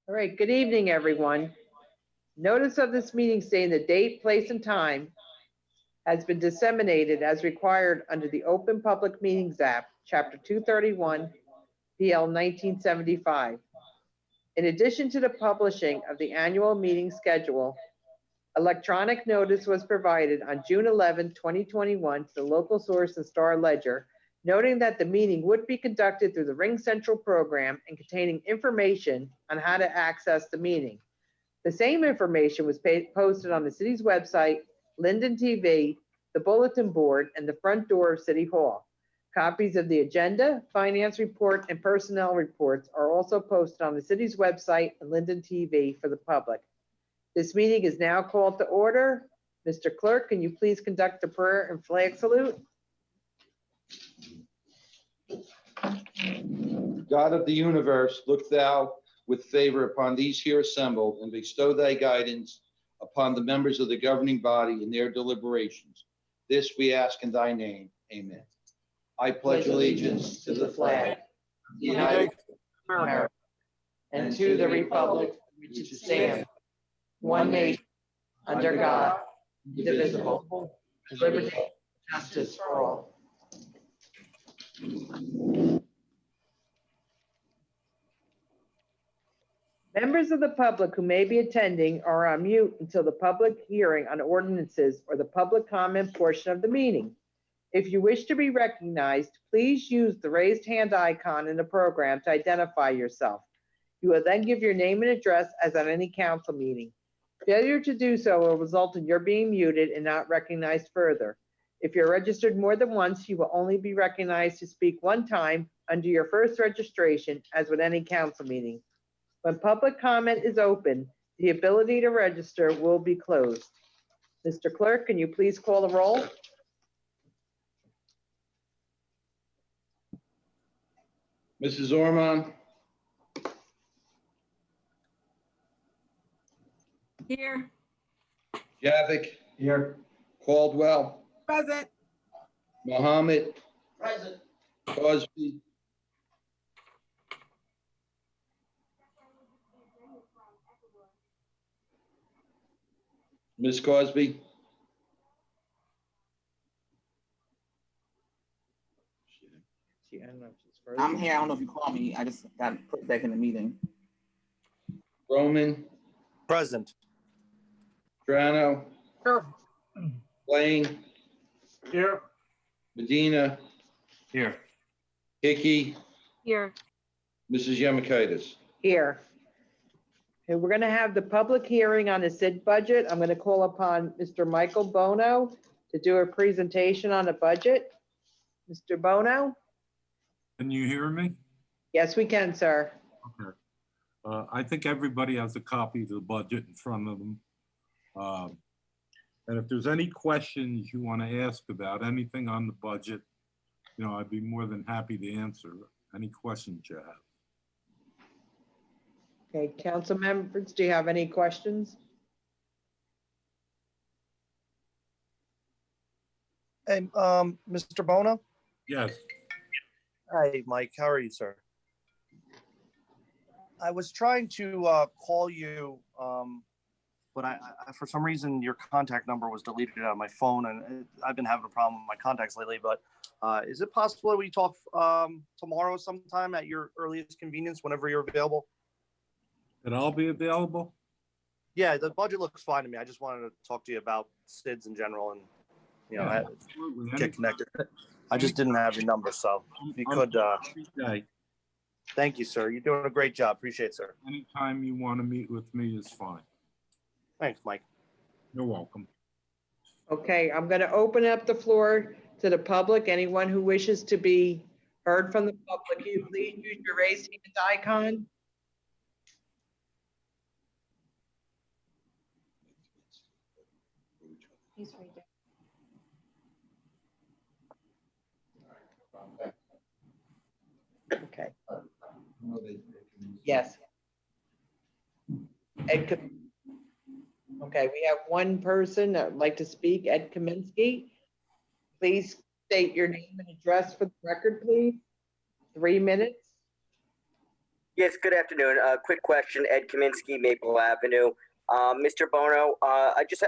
All right, good evening, everyone. Notice of this meeting stating the date, place, and time has been disseminated as required under the Open Public Meetings Act, Chapter 231, PL 1975. In addition to the publishing of the annual meeting schedule, electronic notice was provided on June 11, 2021 to the local source and Star Ledger, noting that the meeting would be conducted through the Ring Central program and containing information on how to access the meeting. The same information was posted on the city's website, Linden TV, the bulletin board, and the front door of City Hall. Copies of the agenda, finance report, and personnel reports are also posted on the city's website and Linden TV for the public. This meeting is now called to order. Mr. Clerk, can you please conduct the prayer and flag salute? God of the universe, look thou with favor upon these here assembled, and bestow thy guidance upon the members of the governing body in their deliberations. This we ask in thy name. Amen. I pledge allegiance to the flag of the United States of America And to the republic which it stands, one nation, under God, indivisible, with liberty and justice for all. Members of the public who may be attending are on mute until the public hearing on ordinances or the public comment portion of the meeting. If you wish to be recognized, please use the raised hand icon in the program to identify yourself. You will then give your name and address as at any council meeting. Failure to do so will result in your being muted and not recognized further. If you're registered more than once, you will only be recognized to speak one time under your first registration, as with any council meeting. When public comment is open, the ability to register will be closed. Mr. Clerk, can you please call the roll? Mrs. Ormond, Here. JAVICK, Here. Caldwell, Present. MOHAMMED. Present. Cosby. Ms. Cosby. I don't know if she's frozen. I'm here. I don't know if you called me. I just got put back in the meeting. Roman, Present. Trano, Here. Blaine, Here. Medina, Here. Hickey, Here. Mrs. Yemakaitis. Here. Okay, we're going to have the public hearing on the SID budget. I'm going to call upon Mr. Michael Bono to do a presentation on the budget. Mr. Bono? Can you hear me? Yes, we can, sir. Okay. I think everybody has a copy of the budget in front of them. And if there's any questions you want to ask about anything on the budget, you know, I'd be more than happy to answer any questions you have. Okay, council members, do you have any questions? Hey, Mr. Bono? Yes. Hi, Mike. How are you, sir? I was trying to call you, but I for some reason your contact number was deleted out of my phone, and I've been having a problem with my contacts lately. But is it possible that we talk tomorrow sometime at your earliest convenience, whenever you're available? And I'll be available? Yeah, the budget looks fine to me. I just wanted to talk to you about SIDS in general and, you know, Absolutely. get connected. I just didn't have your number, so if you could. Okay. Thank you, sir. You're doing a great job. Appreciate it, sir. Anytime you want to meet with me is fine. Thanks, Mike. You're welcome. Okay, I'm going to open up the floor to the public. Anyone who wishes to be heard from the public, you please use your raised hand icon. He's right there. Okay. Yes. Ed, okay, we have one person that would like to speak, Ed Kaminsky. Please state your name and address for the record, please. 3 minutes. Yes, good afternoon. Quick question, Ed Kaminsky, Maple Avenue. Mr. Bono, I just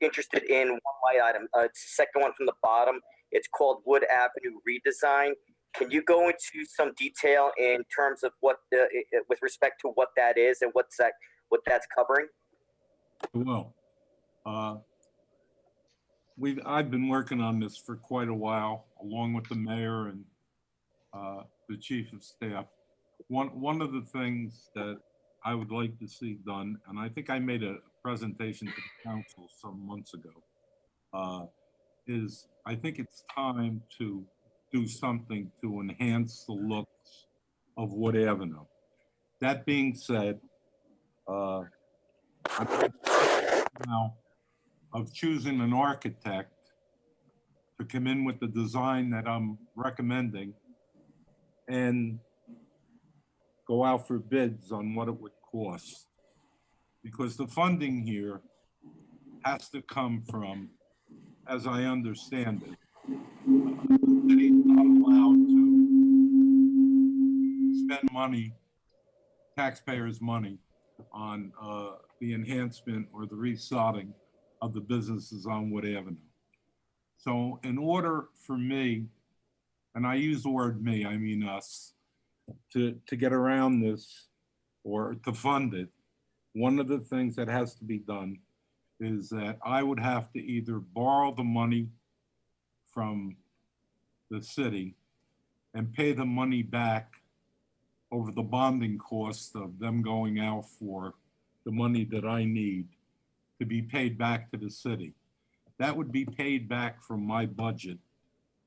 interested in one light item. It's the second one from the bottom. It's called Wood Avenue redesign. Can you go into some detail in terms of what with respect to what that is and what that's covering? Well, I've been working on this for quite a while, along with the mayor and the chief of staff. One of the things that I would like to see done, and I think I made a presentation to the council some months ago, is I think it's time to do something to enhance the looks of Wood Avenue. That being said, I'm now of choosing an architect to come in with the design that I'm recommending and go out for bids on what it would cost. Because the funding here has to come from, as I understand it, the city's not allowed to spend money, taxpayers' money, on the enhancement or the resodding of the businesses on Wood Avenue. So in order for me, and I use the word me, I mean us, to get around this or to fund it, one of the things that has to be done is that I would have to either borrow the money from the city and pay the money back over the bonding cost of them going out for the money that I need to be paid back to the city. That would be paid back from my budget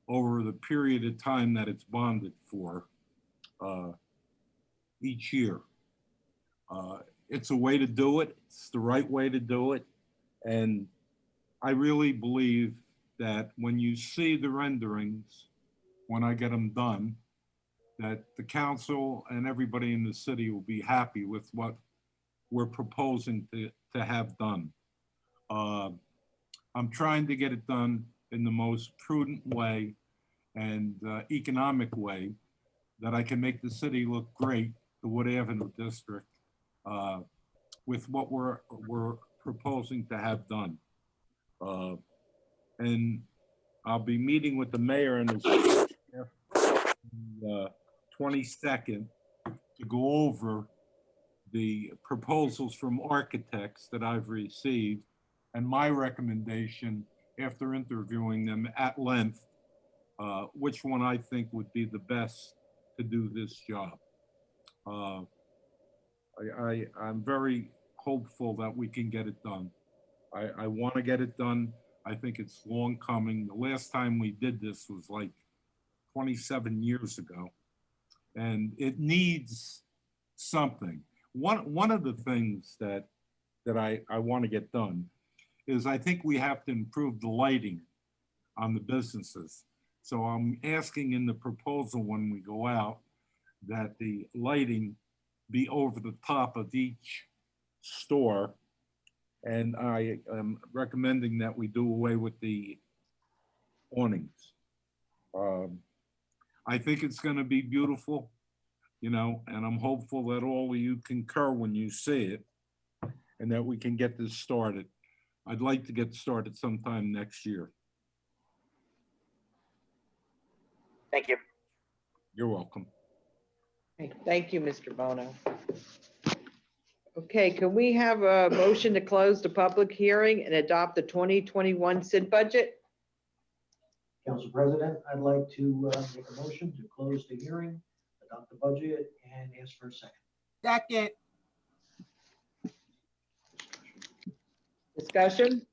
over the period of time that it's bonded for each year. It's a way to do it. It's the right way to do it. And I really believe that when you see the renderings, when I get them done, that the council and everybody in the city will be happy with what we're proposing to have done. I'm trying to get it done in the most prudent way and economic way that I can make the city look great, the Wood Avenue district, with what we're proposing to have done. And I'll be meeting with the mayor and his staff the 22nd to go over the proposals from architects that I've received and my recommendation after interviewing them at length, which one I think would be the best to do this job. I'm very hopeful that we can get it done. I want to get it done. I think it's long coming. The last time we did this was like 27 years ago, and it needs something. One of the things that I want to get done is I think we have to improve the lighting on the businesses. So I'm asking in the proposal when we go out that the lighting be over the top of each store. And I am recommending that we do away with the awnings. I think it's going to be beautiful, you know, and I'm hopeful that all of you concur when you see it and that we can get this started. I'd like to get started sometime next year. Thank you. You're welcome. Okay, thank you, Mr. Bono. Okay, can we have a motion to close the public hearing and adopt the 2021 SID budget? Council President, I'd like to make a motion to close the hearing, adopt the budget, and ask for a second. Second. Discussion?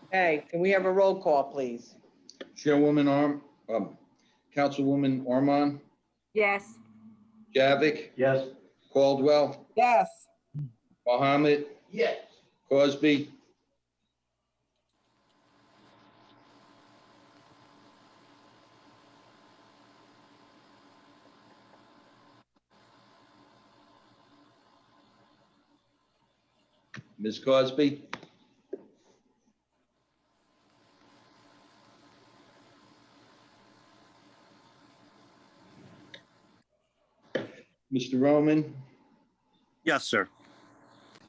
Okay, can we have a roll call, please? Chairwoman Councilwoman Ormond, Yes. JAVICK, Yes. Caldwell, Yes. Mohammed, Yes. Cosby, Ms. Cosby, Mr. Roman, Yes, sir.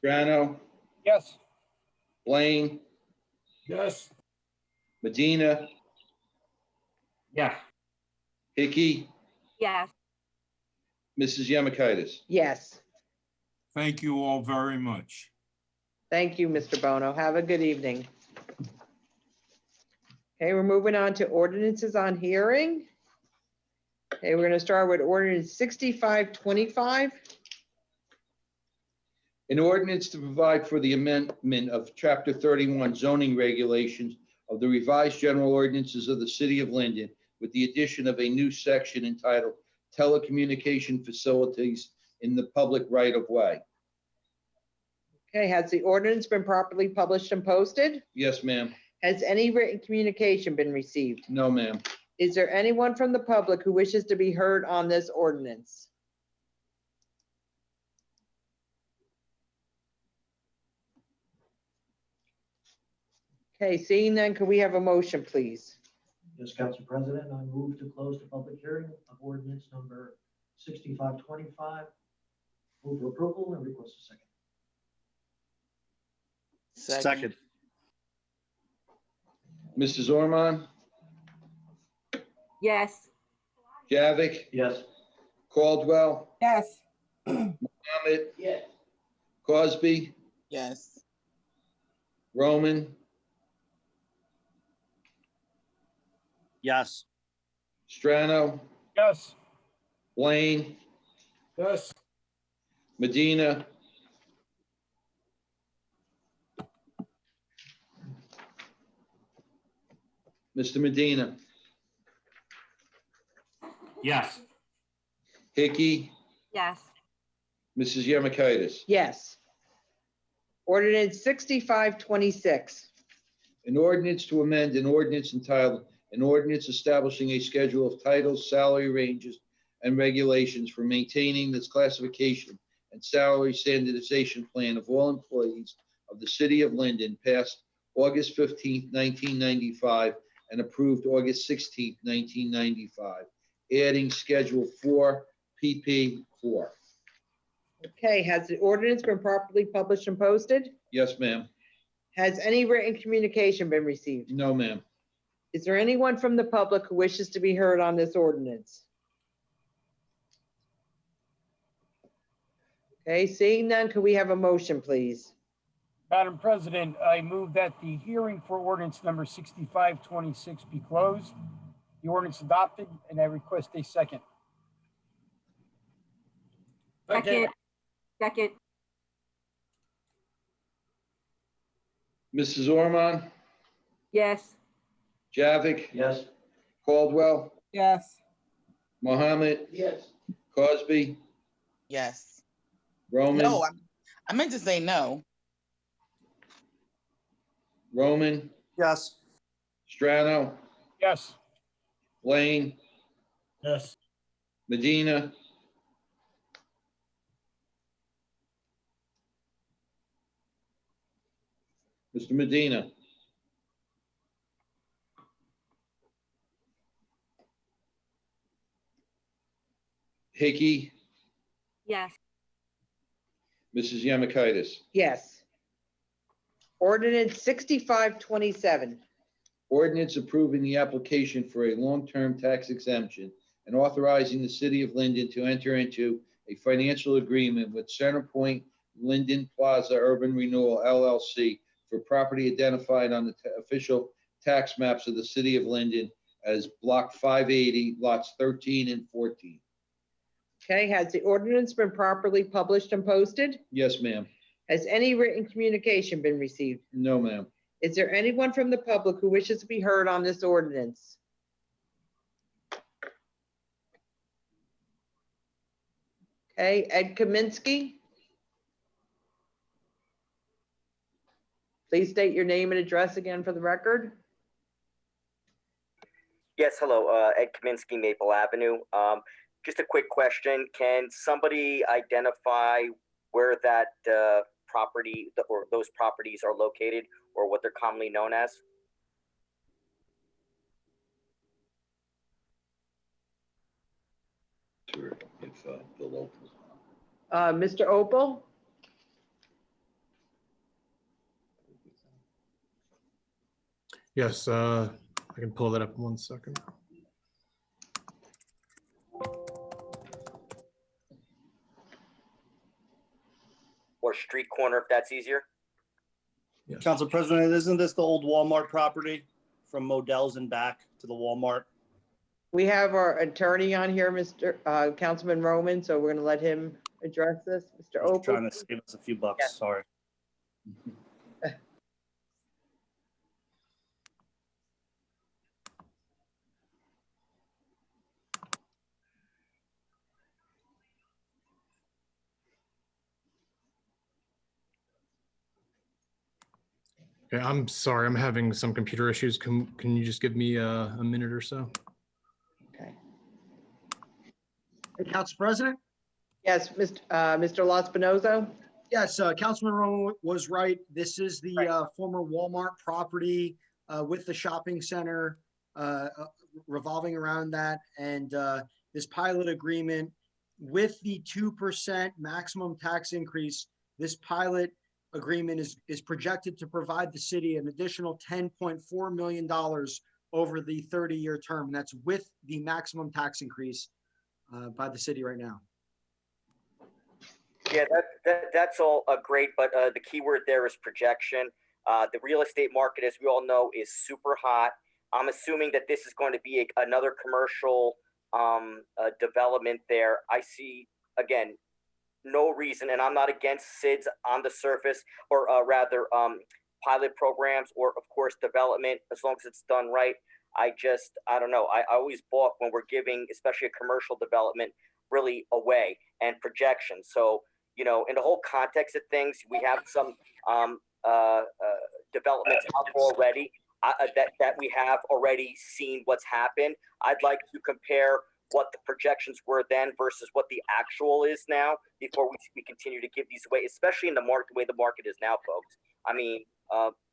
Strano, Yes. Blaine, Yes. Medina, Yeah. Hickey, Yes. Mrs. Yemakaitis. Yes. Thank you all very much. Thank you, Mr. Bono. Have a good evening. Okay, we're moving on to ordinances on hearing. Okay, we're going to start with ordinance 6525. An ordinance to provide for the amendment of Chapter 31 zoning regulations of the revised general ordinances of the city of Linden with the addition of a new section entitled Telecommunication Facilities in the Public Right-of-Way. Okay, has the ordinance been properly published and posted? Yes, ma'am. Has any written communication been received? No, ma'am. Is there anyone from the public who wishes to be heard on this ordinance? Okay, seeing none, can we have a motion, please? Yes, Council President, I move to close the public hearing of ordinance number 6525. Move for approval and request a second. Second. Mrs. Ormond, Yes. JAVIK, Yes. Caldwell, Yes. Mohammed, Yes. Cosby, Yes. Roman, Yes. Strano, Yes. Blaine, Yes. Medina, Mr. Medina, Yes. Hickey, Yes. Mrs. Yemakaitis. Yes. Ordinance 6526. An ordinance to amend an ordinance entitled, an ordinance establishing a schedule of titles, salary ranges, and regulations for maintaining this classification and salary standardization plan of all employees of the city of Linden passed August 15th, 1995, and approved August 16th, 1995, adding Schedule 4, PP 4. Okay, has the ordinance been properly published and posted? Yes, ma'am. Has any written communication been received? No, ma'am. Is there anyone from the public who wishes to be heard on this ordinance? Okay, seeing none, can we have a motion, please? Madam President, I move that the hearing for ordinance number 6526 be closed, the ordinance adopted, and I request a second. Second. Second. Mrs. Ormond, Yes. JAVIK, Yes. Caldwell, Yes. Mohammed, Yes. Cosby, Yes. Roman, No, I meant to say no. Roman, Yes. Strano, Yes. Blaine, Yes. Medina, Mr. Medina, Hickey, Yes. Mrs. Yemakaitis. Yes. Ordinance 6527. Ordinance approving the application for a long-term tax exemption and authorizing the city of Linden to enter into a financial agreement with Centerpoint Linden Plaza Urban Renewal LLC for property identified on the official tax maps of the city of Linden as Block 580, lots 13 and 14. Okay, has the ordinance been properly published and posted? Yes, ma'am. Has any written communication been received? No, ma'am. Is there anyone from the public who wishes to be heard on this ordinance? Okay, Ed Kaminsky. Please state your name and address again for the record. Yes, hello, Ed Kaminsky, Maple Avenue. Just a quick question. Can somebody identify where that property or those properties are located or what they're commonly known as? Sure, if the local. Mr. Opal? Yes, I can pull that up in 1 second. Or street corner, if that's easier. Yes. Council President, isn't this the old Walmart property from Modell's and back to the Walmart? We have our attorney on here, Mr. Councilman Roman, so we're going to let him address this. Mr. Just Opal? trying to save us a few bucks, Yes. sorry. Okay, I'm sorry, I'm having some computer issues. Can you just give me a minute or so? Okay. Hey, Council President? Yes, Mr. Los Spinoza? Yes, Councilman Roman was right. This is the former Walmart property with the shopping center revolving around that. And this pilot agreement with the 2% maximum tax increase, this pilot agreement is projected to provide the city an additional $10.4 million over the 30-year term. And that's with the maximum tax increase by the city right now. Yeah, that's all great, but the key word there is projection. The real estate market, as we all know, is super hot. I'm assuming that this is going to be another commercial development there. I see, again, no reason, and I'm not against SIDS on the surface, or rather pilot programs, or of course development, as long as it's done right. I don't know. I always balk when we're giving, especially a commercial development, really away and projections. So, you know, in the whole context of things, we have some developments out already that we have already seen what's happened. I'd like to compare what the projections were then versus what the actual is now before we continue to give these away, especially in the market, the way the market is now, folks. I mean,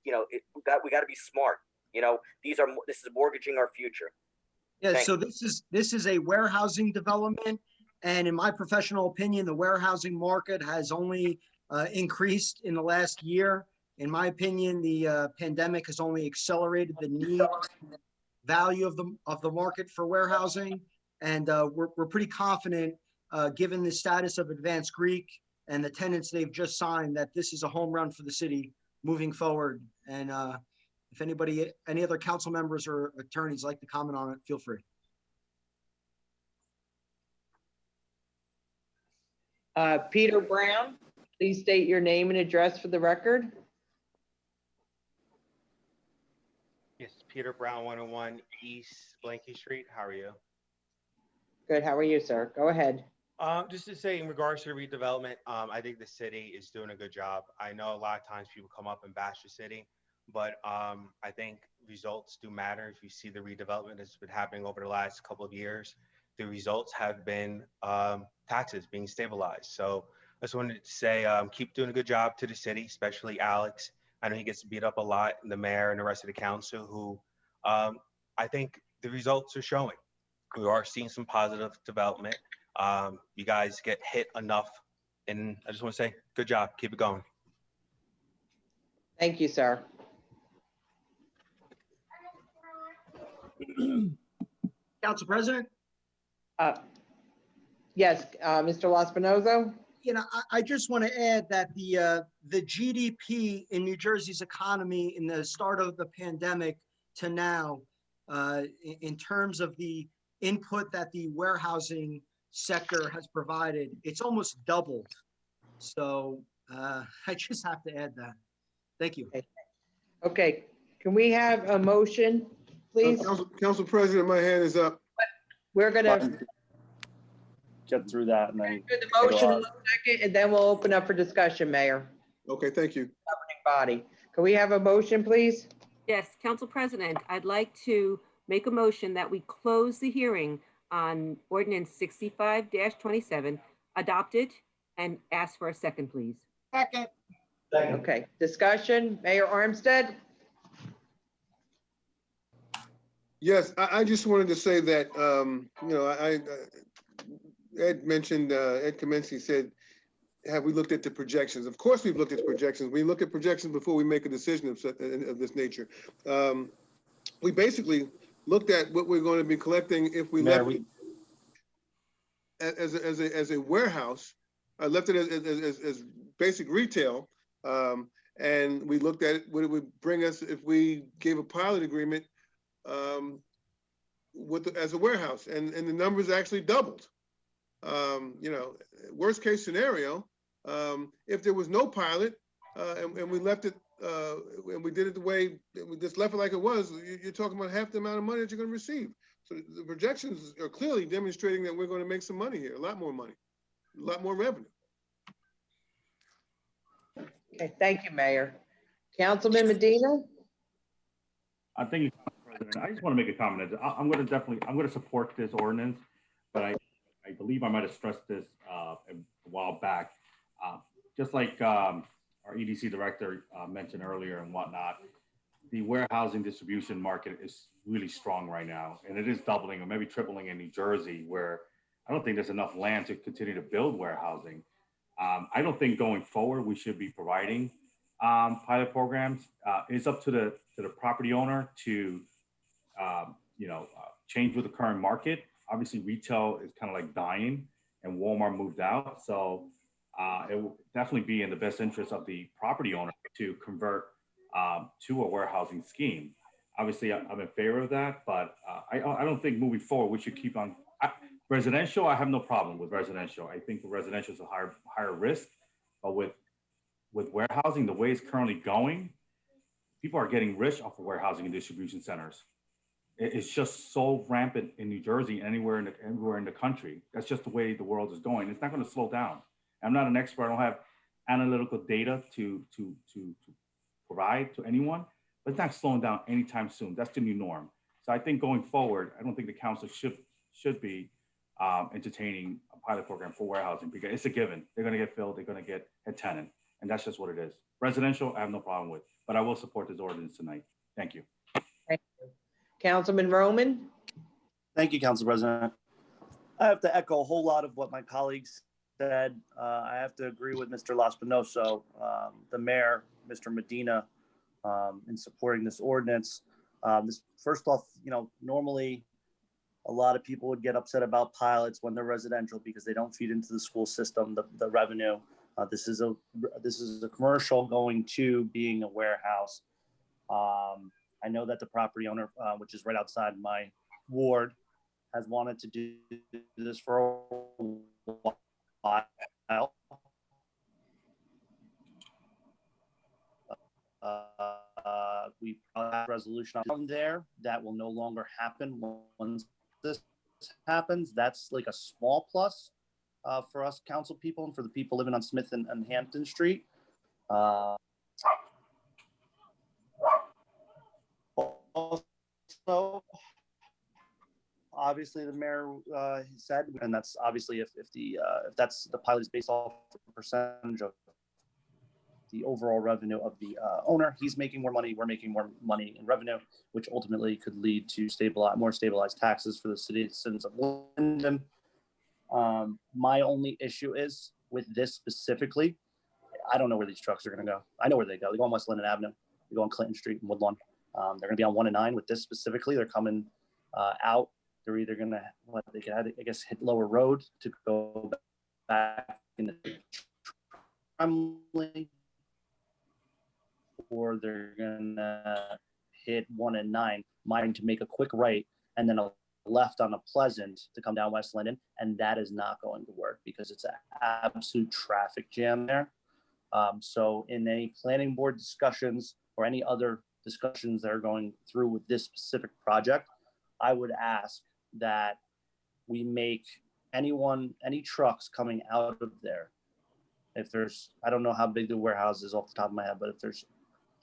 you know, we got to be smart. You know, this is mortgaging our future. Yeah, Thank so this is a warehousing development, and in my professional opinion, the warehousing market has only increased in the last year. In my opinion, the pandemic has only accelerated the need, value of the market for warehousing, and we're pretty confident, given the status of Advanced Greek and the tenants they've just signed, that this is a home run for the city moving forward. And if any other council members or attorneys like to comment on it, feel free. Peter Brown, please state your name and address for the record. Yes, Peter Brown, 101 East Blanky Street. How are you? Good, how are you, sir? Go ahead. Just to say, in regards to the redevelopment, I think the city is doing a good job. I know a lot of times people come up and bash the city, but I think results do matter. If you see the redevelopment that's been happening over the last couple of years, the results have been taxes being stabilized. So I just wanted to say, keep doing a good job to the city, especially Alex. I know he gets beat up a lot, and the mayor and the rest of the council, who I think the results are showing. We are seeing some positive development. You guys get hit enough, and I just want to say, good job. Keep it going. Thank you, sir. Council President? Yes, Mr. Los Spinoza? You know, I just want to add that the GDP in New Jersey's economy in the start of the pandemic to now, in terms of the input that the warehousing sector has provided, it's almost doubled. So I just have to add that. Thank you. Okay, can we have a motion, please? Council President, my hand is up. We're gonna Get through that and then. do the motion in a second, and then we'll open up for discussion, Mayor. Okay, thank you. Governing body. Can we have a motion, please? Yes, Council President, I'd like to make a motion that we close the hearing on ordinance 65-27, adopted, and ask for a second, please. Second. Okay, discussion, Mayor Armstead? Yes, I just wanted to say that, you know, Ed mentioned, Ed Kaminsky said have we looked at the projections? Of course, we've looked at projections. We look at projections before we make a decision of this nature. We basically looked at what we're going to be collecting if we Mayor, left it as a warehouse, left it as basic retail, and we looked at what it would bring us if we gave a pilot agreement as a warehouse, and the numbers actually doubled. You know, worst case scenario, if there was no pilot and we left it and we did it the way we just left it like it was, you're talking about half the amount of money that you're going to receive. So the projections are clearly demonstrating that we're going to make some money here, a lot more money, a lot more revenue. Okay, thank you, Mayor. Councilman Medina? Thank you, President. I just want to make a comment. I'm going to support this ordinance, but I believe I might have stressed this a while back. Just like our EDC director mentioned earlier and whatnot, the warehousing distribution market is really strong right now, and it is doubling or maybe tripling in New Jersey, where I don't think there's enough land to continue to build warehousing. I don't think going forward we should be providing pilot programs. It's up to the property owner to change with the current market. Obviously, retail is kind of like dying, and Walmart moved out, so it will definitely be in the best interest of the property owner to convert to a warehousing scheme. Obviously, I'm in favor of that, but I don't think moving forward we should keep on. Residential, I have no problem with residential. I think residential is a higher risk, but with warehousing, the way it's currently going, people are getting rich off of warehousing and distribution centers. It's just so rampant in New Jersey, anywhere in the country. That's just the way the world is going. It's not going to slow down. I'm not an expert. I don't have analytical data to provide to anyone, but it's not slowing down anytime soon. That's the new norm. So I think going forward, I don't think the council should be entertaining a pilot program for warehousing, because it's a given. They're going to get filled. They're going to get a tenant, and that's just what it is. Residential, I have no problem with, but I will support this ordinance tonight. Thank you. Thank you. Councilman Roman? Thank you, Council President. I have to echo a whole lot of what my colleagues said. I have to agree with Mr. Laspinoso, the mayor, Mr. Medina, in supporting this ordinance. First off, normally a lot of people would get upset about pilots when they're residential because they don't feed into the school system, the revenue. This is a commercial going to being a warehouse. I know that the property owner, which is right outside my ward, has wanted to do this for a while. We probably have a resolution on there that will no longer happen once this happens. That's like a small plus for us council people and for the people living on Smith and Hampton Street. Also, obviously the mayor said, and that's obviously if that's the pilot is based off a percentage of the overall revenue of the owner, he's making more money, we're making more money in revenue, which ultimately could lead to more stabilized taxes for the citizens of Linden. My only issue is with this specifically, I don't know where these trucks are going to go. I know where they go. They go on West Linden Avenue. They go on Clinton Street and Woodlawn. They're going to be on 1 and 9 with this specifically. They're coming out. They're either going to, they can, I guess, hit Lower Road to go back into Tremley, or they're going to hit 1 and 9, mind to make a quick right and then a left on a Pleasant to come down West Linden, and that is not going to work because it's an absolute traffic jam there. So in any planning board discussions or any other discussions that are going through with this specific project, I would ask that we make any trucks coming out of there, if there's, I don't know how big the warehouse is off the top of my head, but if there's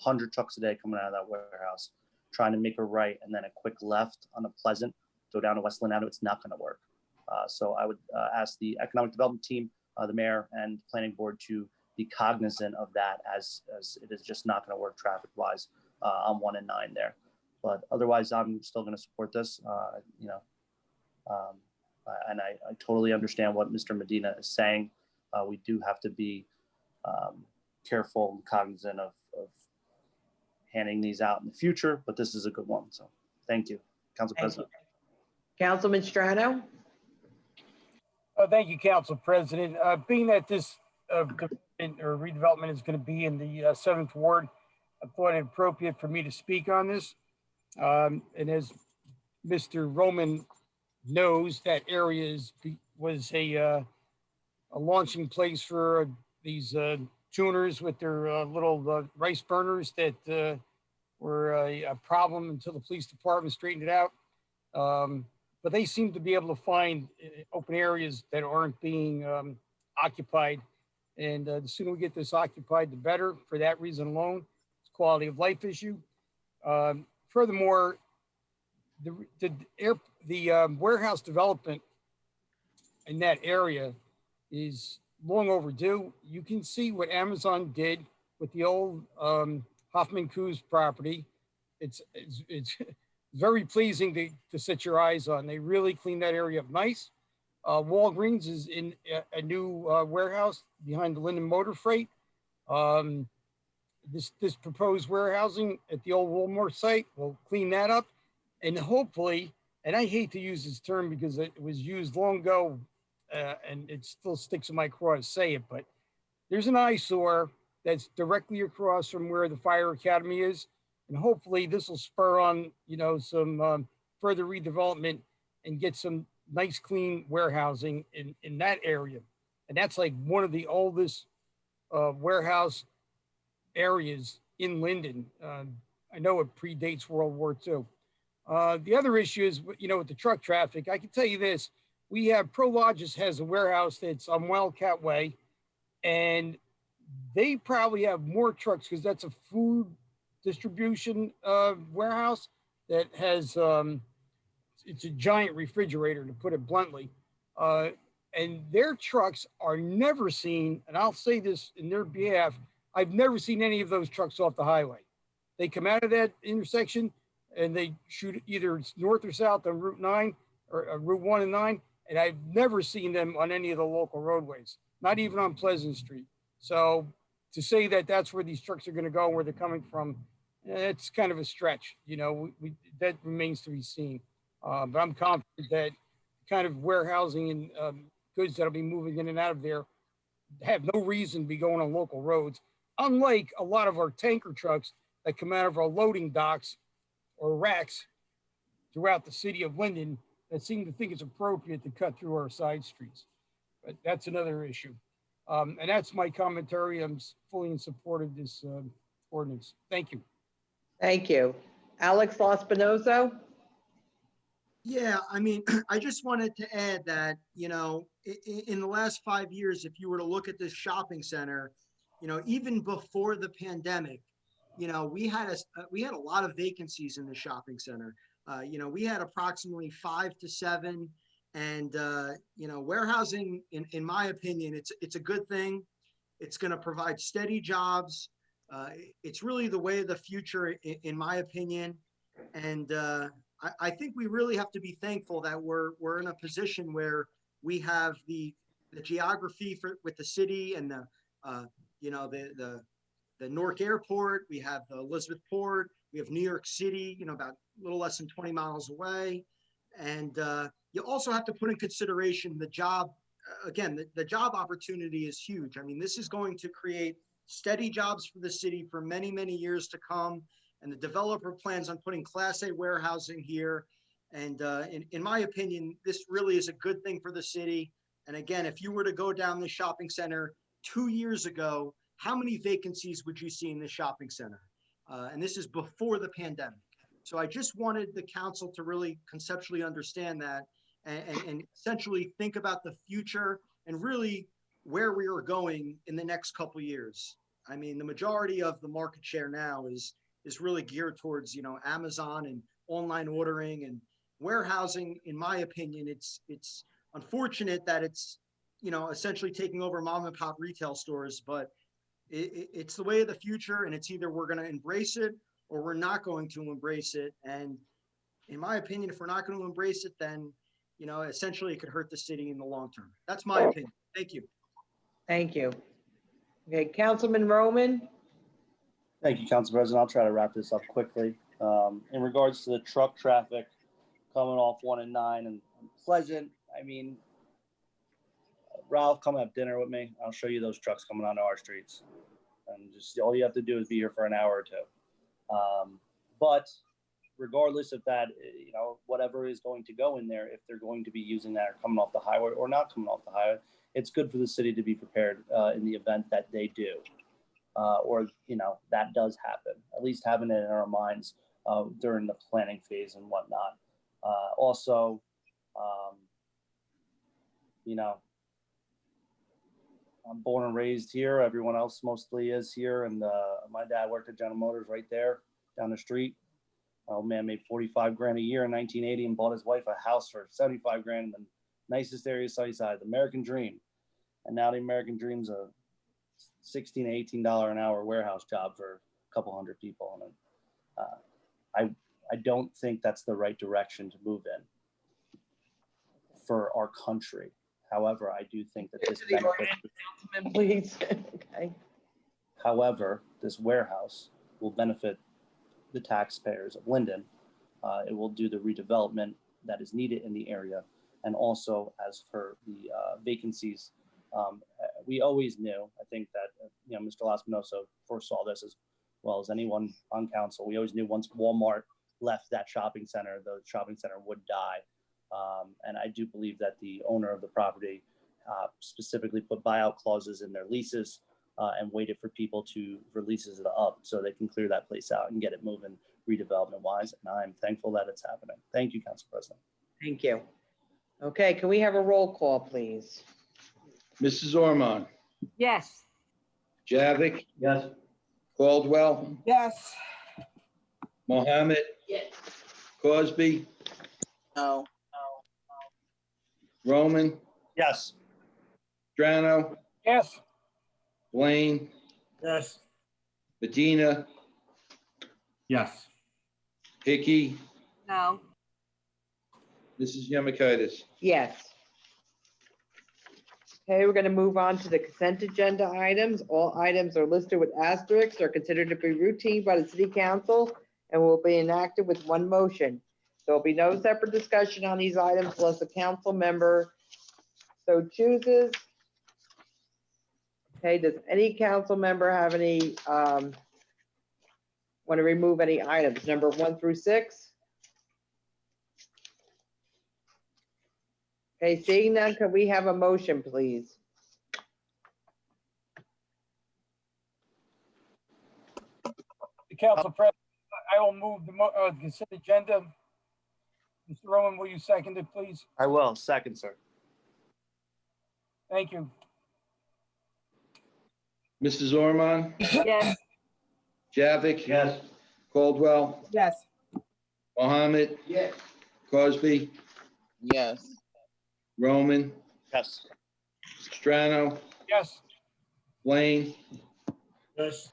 100 trucks a day coming out of that warehouse, trying to make a right and then a quick left on a Pleasant, go down to West Linden Avenue, it's not going to work. So I would ask the economic development team, the mayor and planning board to be cognizant of that, as it is just not going to work traffic wise on 1 and 9 there. But otherwise, I'm still going to support this, and I totally understand what Mr. Medina is saying. we do have to be careful and cognizant of handing these out in the future, but this is a good one. So thank you, Council President. Councilman Strano? Thank you, Council President. Being that this development or redevelopment is going to be in the 7th Ward, I thought it appropriate for me to speak on this. And as Mr. Roman knows, that area was a launching place for these tuners with their little rice burners that were a problem until the police department straightened it out. But they seem to be able to find open areas that aren't being occupied. And the sooner we get this occupied, the better. For that reason alone, it's a quality of life issue. Furthermore, the warehouse development in that area is long overdue. You can see what Amazon did with the old Hoffman Coos property. It's very pleasing to set your eyes on. They really cleaned that area up nice. Walgreens is in a new warehouse behind the Linden Motor Freight. This proposed warehousing at the old Walmart site will clean that up. And hopefully, and I hate to use this term because it was used long ago and it still sticks in my craw to say it, but there's an eyesore that's directly across from where the fire academy is. And hopefully this will spur on, some further redevelopment and get some nice, clean warehousing in that area. And that's like one of the oldest warehouse areas in Linden. I know it predates World War II. The other issue is, with the truck traffic, I can tell you this, we have Prologis has a warehouse that's on Wildcat Way, and they probably have more trucks because that's a food distribution warehouse that has, it's a giant refrigerator, to put it bluntly. And their trucks are never seen, and I'll say this in their behalf, I've never seen any of those trucks off the highway. They come out of that intersection and they shoot either north or south on Route 9 or Route 1 and 9. And I've never seen them on any of the local roadways, not even on Pleasant Street. So to say that that's where these trucks are going to go and where they're coming from, it's kind of a stretch. That remains to be seen. But I'm confident that kind of warehousing and goods that'll be moving in and out of there have no reason to be going on local roads, unlike a lot of our tanker trucks that come out of our loading docks or racks throughout the city of Linden that seem to think it's appropriate to cut through our side streets. But that's another issue. And that's my commentary. I'm fully in support of this ordinance. Thank you. Thank you. Alex Lospinoso? Yeah, I just wanted to add that, in the last 5 years, if you were to look at this shopping center, even before the pandemic, we had a lot of vacancies in the shopping center. We had approximately 5 to 7, and warehousing, in my opinion, it's a good thing. It's going to provide steady jobs. It's really the way of the future, in my opinion. And I think we really have to be thankful that we're in a position where we have the geography with the city and the Newark Airport. We have the Elizabeth Port. We have New York City, about a little less than 20 miles away. And you also have to put in consideration the job. Again, the job opportunity is huge. This is going to create steady jobs for the city for many, many years to come. And the developer plans on putting Class A warehousing here. And in my opinion, this really is a good thing for the city. And again, if you were to go down the shopping center 2 years ago, how many vacancies would you see in the shopping center? And this is before the pandemic. So I just wanted the council to really conceptually understand that and essentially think about the future and really where we are going in the next couple of years. The majority of the market share now is really geared towards, Amazon and online ordering and warehousing. In my opinion, it's unfortunate that it's, essentially taking over mom and pop retail stores, but it's the way of the future, and it's either we're going to embrace it or we're not going to embrace it. And in my opinion, if we're not going to embrace it, then, essentially it could hurt the city in the long term. That's my opinion. Thank you. Thank you. Okay, Councilman Roman? Thank you, Council President. I'll try to wrap this up quickly. In regards to the truck traffic coming off 1 and 9 and Pleasant, I mean, Ralph, come have dinner with me. I'll show you those trucks coming onto our streets. And just all you have to do is be here for an hour or two. But regardless of that, you know, whatever is going to go in there, if they're going to be using that or coming off the highway or not coming off the highway, it's good for the city to be prepared in the event that they do. Or, you know, that does happen, at least having it in our minds during the planning phase and whatnot. Also, you know, I'm born and raised here. Everyone else mostly is here. And my dad worked at General Motors right there down the street. My old man made 45 grand a year in 1980 and bought his wife a house for 75 grand in the nicest area of Sunnyside, the American Dream. And now the American Dream's a $16 to $18 an hour warehouse job for a couple hundred people. And I don't think that's the right direction to move in for our country. However, I do think that this benefits. Councilman, please. Okay. However, this warehouse will benefit the taxpayers of Linden. It will do the redevelopment that is needed in the area. And also, as for the vacancies, we always knew, I think that, you know, Mr. Laspinoso foresaw this as well as anyone on council. We always knew once Walmart left that shopping center, the shopping center would die. And I do believe that the owner of the property specifically put buyout clauses in their leases and waited for people to release it up so they can clear that place out and get it moving redevelopment wise. And I'm thankful that it's happening. Thank you, Council President. Thank you. Okay, can we have a roll call, please? Mrs. Ormond, Yes. JAVIK, Yes. Caldwell, Yes. Mohammed. Yes. Cosby, No. Roman, Yes. Strano, Yes. Blaine, Yes. Medina, Yes. Hickey, No. Mrs. Yemakaitis. Yes. Okay, we're going to move on to the consent agenda items. All items are listed with asterisks, are considered to be routine by the city council and will be enacted with one motion. There will be no separate discussion on these items unless a council member so chooses. Okay, does any council member have any, want to remove any items, number 1 through 6? Okay, seeing none, can we have a motion, please? The Council President, I will move the consent agenda. Mr. Rowan, will you second it, please? I will. Second, sir. Thank you. Mrs. Ormond, Yes. JAVIK. Yes. Caldwell, Yes. Mohammed. Yes. Cosby, Yes. Roman, Yes. Strano, Yes. Blaine, Yes.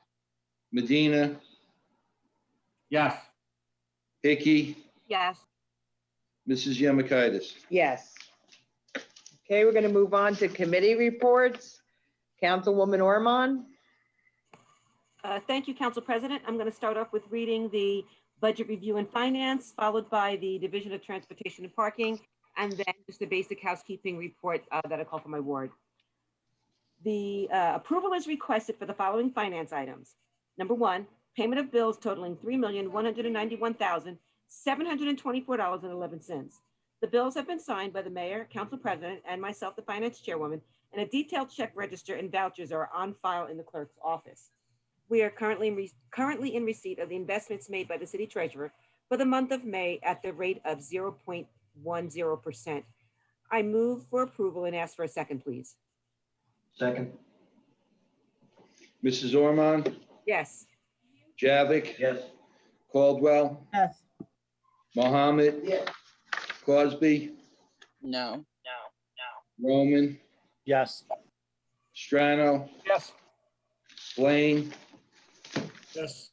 Medina, Yes. Hickey, Yes. Mrs. Yemakaitis. Yes. Okay, we're going to move on to committee reports. Councilwoman Ormond. Thank you, Council President. I'm going to start off with reading the Budget Review and Finance, followed by the Division of Transportation and Parking, and then just a basic housekeeping report that I call for my ward. The approval is requested for the following finance items. Number 1, payment of bills totaling $3,191,724.11. The bills have been signed by the mayor, council president, and myself, the finance chairwoman, and a detailed check register and vouchers are on file in the clerk's office. We are currently in receipt of the investments made by the city treasurer for the month of May at the rate of 0.10%. I move for approval and ask for a second, please. Second. Mrs. Ormond, Yes. JAVIK. Yes. Caldwell, Yes. Mohammed. Yes. Cosby, No. Roman, Yes. Strano, Yes. Blaine, Yes.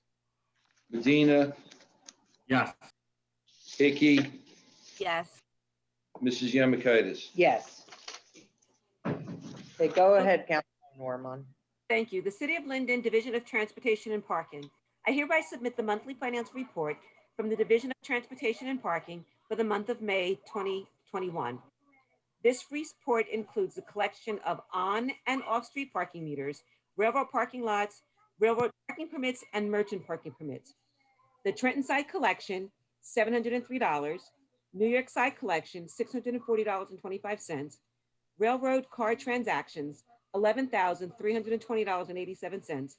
Medina, Yes. Hickey, Yes. Mrs. Yemakaitis. Yes. Okay, go ahead, Councilwoman Ormond. Thank you. The City of Linden Division of Transportation and Parking. I hereby submit the monthly financial report from the Division of Transportation and Parking for the month of May 2021. This report includes the collection of on and off-street parking meters, railroad parking lots, railroad parking permits, and merchant parking permits. The Trenton side collection, $703. New York side collection, $640.25. Railroad car transactions, $11,320.87.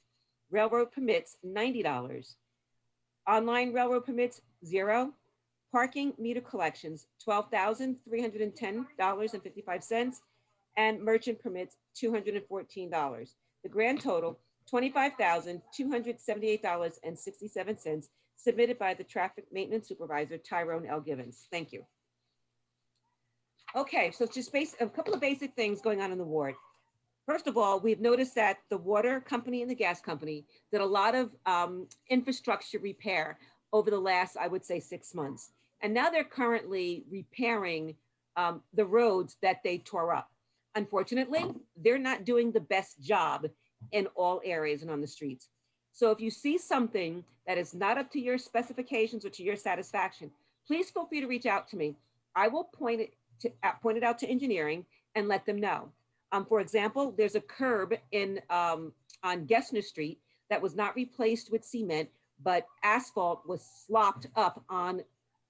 Railroad permits, $90. Online railroad permits, 0. Parking meter collections, $12,310.55. And merchant permits, $214. The grand total, $25,278.67, submitted by the Traffic Maintenance Supervisor, Tyrone L. Givens. Thank you. Okay, so just a couple of basic things going on in the ward. First of all, we've noticed that the water company and the gas company did a lot of infrastructure repair over the last, I would say, 6 months. And now they're currently repairing the roads that they tore up. Unfortunately, they're not doing the best job in all areas and on the streets. So if you see something that is not up to your specifications or to your satisfaction, please feel free to reach out to me. I will point it out to engineering and let them know. For example, there's a curb on Gessner Street that was not replaced with cement, but asphalt was slopped up on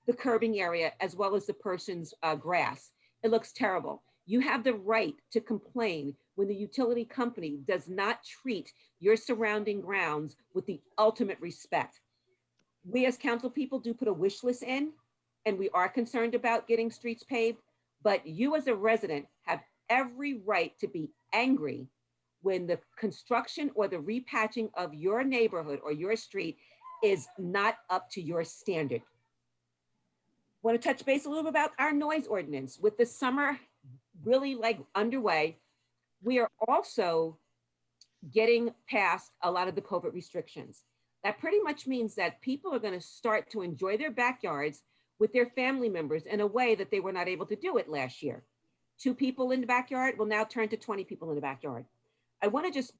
the curbing area as well as the person's grass. It looks terrible. You have the right to complain when the utility company does not treat your surrounding grounds with the ultimate respect. We as council people do put a wish list in, and we are concerned about getting streets paved, but you as a resident have every right to be angry when the construction or the repatching of your neighborhood or your street is not up to your standard. Want to touch base a little bit about our noise ordinance. With the summer really underway, we are also getting past a lot of the COVID restrictions. That pretty much means that people are going to start to enjoy their backyards with their family members in a way that they were not able to do it last year. 2 people in the backyard will now turn to 20 people in the backyard. I want to just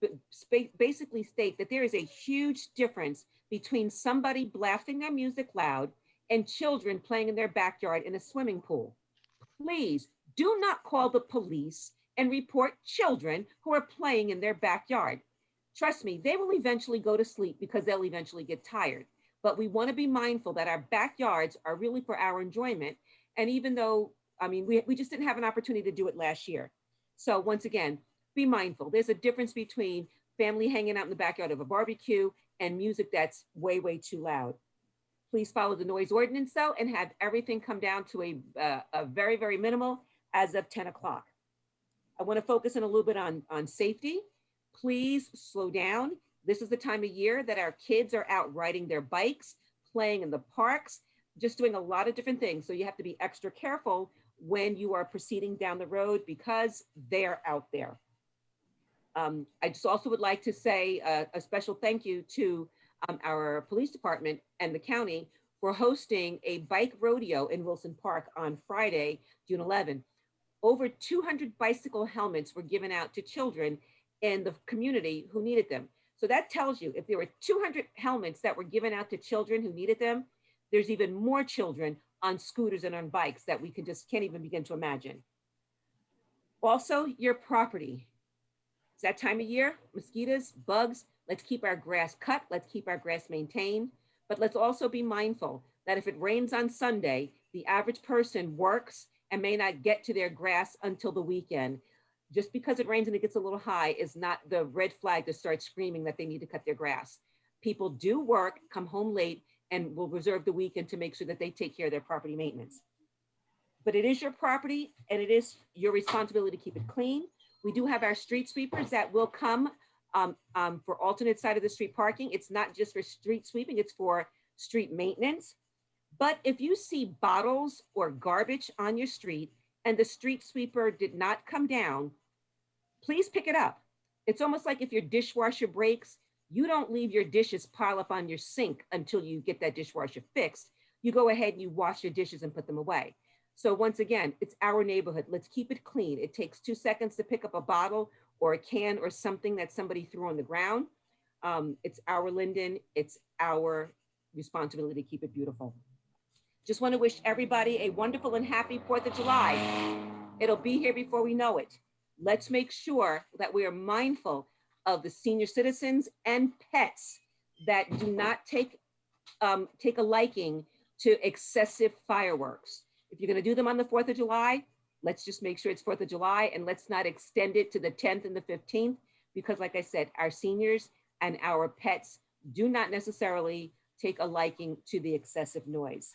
basically state that there is a huge difference between somebody blasting their music loud and children playing in their backyard in a swimming pool. Please do not call the police and report children who are playing in their backyard. Trust me, they will eventually go to sleep because they'll eventually get tired. But we want to be mindful that our backyards are really for our enjoyment. And even though, we just didn't have an opportunity to do it last year. So once again, be mindful. There's a difference between family hanging out in the backyard of a barbecue and music that's way, way too loud. Please follow the noise ordinance though, and have everything come down to a very, very minimal as of 10 o'clock. I want to focus in a little bit on safety. Please slow down. This is the time of year that our kids are out riding their bikes, playing in the parks, just doing a lot of different things. So you have to be extra careful when you are proceeding down the road because they're out there. I just also would like to say a special thank you to our police department and the county for hosting a bike rodeo in Wilson Park on Friday, June 11. Over 200 bicycle helmets were given out to children in the community who needed them. So that tells you if there were 200 helmets that were given out to children who needed them, there's even more children on scooters and on bikes that we can't even begin to imagine. Also, your property. It's that time of year, mosquitoes, bugs. Let's keep our grass cut. Let's keep our grass maintained. But let's also be mindful that if it rains on Sunday, the average person works and may not get to their grass until the weekend. Just because it rains and it gets a little high is not the red flag to start screaming that they need to cut their grass. People do work, come home late, and will reserve the weekend to make sure that they take care of their property maintenance. But it is your property and it is your responsibility to keep it clean. We do have our street sweepers that will come for alternate side of the street parking. It's not just for street sweeping, it's for street maintenance. But if you see bottles or garbage on your street and the street sweeper did not come down, please pick it up. It's almost like if your dishwasher breaks, you don't leave your dishes pile up on your sink until you get that dishwasher fixed. You go ahead and you wash your dishes and put them away. So once again, it's our neighborhood. Let's keep it clean. It takes 2 seconds to pick up a bottle or a can or something that somebody threw on the ground. It's our Linden. It's our responsibility to keep it beautiful. Just want to wish everybody a wonderful and happy 4th of July. It'll be here before we know it. Let's make sure that we are mindful of the senior citizens and pets that do not take a liking to excessive fireworks. If you're going to do them on the 4th of July, let's just make sure it's 4th of July, and let's not extend it to the 10th and the 15th, because like I said, our seniors and our pets do not necessarily take a liking to the excessive noise.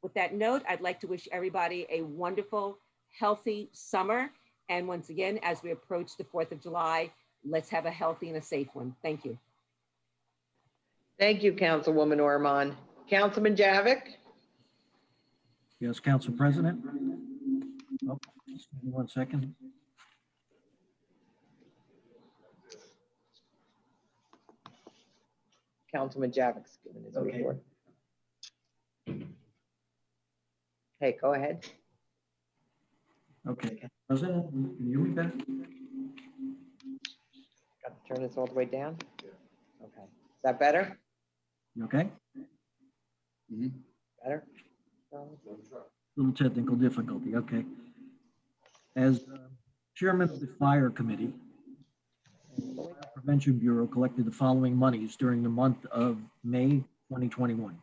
With that note, I'd like to wish everybody a wonderful, healthy summer. And once again, as we approach the 4th of July, let's have a healthy and a safe one. Thank you. Thank you, Councilwoman Ormond. Councilman JAVIK? Yes, Council President. Oh, just give me 1 second. Councilman JAVIK's giving his Okay. report. Hey, go ahead. Okay, President, can you hear me better? Got to turn this all the way down? Okay. Is that better? You okay? Better? Little technical difficulty, okay. As chairman of the Fire Committee, the Fire Prevention Bureau collected the following monies during the month of May 2021.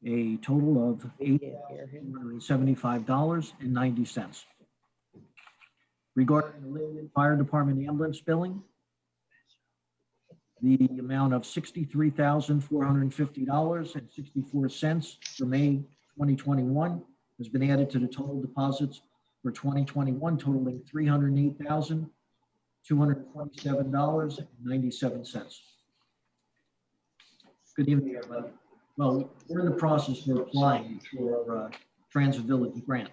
A total of $875.90. Regarding the Linden Fire Department ambulance billing, the amount of $63,450.64 for May 2021 has been added to the total deposits for 2021, totaling $308,227.97. Good evening, everybody. Well, we're in the process of applying for Transit Village grant.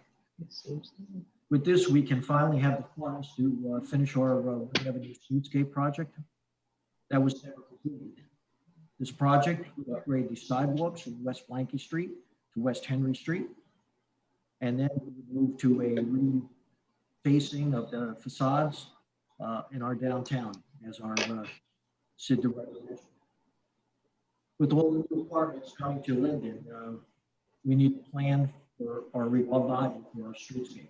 With this, we can finally have the funds to finish our Avenue Streetscape project that was never completed. This project will upgrade the sidewalks from West Blanky Street to West Henry Street, and then we would move to a refacing of the facades in our downtown as our SID director. With all the new apartments coming to Linden, we need a plan for our revival for our streetscape.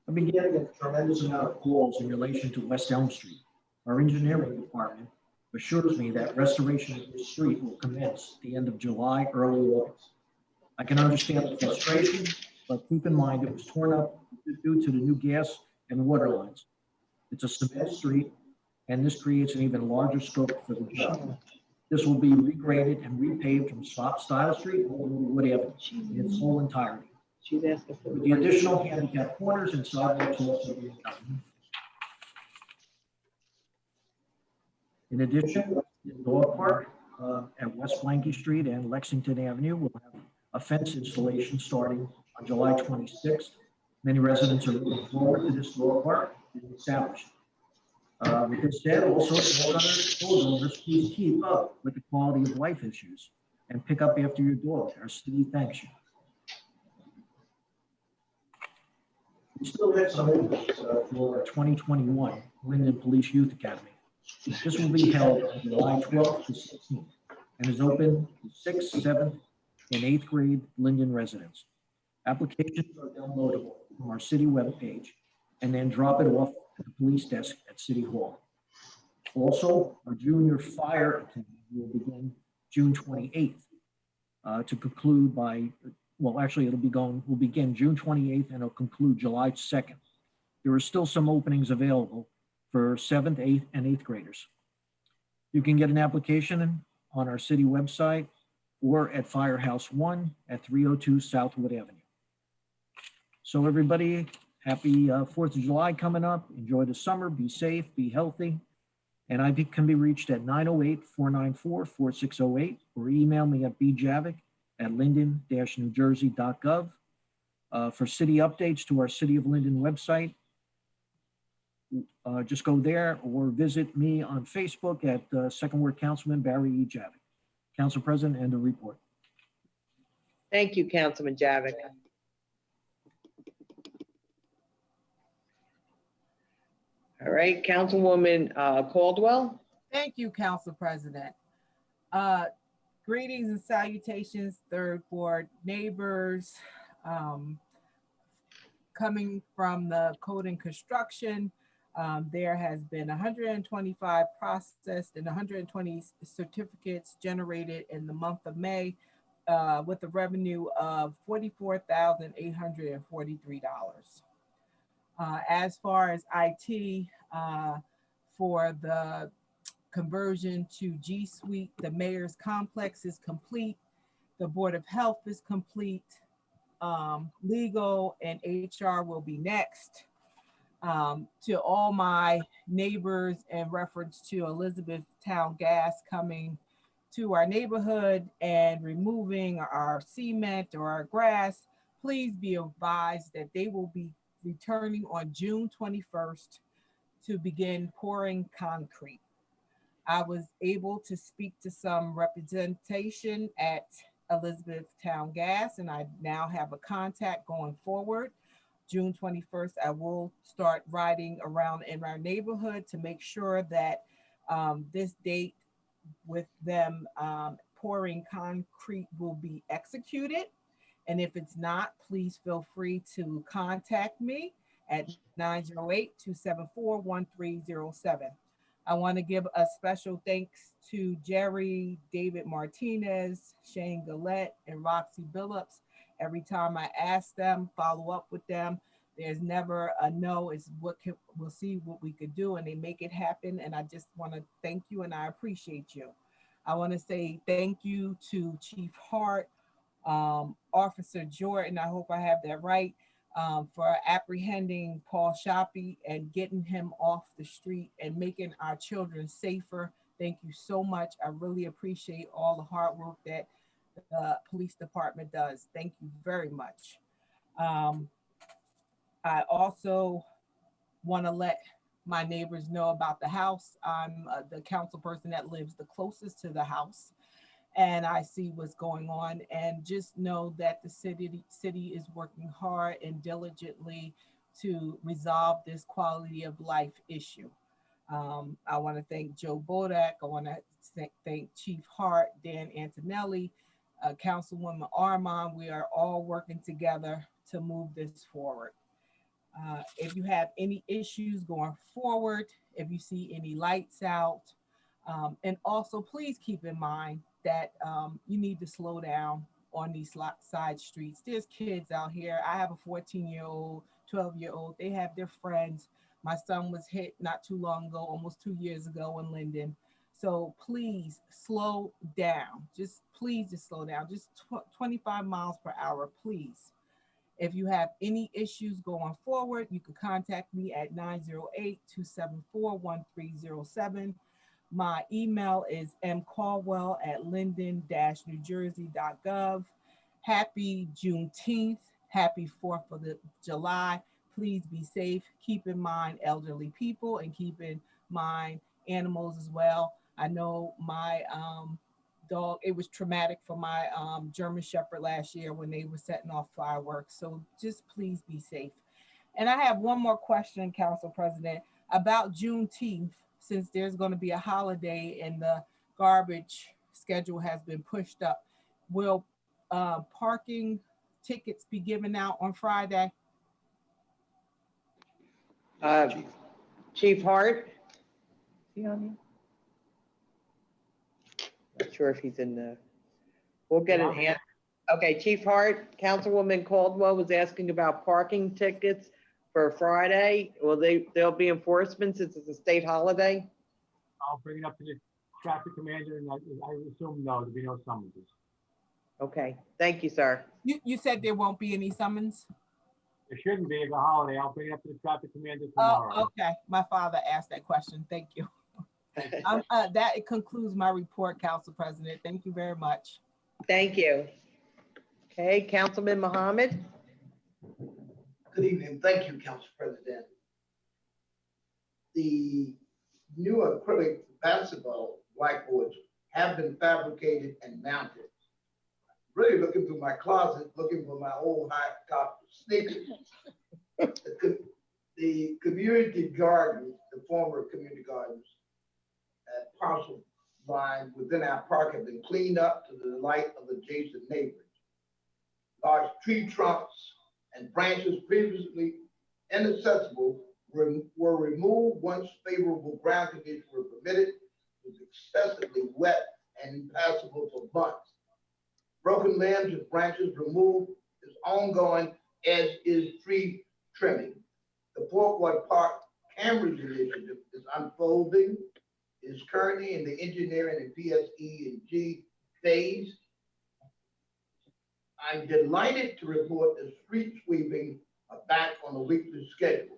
I've been getting a tremendous amount of calls in relation to West Elm Street. Our engineering department assures me that restoration of this street will commence at the end of July, early August. I can understand the frustration, but keep in mind it was torn up due to the new gas and water lines. It's a cement street, and this creates an even larger scope for the job. This will be regraded and repaved from Style Street all over Wood Avenue in its whole entirety. With the additional handicap corners and sidewalks also being done. In addition, the dog park at West Blanky Street and Lexington Avenue will have a fence installation starting on July 26th. Many residents are looking forward to this dog park being established. With this said, also, all other owners, please keep up with the quality of life issues and pick up after your dog. Our city thanks you. We still have some openings for 2021 Linden Police Youth Academy. This will be held on July 12th to 16th and is open to 6th, 7th, and 8th grade Linden residents. Applications are downloadable from our city webpage and then drop it off at the police desk at City Hall. Also, our junior fire academy will begin June 28th to conclude by, well, actually will begin June 28th and it'll conclude July 2nd. There are still some openings available for 7th, 8th, and 8th graders. You can get an application on our city website or at Firehouse 1 at 302 Southwood Avenue. So everybody, happy 4th of July coming up. Enjoy the summer, be safe, be healthy. And I can be reached at 908-494-4608 or email me at bjavick@linden-newjersey.gov. For city updates to our City of Linden website, just go there or visit me on Facebook at Second Ward Councilman Barry E. JAVICK. Council President, end of report. Thank you, Councilman JAVIK. All right, Councilwoman Caldwell. Thank you, Council President. Greetings and salutations, third ward neighbors. Coming from the code and construction, there has been 125 processed and 120 certificates generated in the month of May with a revenue of $44,843. As far as IT, for the conversion to G Suite, the mayor's complex is complete. The Board of Health is complete. Legal and HR will be next. To all my neighbors in reference to Elizabethtown Gas coming to our neighborhood and removing our cement or our grass, please be advised that they will be returning on June 21st to begin pouring concrete. I was able to speak to some representation at Elizabethtown Gas, and I now have a contact going forward. June 21st, I will start riding around in our neighborhood to make sure that this date with them pouring concrete will be executed. And if it's not, please feel free to contact me at 908-274-1307. I want to give a special thanks to Jerry, David Martinez, Shane Gillette, and Roxy Billups. Every time I ask them, follow up with them, there's never a no. It's we'll see what we could do, and they make it happen. And I just want to thank you, and I appreciate you. I want to say thank you to Chief Hart, Officer Jordan, I hope I have that right, for apprehending Paul Shoppy and getting him off the street and making our children safer. Thank you so much. I really appreciate all the hard work that the police department does. Thank you very much. I also want to let my neighbors know about the house. I'm the council person that lives the closest to the house, and I see what's going on, and just know that the city is working hard and diligently to resolve this quality of life issue. I want to thank Joe Bodak. I want to thank Chief Hart, Dan Antonelli, Councilwoman ORMON. We are all working together to move this forward. If you have any issues going forward, if you see any lights out, and also please keep in mind that you need to slow down on these side streets. There's kids out here. I have a 14-year-old, 12-year-old. They have their friends. My son was hit not too long ago, almost 2 years ago in Linden. So please slow down. Please slow down. Just 25 miles per hour, please. If you have any issues going forward, you can contact me at 908-274-1307. My email is mcaldwell@linden-newjersey.gov. Happy Juneteenth. Happy 4th of July. Please be safe. Keep in mind elderly people and keep in mind animals as well. I know my dog, it was traumatic for my German Shepherd last year when they were setting off fireworks. So just please be safe. And I have one more question, Council President, about Juneteenth. Since there's going to be a holiday and the garbage schedule has been pushed up, will parking tickets be given out on Friday? Chief Hart? Is he on here? Not sure if he's in the, we'll get an answer. Okay, Chief Hart, Councilwoman Caldwell was asking about parking tickets for Friday. Will there'll be enforcement since it's a state holiday? I'll bring it up to the traffic commander, and I assume no, there'll be no summonses. Okay, thank you, sir. You said there won't be any summons? There shouldn't be. It's a holiday. I'll bring it up to the traffic commander tomorrow. Oh, okay. My father asked that question. Thank you. That concludes my report, Council President. Thank you very much. Thank you. Okay, Councilman Mohammed. Good evening. Thank you, Council President. The new acrylic basketball whiteboards have been fabricated and mounted. Really looking through my closet, looking for my old high top sneakers. the community gardens, the former community gardens at parcel line within our park have been cleaned up to the delight of adjacent neighbors. Large tree trunks and branches previously inaccessible were removed once favorable ground conditions were permitted. It was excessively wet and impassable for months. Broken limbs and branches removed is ongoing, as is tree trimming. The Portwood Park Cameras Initiative is unfolding, is currently in the engineering and PSE and G phase. I'm delighted to report that street sweeping are back on a weekly schedule.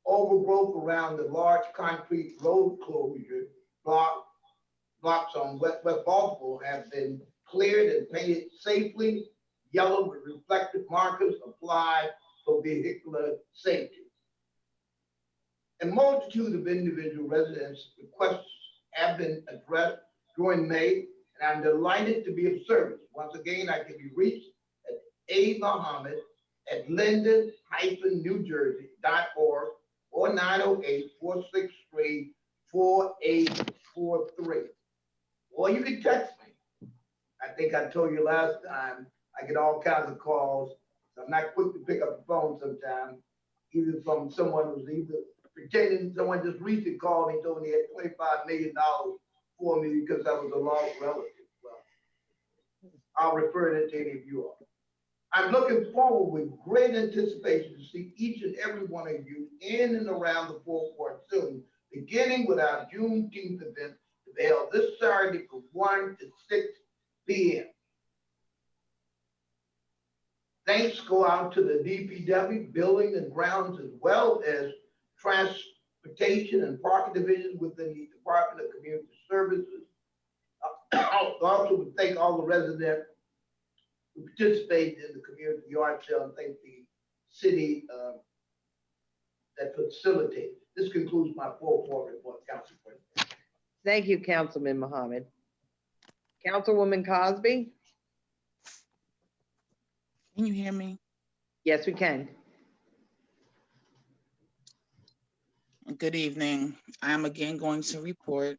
Overgrowth around the large concrete road closure blocks on West Baltimore have been cleared and painted safely, yellow with reflective markers applied for vehicular safety. A multitude of individual residents' requests have been addressed during May, and I'm delighted to be of service. Once again, I can be reached at MOHAMMED at Linden-New Jersey.org or 908-463-4843. Or you can text me. I think I told you last time, I get all kinds of calls. So I'm not quick to pick up the phone sometimes, either from someone who's either pretending. Someone just recently called me and told me he had $25 million for me because I was a lost relative. Well, I'll refer it to any of you all. I'm looking forward with great anticipation to see each and every one of you in and around the forecourt soon, beginning with our Juneteenth event to be held this Saturday from 1 to 6 p.m. Thanks go out to the DPW, Building and Grounds, as well as Transportation and Parking Divisions within the Department of Community Services. I also would thank all the residents who participated in the community yard sale and thank the city that facilitated. This concludes my four-part report, Council President. Thank you, Councilman Mohammed. Councilwoman Cosby? Can you hear me? Yes, we can. Good evening. I am again going to report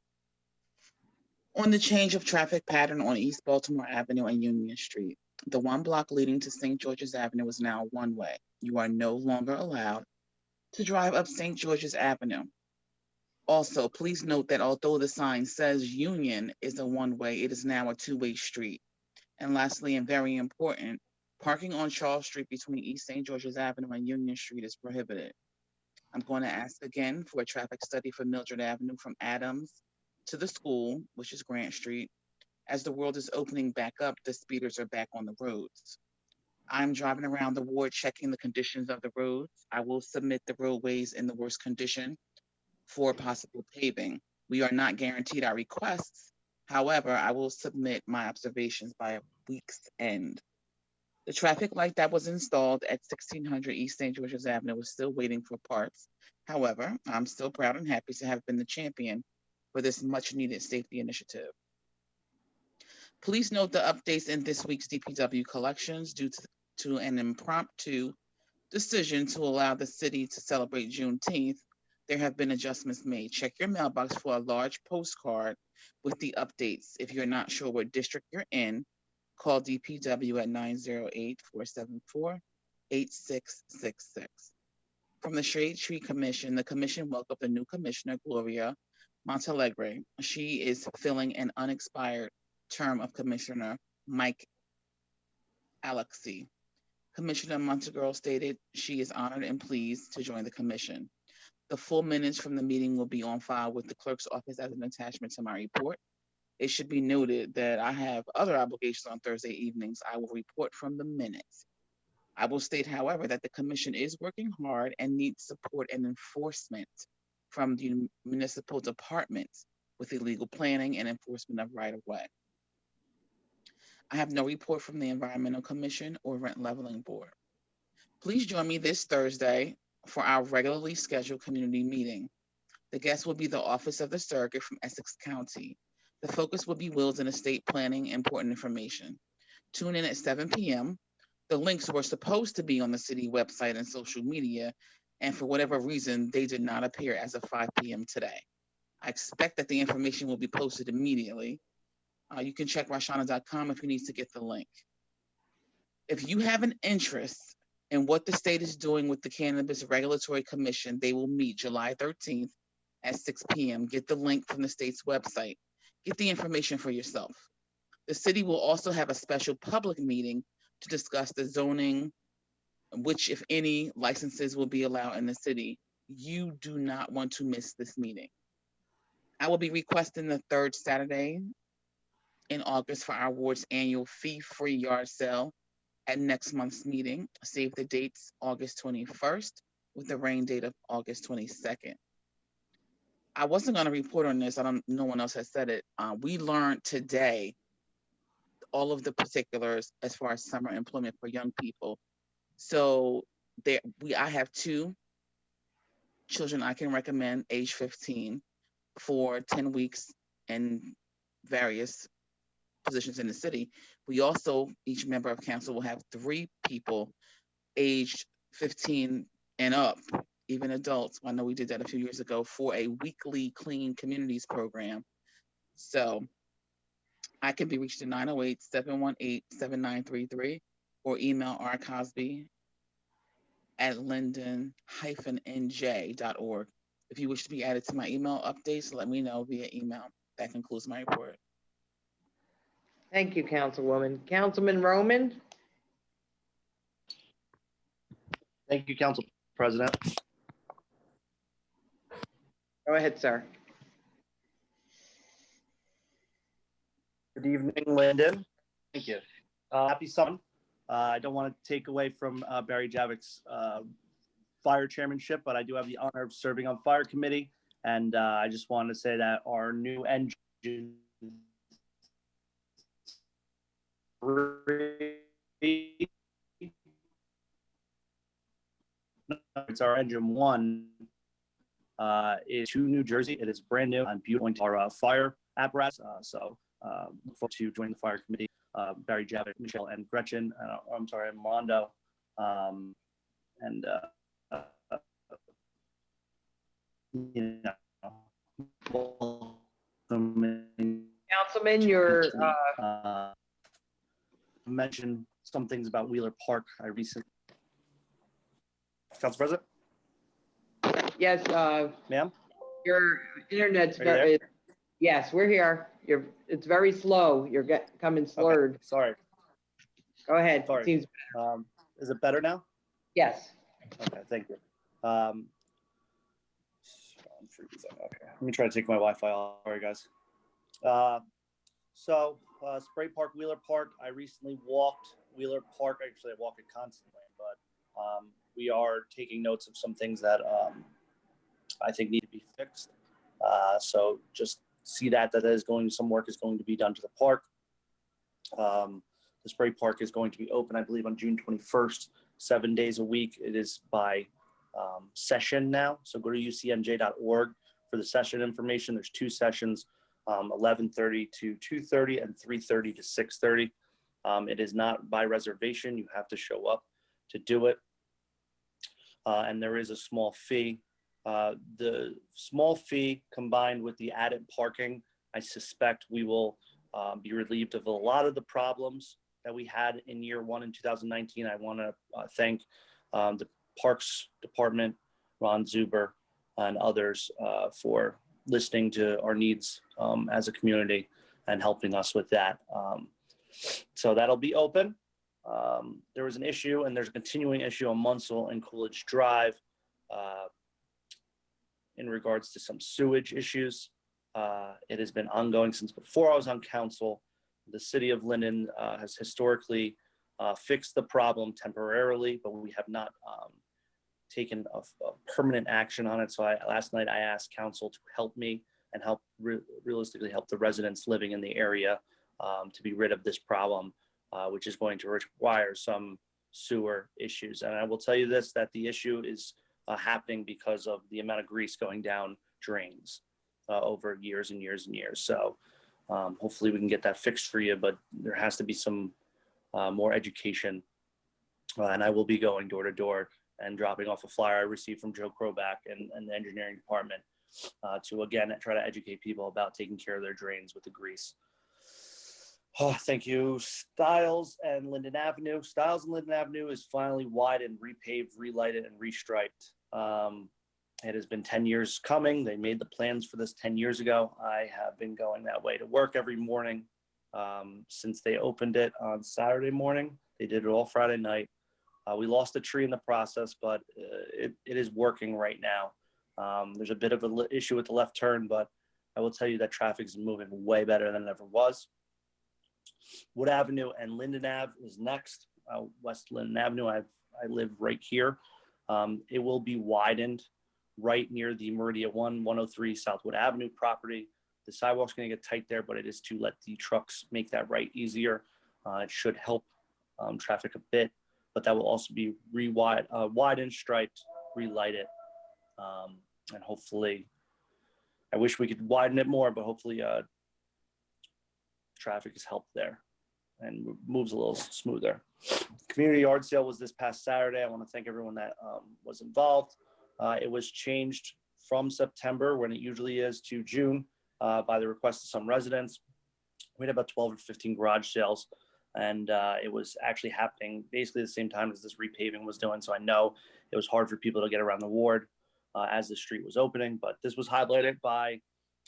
on the change of traffic pattern on East Baltimore Avenue and Union Street. The one block leading to St. George's Avenue is now one way. You are no longer allowed to drive up St. George's Avenue. Also, please note that although the sign says Union is a one-way, it is now a two-way street. And lastly, and very important, parking on Charles Street between East St. George's Avenue and Union Street is prohibited. I'm going to ask again for a traffic study for Mildred Avenue from Adams to the school, which is Grant Street. As the world is opening back up, the speeders are back on the roads. I'm driving around the ward checking the conditions of the roads. I will submit the roadways in the worst condition for possible paving. We are not guaranteed our requests. However, I will submit my observations by a week's end. The traffic light that was installed at 1600 East St. George's Avenue is still waiting for parts. However, I'm still proud and happy to have been the champion for this much needed safety initiative. Please note the updates in this week's DPW collections due to an impromptu decision to allow the city to celebrate Juneteenth. There have been adjustments made. Check your mailbox for a large postcard with the updates. If you're not sure what district you're in, call DPW at 908-474-8666. From the Shade Tree Commission, the commission welcomed the new commissioner, Gloria Montalegre. She is filling an unexpired term of Commissioner Mike Alexie. Commissioner Montalegre stated she is honored and pleased to join the commission. The full minutes from the meeting will be on file with the clerk's office as an attachment to my report. It should be noted that I have other obligations on Thursday evenings. I will report from the minutes. I will state, however, that the commission is working hard and needs support and enforcement from the municipal departments with illegal planning and enforcement of right-of-way. I have no report from the Environmental Commission or Rent Leveling Board. Please join me this Thursday for our regularly scheduled community meeting. The guest will be the Office of the Surrogate from Essex County. The focus will be wills and estate planning, important information. Tune in at 7 p.m. The links were supposed to be on the city website and social media, and for whatever reason, they did not appear as of 5 p.m. today. I expect that the information will be posted immediately. You can check rashana.com if you need to get the link. If you have an interest in what the state is doing with the Cannabis Regulatory Commission, they will meet July 13th at 6 p.m. Get the link from the state's website. Get the information for yourself. The city will also have a special public meeting to discuss the zoning, which, if any, licenses will be allowed in the city. You do not want to miss this meeting. I will be requesting the third Saturday in August for our ward's annual fee-free yard sale at next month's meeting. Save the dates, August 21st, with the rain date of August 22nd. I wasn't going to report on this. No one else has said it. We learned today all of the particulars as far as summer employment for young people. So I have 2 children I can recommend, age 15, for 10 weeks in various positions in the city. We also, each member of council will have 3 people aged 15 and up, even adults. I know we did that a few years ago for a weekly Clean Communities program. So I can be reached at 908-718-7933 or email rcosby@linden-nj.org. If you wish to be added to my email updates, let me know via email. That concludes my report. Thank you, Councilwoman. Councilman Roman? Thank you, Council President. Go ahead, sir. Good evening, Linden. Thank you. Happy summer. I don't want to take away from Barry JAVICK's fire chairmanship, but I do have the honor of serving on fire committee. And I just wanted to say that our new engine, it's our engine 1, is to New Jersey. It is brand new and beautiful to our fire apparatus. So look forward to joining the fire committee. Barry JAVICK, Michelle, and Gretchen. I'm sorry, and Mondo. Councilman, you're mentioned some things about Wheeler Park. I recently, Council President. Yes, ma'am. Your internet's Are you there? Yes, we're here. It's very slow. You're coming slurred. Okay, sorry. Go ahead. Sorry. Seems, Is it better now? yes. Okay, thank you. Okay, let me try to take my Wi-Fi off. Sorry, guys. Spray Park, Wheeler Park. I recently walked Wheeler Park. Actually, I walk it constantly, but we are taking notes of some things that I think need to be fixed. So just see that is some work is going to be done to the park. The spray park is going to be open, I believe, on June 21st, 7 days a week. It is by session now. So go to ucmj.org for the session information. There's 2 sessions, 11:30 to 2:30 and 3:30 to 6:30. It is not by reservation. You have to show up to do it. And there is a small fee. The small fee combined with the added parking, I suspect we will be relieved of a lot of the problems that we had in year 1 in 2019. I want to thank the Parks Department, Ron Zuber, and others for listening to our needs as a community and helping us with that. So that'll be open. There was an issue, and there's a continuing issue on Munsell and Coolidge Drive in regards to some sewage issues. It has been ongoing since before I was on council. The city of Linden has historically fixed the problem temporarily, but we have not taken a permanent action on it. So last night I asked council to help me and help realistically help the residents living in the area to be rid of this problem, which is going to require some sewer issues. And I will tell you this, that the issue is happening because of the amount of grease going down drains over years and years and years. So hopefully we can get that fixed for you, but there has to be some more education. And I will be going door to door and dropping off a flyer I received from Joe Kroback and the engineering department to, again, try to educate people about taking care of their drains with the grease. Oh, thank you. Stiles and Linden Avenue. Stiles and Linden Avenue is finally widened, repaved, relighted, and restriped. It has been 10 years coming. They made the plans for this 10 years ago. I have been going that way to work every morning since they opened it on Saturday morning. They did it all Friday night. We lost a tree in the process, but it is working right now. There's a bit of an issue with the left turn, but I will tell you that traffic is moving way better than it ever was. Wood Avenue and Linden Ave is next. West Linden Avenue, I live right here. It will be widened right near the Meridian 103 Southwood Avenue property. The sidewalk's going to get tight there, but it is to let the trucks make that right easier. It should help traffic a bit, but that will also be widened, striped, relighted, and hopefully, I wish we could widen it more, but hopefully traffic is helped there and moves a little smoother. Community yard sale was this past Saturday. I want to thank everyone that was involved. It was changed from September, when it usually is, to June by the request of some residents. We had about 12 or 15 garage sales, and it was actually happening basically the same time as this repaving was doing. So I know it was hard for people to get around the ward as the street was opening, but this was highlighted by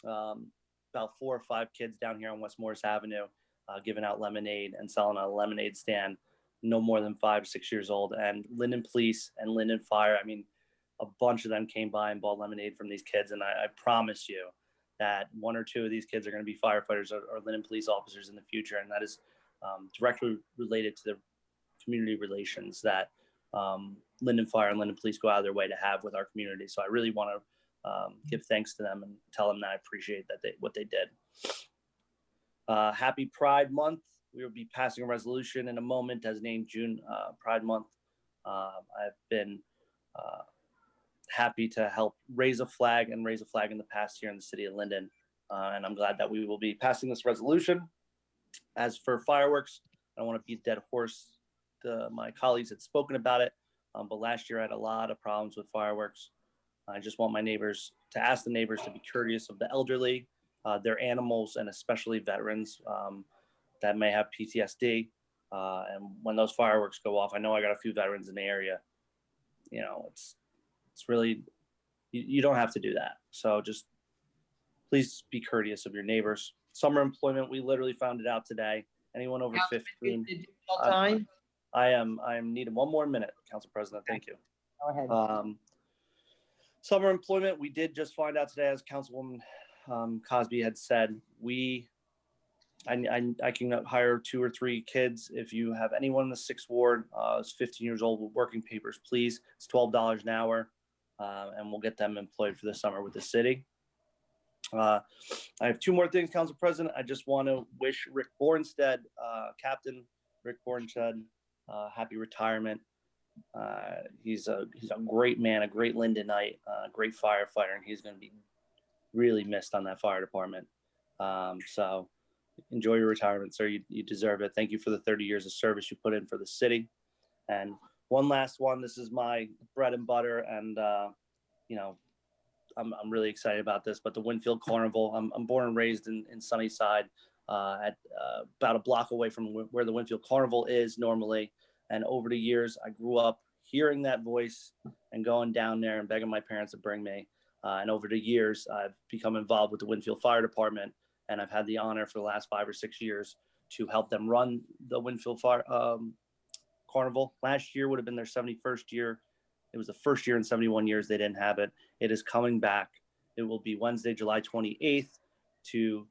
about 4 or 5 kids down here on West Morris Avenue giving out lemonade and selling a lemonade stand, no more than 5 or 6 years old. And Linden Police and Linden Fire, I mean, a bunch of them came by and bought lemonade from these kids. And I promise you that 1 or 2 of these kids are going to be firefighters or Linden police officers in the future. And that is directly related to the community relations that Linden Fire and Linden Police go out of their way to have with our community. So I really want to give thanks to them and tell them that I appreciate what they did. Happy Pride Month. We will be passing a resolution in a moment designating June Pride Month. I've been happy to help raise a flag in the past here in the city of Linden. And I'm glad that we will be passing this resolution. As for fireworks, I don't want to beat a dead horse. My colleagues had spoken about it, but last year I had a lot of problems with fireworks. I just want my neighbors to ask the neighbors to be courteous of the elderly, their animals, and especially veterans that may have PTSD. And when those fireworks go off, I know I got a few veterans in the area. You know, it's really, you don't have to do that. So just please be courteous of your neighbors. Summer employment, we literally found it out today. Anyone over 15. I am needing 1 more minute, Council President. Thank you. Go ahead. Summer employment, we did just find out today, as Councilwoman Cosby had said, I can hire 2 or 3 kids. If you have anyone in the 6th ward, is 15 years old with working papers, please. It's $12 an hour, and we'll get them employed for the summer with the city. I have 2 more things, Council President. I just want to wish Rick Bornstead, Captain Rick Bornstead, happy retirement. He's a great man, a great Lindenite, a great firefighter, and he's going to be really missed on that fire department. So enjoy your retirement, sir. You deserve it. Thank you for the 30 years of service you put in for the city. And one last one, this is my bread and butter, and you know, I'm really excited about this, but the Winfield Carnival, I'm born and raised in Sunnyside, at about a block away from where the Winfield Carnival is normally. And over the years, I grew up hearing that voice and going down there and begging my parents to bring me. And over the years, I've become involved with the Winfield Fire Department, and I've had the honor for the last 5 or 6 years to help them run the Winfield Fire Carnival. Last year would have been their 71st year. It was the first year in 71 years they didn't have it. It is coming back. It will be Wednesday, July 28th to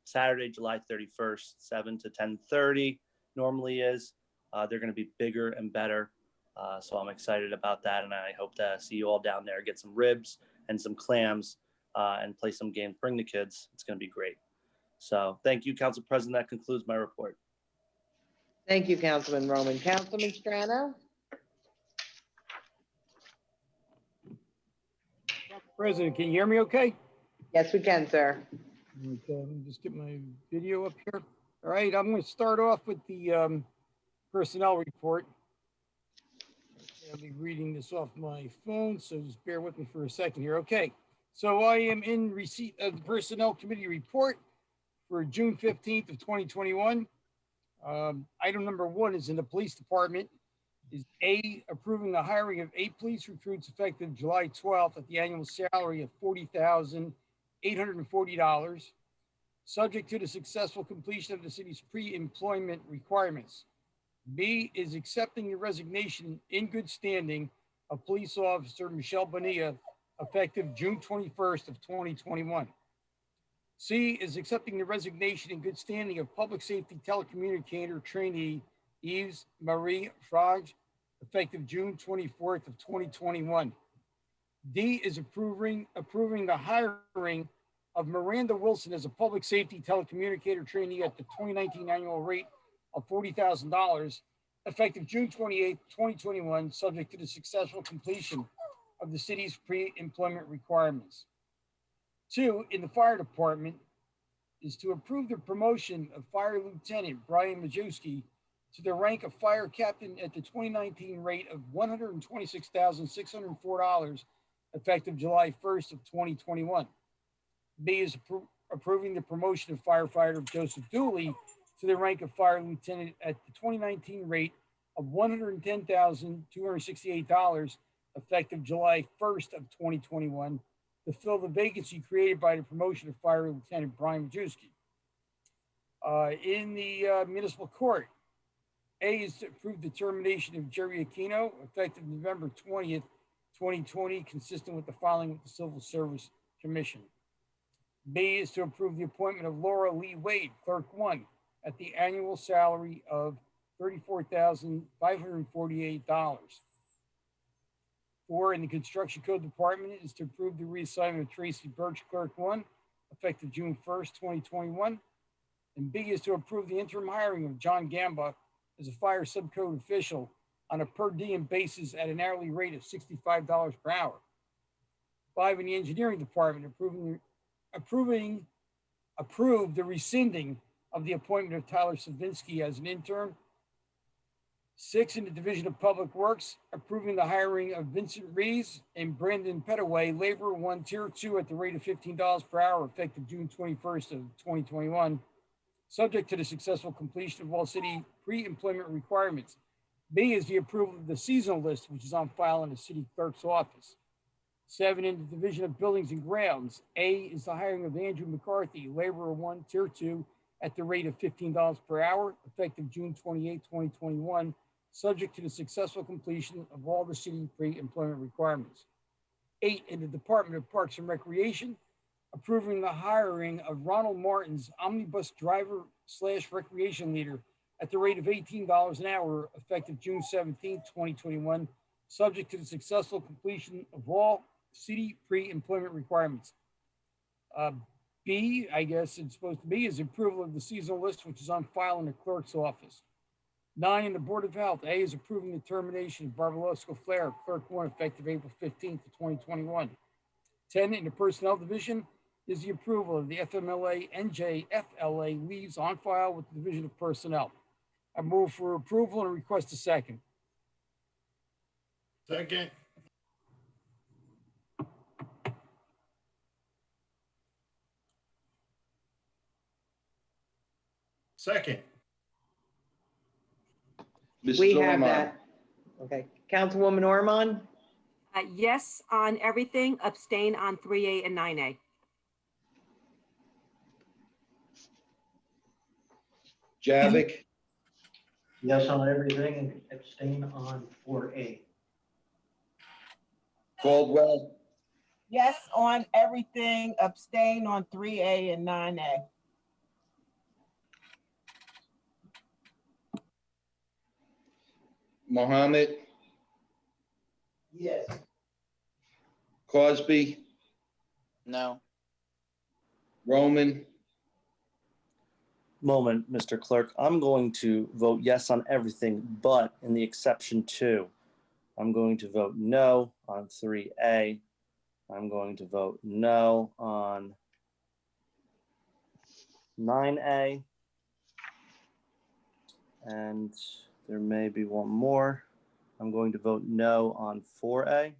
Saturday, July 31st, 7 to 10:30 normally is. They're going to be bigger and better. So I'm excited about that. And I hope to see you all down there, get some ribs and some clams and play some games. Bring the kids. It's going to be great. So thank you, Council President. That concludes my report. Thank you, Councilman Roman. Councilman Strano? President, can you hear me okay? Yes, we can, sir. Okay, let me just get my video up here. All right, I'm going to start off with the personnel report. I'll be reading this off my phone, so just bear with me for a second here. Okay, so I am in receipt of the Personnel Committee report for June 15th of 2021. Item number 1 is in the Police Department. Is A, approving the hiring of 8 police recruits effective July 12th at the annual salary of $40,840, subject to the successful completion of the city's pre-employment requirements. B is accepting the resignation in good standing of police officer Michelle Bonilla effective June 21st of 2021. C is accepting the resignation in good standing of public safety telecommunicator trainee Yves Marie Frage effective June 24th of 2021. D is approving the hiring of Miranda Wilson as a public safety telecommunicator trainee at the 2019 annual rate of $40,000 effective June 28th, 2021, subject to the successful completion of the city's pre-employment requirements. 2, in the fire department, is to approve the promotion of Fire Lieutenant Brian Majewski to the rank of fire captain at the 2019 rate of $126,604 effective July 1st of 2021. B is approving the promotion of firefighter Joseph Dooley to the rank of fire lieutenant at the 2019 rate of $110,268 effective July 1st of 2021 to fill the vacancy created by the promotion of Fire Lieutenant Brian Majewski. In the municipal court, A is to approve the termination of Jerry Aquino effective November 20th, 2020, consistent with the filing with the Civil Service Commission. B is to approve the appointment of Laura Lee Wade, Clerk 1, at the annual salary of $34,548. 4, in the Construction Code Department is to approve the reassignment of Tracy Birch, Clerk 1, effective June 1st, 2021. And B is to approve the interim hiring of John Gamba as a fire subcode official on a per diem basis at an hourly rate of $65 per hour. 5, in the Engineering Department, approve the rescinding of the appointment of Tyler Savinsky as an intern. 6, in the Division of Public Works, approving the hiring of Vincent Rees and Brandon Petaway, Laborer 1, Tier 2, at the rate of $15 per hour, effective June 21st of 2021, subject to the successful completion of all city pre-employment requirements. B is the approval of the seasonal list, which is on file in the city clerk's office. 7, in the Division of Buildings and Grounds, A is the hiring of Andrew McCarthy, Laborer 1, Tier 2, at the rate of $15 per hour, effective June 28, 2021, subject to the successful completion of all the city pre-employment requirements. 8, in the Department of Parks and Recreation, approving the hiring of Ronald Martin's omnibus driver / recreation leader at the rate of $18 an hour, effective June 17, 2021, subject to the successful completion of all city pre-employment requirements. B, I guess it's supposed to be, is approval of the seasonal list, which is on file in the clerk's office. 9, in the Board of Health, A is approving the termination of Barbalosco Flair, Clerk 1, effective April 15th of 2021. 10, in the Personnel Division, is the approval of the FMLA NJFLA leaves on file with the Division of Personnel. I move for approval and request a second. Second. Second. We Mrs. have Ormond. that. Okay, Councilwoman Ormond, Yes on everything, abstain on 3A and 9A. JAVIK, Yes on everything and abstain on 4A. Caldwell, Yes on everything, abstain on 3A and 9A. Mohammed, Yes. Cosby, No. Roman, Moment, Mr. Clerk. I'm going to vote yes on everything, but in the exception 2, I'm going to vote no on 3A. I'm going to vote no on 9A. And there may be one more. I'm going to vote no on 4A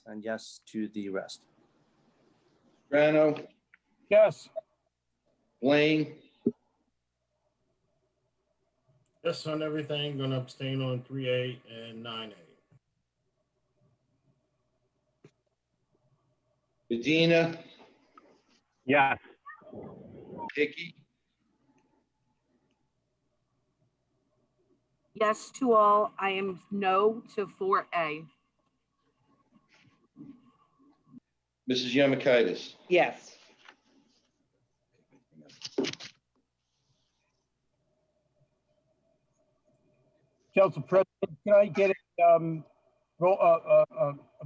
and yes to the rest. Strano, Yes. Blaine, Yes on everything, gonna abstain on 3A and 9A. Medina, Yes. Hickey, Yes to all. I am no to 4A. Mrs. Yemakaitis. Yes. Council President, can I get a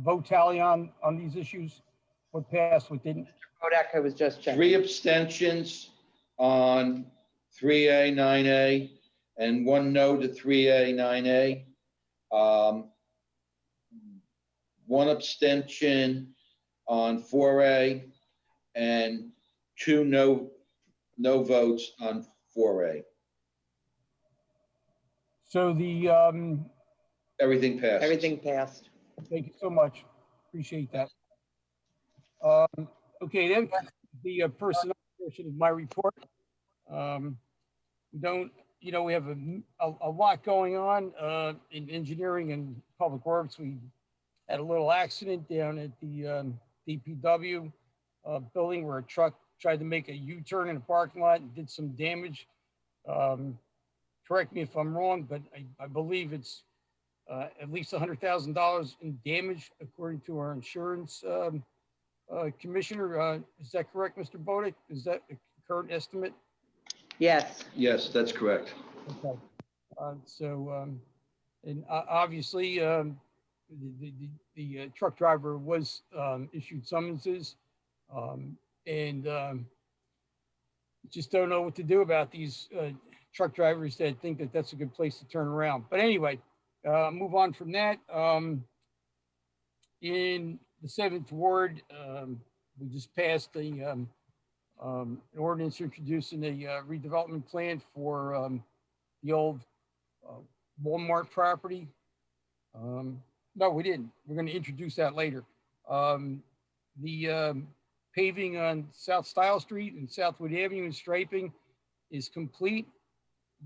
vote tally on these issues? What passed, what didn't? Kodak, I was just checking. 3 abstentions on 3A, 9A, and 1 no to 3A, 9A. 1 abstention on 4A, and 2 no votes on 4A. So the, Everything passed. Everything passed. thank you so much. Appreciate that. Okay, then the personnel portion of my report. We don't, we have a lot going on in engineering and public works. We had a little accident down at the DPW building where a truck tried to make a U-turn in a parking lot and did some damage. Correct me if I'm wrong, but I believe it's at least $100,000 in damage, according to our insurance commissioner. Is that correct, Mr. Bodick? Is that a current estimate? Yes. Yes, that's correct. Okay. And obviously, the truck driver was issued summonses, and just don't know what to do about these truck drivers that think that that's a good place to turn around. But anyway, move on from that. In the 7th Ward, we just passed an ordinance introducing a redevelopment plan for the old Walmart property. No, we didn't. We're going to introduce that later. The paving on South Style Street and Southwood Avenue and striping is complete.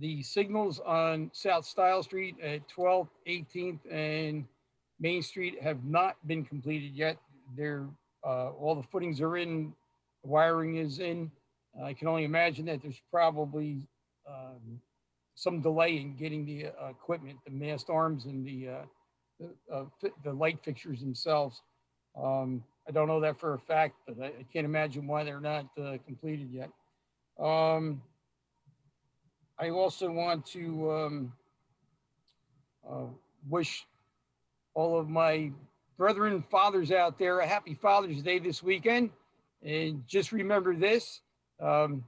The signals on South Style Street at 12th, 18th, and Main Street have not been completed yet. They're all the footings are in, the wiring is in. I can only imagine that there's probably some delay in getting the equipment, the mast arms and the light fixtures themselves. I don't know that for a fact, but I can't imagine why they're not completed yet. I also want to wish all of my brethren and fathers out there a happy Father's Day this weekend. And just remember this, if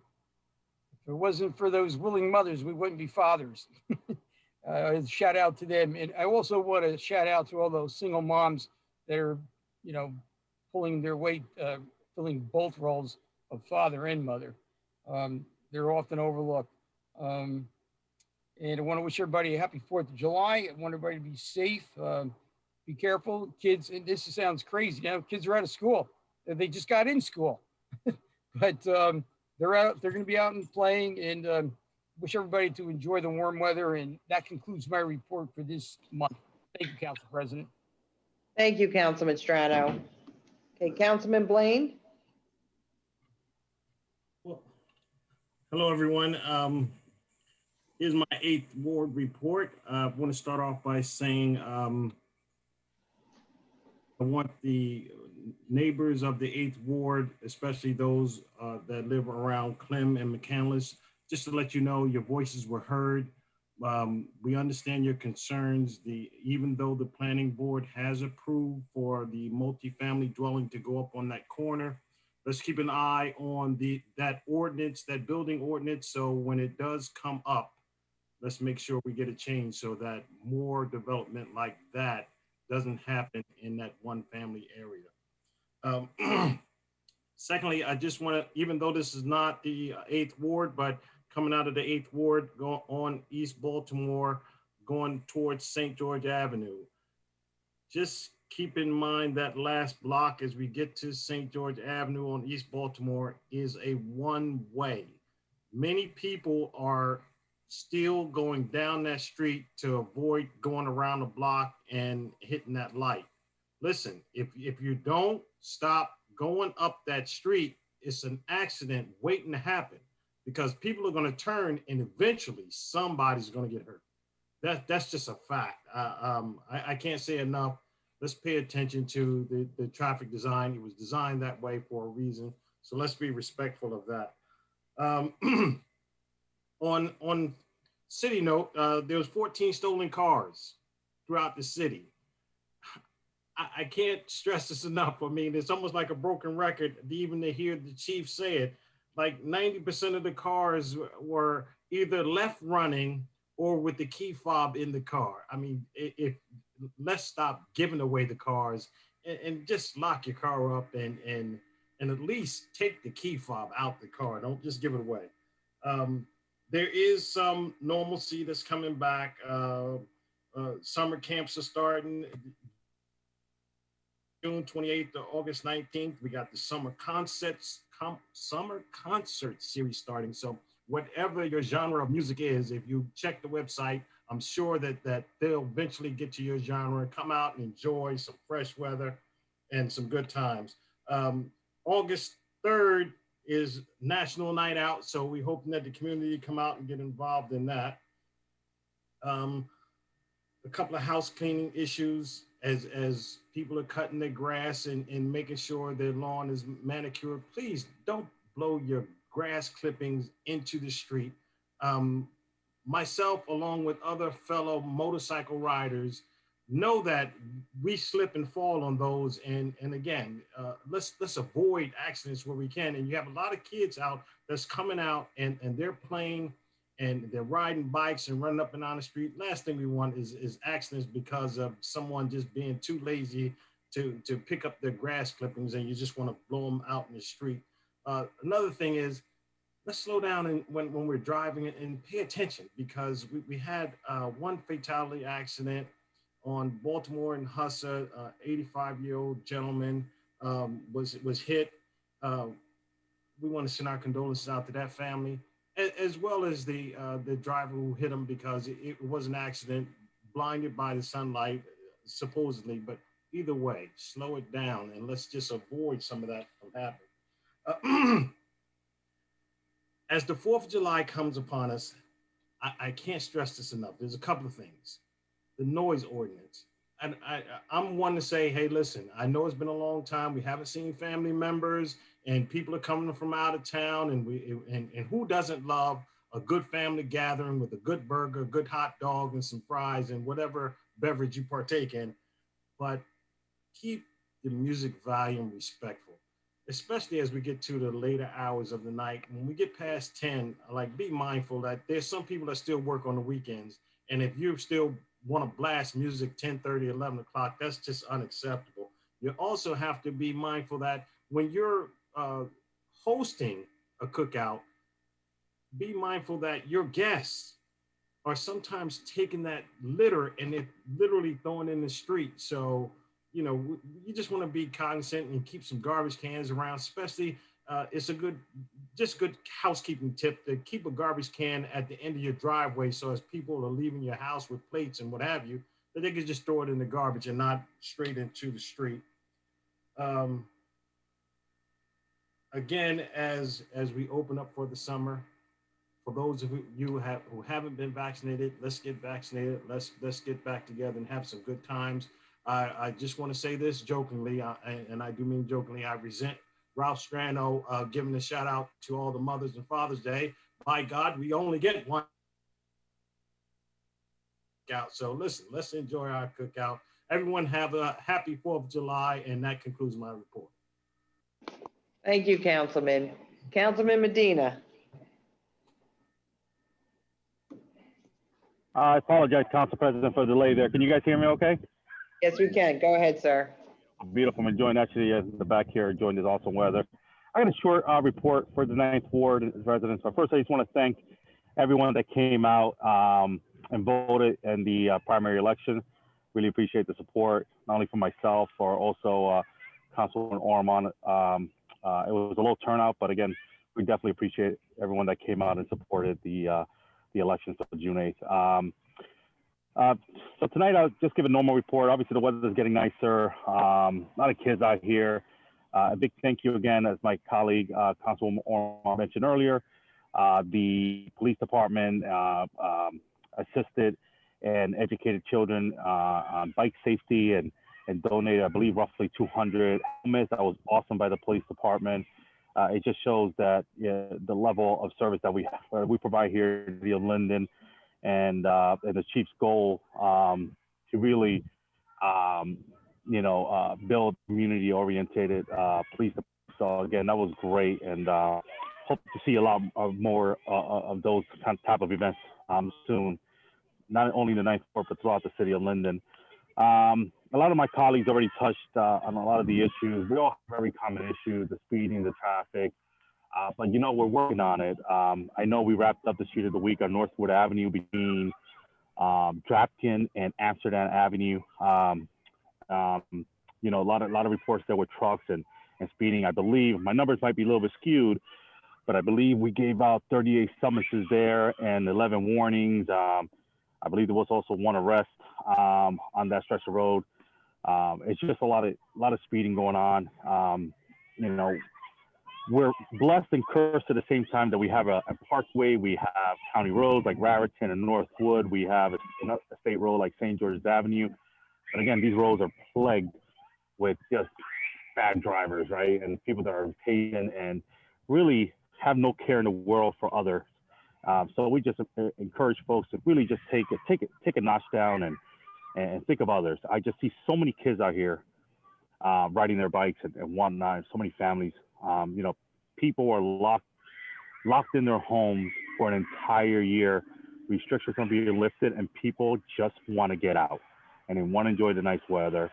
it wasn't for those willing mothers, we wouldn't be fathers. Shout out to them. And I also want to shout out to all those single moms that are, pulling their weight, filling both roles of father and mother. They're often overlooked. And I want to wish everybody a happy 4th of July. I want everybody to be safe. Be careful, kids. And this sounds crazy. Kids are out of school. They just got in school, but they're out. They're going to be out and playing. And wish everybody to enjoy the warm weather. And that concludes my report for this month. Thank you, Council President. Thank you, Councilman Strano. Okay, Councilman Blaine. Hello, everyone. Here's my 8th Ward report. I want to start off by saying I want the neighbors of the 8th Ward, especially those that live around Clem and McCandless, just to let you know your voices were heard. We understand your concerns. Even though the planning board has approved for the multifamily dwelling to go up on that corner, let's keep an eye on that ordinance, that building ordinance. So when it does come up, let's make sure we get a change so that more development like that doesn't happen in that one family area. Secondly, I just want to, even though this is not the 8th Ward, but coming out of the 8th Ward, go on East Baltimore, going towards St. George Avenue. Just keep in mind that last block as we get to St. George Avenue on East Baltimore is a one-way. Many people are still going down that street to avoid going around the block and hitting that light. Listen, if you don't stop going up that street, it's an accident waiting to happen because people are going to turn and eventually somebody's going to get hurt. That's just a fact. I can't say enough. Let's pay attention to the traffic design. It was designed that way for a reason. So let's be respectful of that. On city note, there was 14 stolen cars throughout the city. I can't stress this enough. I mean, it's almost like a broken record, even to hear the chief say it. Like 90% of the cars were either left running or with the key fob in the car. I mean, let's stop giving away the cars and just lock your car up and at least take the key fob out the car. Don't just give it away. There is some normalcy that's coming back. Summer camps are starting. June 28th to August 19th, we got the summer concert series starting. So whatever your genre of music is, if you check the website, I'm sure that they'll eventually get to your genre, come out and enjoy some fresh weather and some good times. August 3rd is National Night Out. So we're hoping that the community come out and get involved in that. A couple of house cleaning issues as people are cutting their grass and making sure their lawn is manicured. Please don't blow your grass clippings into the street. Myself, along with other fellow motorcycle riders, know that we slip and fall on those. And again, let's avoid accidents where we can. And you have a lot of kids out that's coming out and they're playing and they're riding bikes and running up and down the street. Last thing we want is accidents because of someone just being too lazy to pick up their grass clippings and you just want to blow them out in the street. Another thing is, let's slow down when we're driving and pay attention because we had one fatality accident on Baltimore and Husser. 85-year-old gentleman was hit. We want to send our condolences out to that family, as well as the driver who hit him because it was an accident, blinded by the sunlight, supposedly. But either way, slow it down and let's just avoid some of that from happening. As the 4th of July comes upon us, I can't stress this enough. There's a couple of things. The noise ordinance. And I'm one to say, hey, listen, I know it's been a long time. We haven't seen family members and people are coming from out of town. And who doesn't love a good family gathering with a good burger, a good hot dog and some fries and whatever beverage you partake in. But keep the music volume respectful, especially as we get to the later hours of the night. When we get past 10, like be mindful that there's some people that still work on the weekends. And if you still want to blast music 10:30, 11 o'clock, that's just unacceptable. You also have to be mindful that when you're hosting a cookout, be mindful that your guests are sometimes taking that litter and it literally throwing in the street. So, you know, you just want to be cognizant and keep some garbage cans around, especially it's a good housekeeping tip to keep a garbage can at the end of your driveway. So as people are leaving your house with plates and what have you, that they can just throw it in the garbage and not straight into the street. Again, as we open up for the summer, for those of you who haven't been vaccinated, let's get vaccinated. Let's get back together and have some good times. I just want to say this jokingly, and I do mean jokingly, I resent Ralph Strano giving a shout out to all the Mothers and Father's Day. By God, we only get one cookout. So listen, let's enjoy our cookout. Everyone have a happy 4th of July, and that concludes my report. Thank you, Councilman. Councilman Medina. I apologize, Council President, for the delay there. Can you guys hear me okay? Yes, we can. Go ahead, sir. Beautiful. I'm enjoying actually in the back here, enjoying this awesome weather. I got a short report for the 9th Ward residents. But first, I just want to thank everyone that came out. and voted in the primary election. Really appreciate the support, not only from myself or also Councilwoman ORMON. It was a low turnout, but again, we definitely appreciate everyone that came out and supported the elections of June 8th. So tonight I'll just give a normal report. Obviously the weather is getting nicer. A lot of kids out here. A big thank you again, as my colleague Councilwoman ORMON mentioned earlier. The police department assisted and educated children on bike safety and donated, I believe, roughly 200 helmets. That was awesome by the police department. It just shows that the level of service that we provide here in the Linden, and the chief's goal to really, build community-oriented police. So again, that was great, and hope to see a lot more of those type of events soon. Not only the 9th Ward, but throughout the city of Linden. A lot of my colleagues already touched on a lot of the issues. We all have very common issues: the speeding, the traffic. But we're working on it. I know we wrapped up the street of the week on Northwood Avenue between Drapkin and Amsterdam Avenue. A lot of reports there were trucks and speeding. I believe my numbers might be a little bit skewed, but I believe we gave out 38 summonses there and 11 warnings. I believe there was also one arrest on that stretch of road. It's just a lot of speeding going on. We're blessed and cursed at the same time that we have a parkway. We have county roads like Raritan and Northwood. We have a state road like St. George's Avenue. But again, these roads are plagued with just bad drivers, right? And people that are impatient and really have no care in the world for others. So we just encourage folks to really just take a notch down and think of others. I just see so many kids out here riding their bikes and whatnot. So many families. People are locked in their homes for an entire year. Restrictions are being lifted, and people just want to get out and they want to enjoy the nice weather.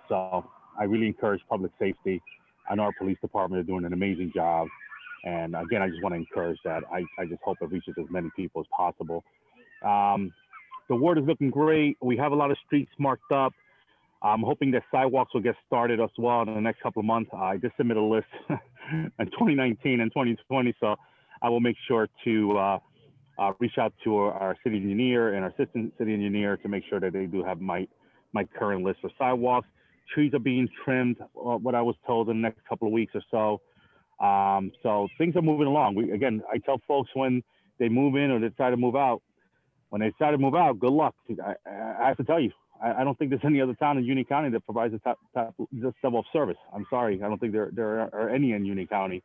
So I really encourage public safety. I know our police department is doing an amazing job. And again, I just want to encourage that. I just hope it reaches as many people as possible. The ward is looking great. We have a lot of streets marked up. I'm hoping that sidewalks will get started as well in the next couple of months. I just submitted a list in 2019 and 2020, so I will make sure to reach out to our city engineer and our assistant city engineer to make sure that they do have my current list for sidewalks. Trees are being trimmed, what I was told, in the next couple of weeks or so. So things are moving along. I tell folks when they move in or they decide to move out, good luck. I have to tell you, I don't think there's any other town in Union County that provides this level of service. I'm sorry. I don't think there are any in Union County,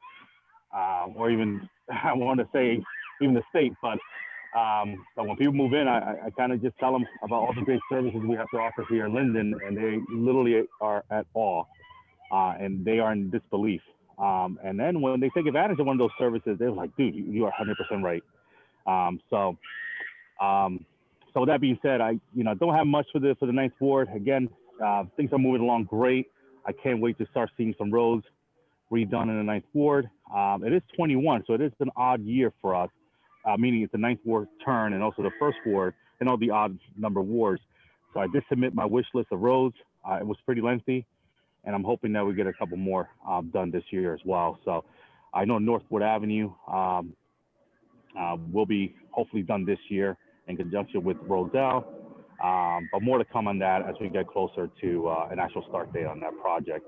or even, I want to say, even the state. But when people move in, I kind of just tell them about all the great services we have to offer here in Linden, and they literally are at awe, and they are in disbelief. And then when they take advantage of one of those services, they're like, dude, you are 100% right. So with that being said, I don't have much for the 9th Ward. Again, things are moving along great. I can't wait to start seeing some roads redone in the 9th Ward. It is 21, so it is an odd year for us, meaning it's the 9th Ward turn and also the 1st Ward and all the odd number wards. So I did submit my wish list of roads. It was pretty lengthy, and I'm hoping that we get a couple more done this year as well. So I know Northwood Avenue will be hopefully done this year in conjunction with Roselle, but more to come on that as we get closer to an actual start date on that project.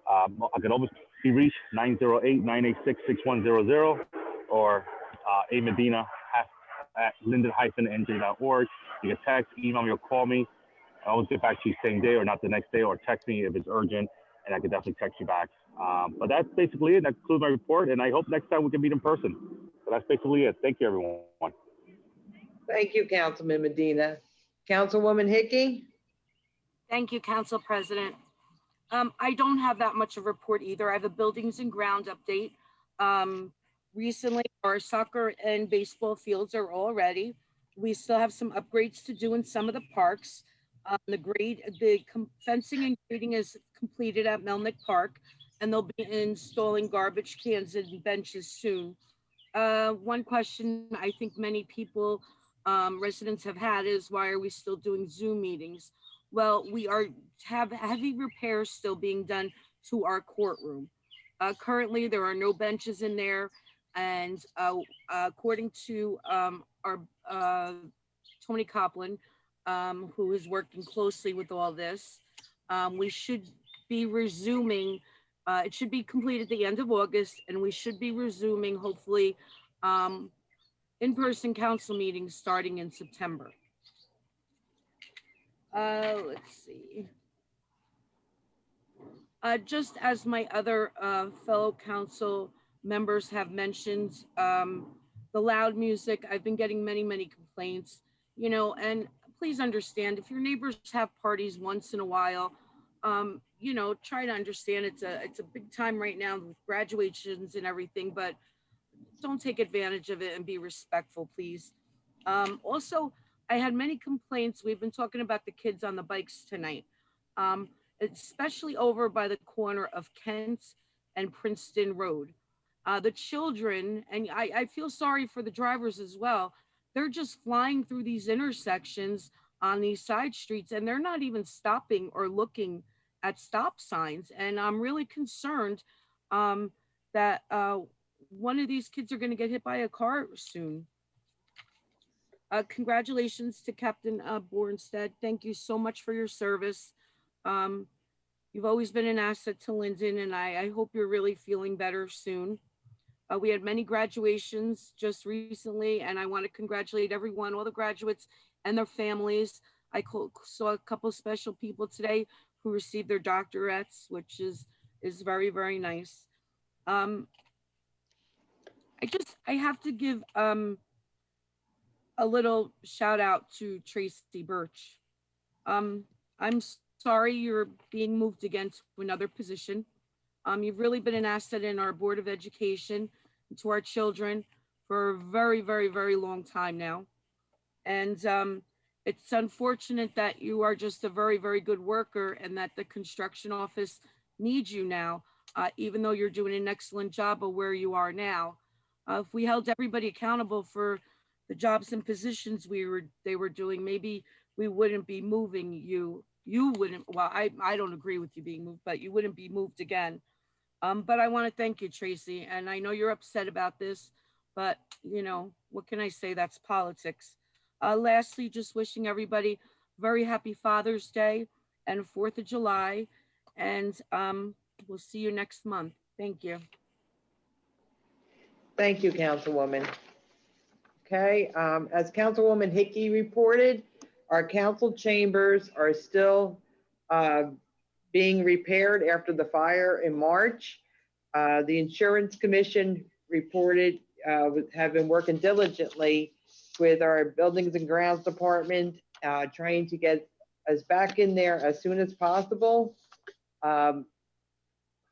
I can always be reached 908-986-6100 or A Medina at linden-nj.org. You can text, email me, or call me. I always get back to you same day or not the next day, or text me if it's urgent, and I can definitely text you back. But that's basically it. That concludes my report, and I hope next time we can meet in person. So that's basically it. Thank you, everyone. Thank you, Councilman Medina. Councilwoman Hickey? Thank you, Council President. I don't have that much of a report either. I have a buildings and grounds update. Recently, our soccer and baseball fields are all ready. We still have some upgrades to do in some of the parks. The fencing and grading is completed at Melnick Park, and they'll be installing garbage cans and benches soon. One question I think many people residents have had is, why are we still doing Zoom meetings? Well, we have heavy repairs still being done to our courtroom. Currently, there are no benches in there. And according to our Tony Copland, who is working closely with all this, we should be resuming, it should be completed at the end of August, and we should be resuming, hopefully, in-person council meetings starting in September. Let's see. Just as my other fellow council members have mentioned, the loud music, I've been getting many complaints, you know, and please understand, if your neighbors have parties once in a while, you know, try to understand it's a big time right now with graduations and everything, but don't take advantage of it and be respectful, please. Also, I had many complaints. We've been talking about the kids on the bikes tonight, especially over by the corner of Kent and Princeton Road. The children, and I feel sorry for the drivers as well, they're just flying through these intersections on these side streets, and they're not even stopping or looking at stop signs. And I'm really concerned that one of these kids are going to get hit by a car soon. Congratulations to Captain Bornstead. Thank you so much for your service. You've always been an asset to Linden, and I hope you're really feeling better soon. We had many graduations just recently, and I want to congratulate everyone, all the graduates and their families. I saw a couple special people today who received their doctorates, which is very nice. I have to give a little shout out to Tracy Birch. I'm sorry you're being moved again to another position. You've really been an asset in our Board of Education, to our children for a very long time now. And it's unfortunate that you are just a very good worker and that the construction office needs you now, even though you're doing an excellent job of where you are now. If we held everybody accountable for the jobs and positions they were doing, maybe we wouldn't be moving you. You wouldn't, well, I don't agree with you being moved, but you wouldn't be moved again. But I want to thank you, Tracy. And I know you're upset about this, but you know, what can I say? That's politics. Lastly, just wishing everybody very happy Father's Day and 4th of July. And we'll see you next month. Thank you. Thank you, Councilwoman. Okay, as Councilwoman Hickey reported, our council chambers are still being repaired after the fire in March. The Insurance Commission reported have been working diligently with our Buildings and Grounds Department, trying to get us back in there as soon as possible.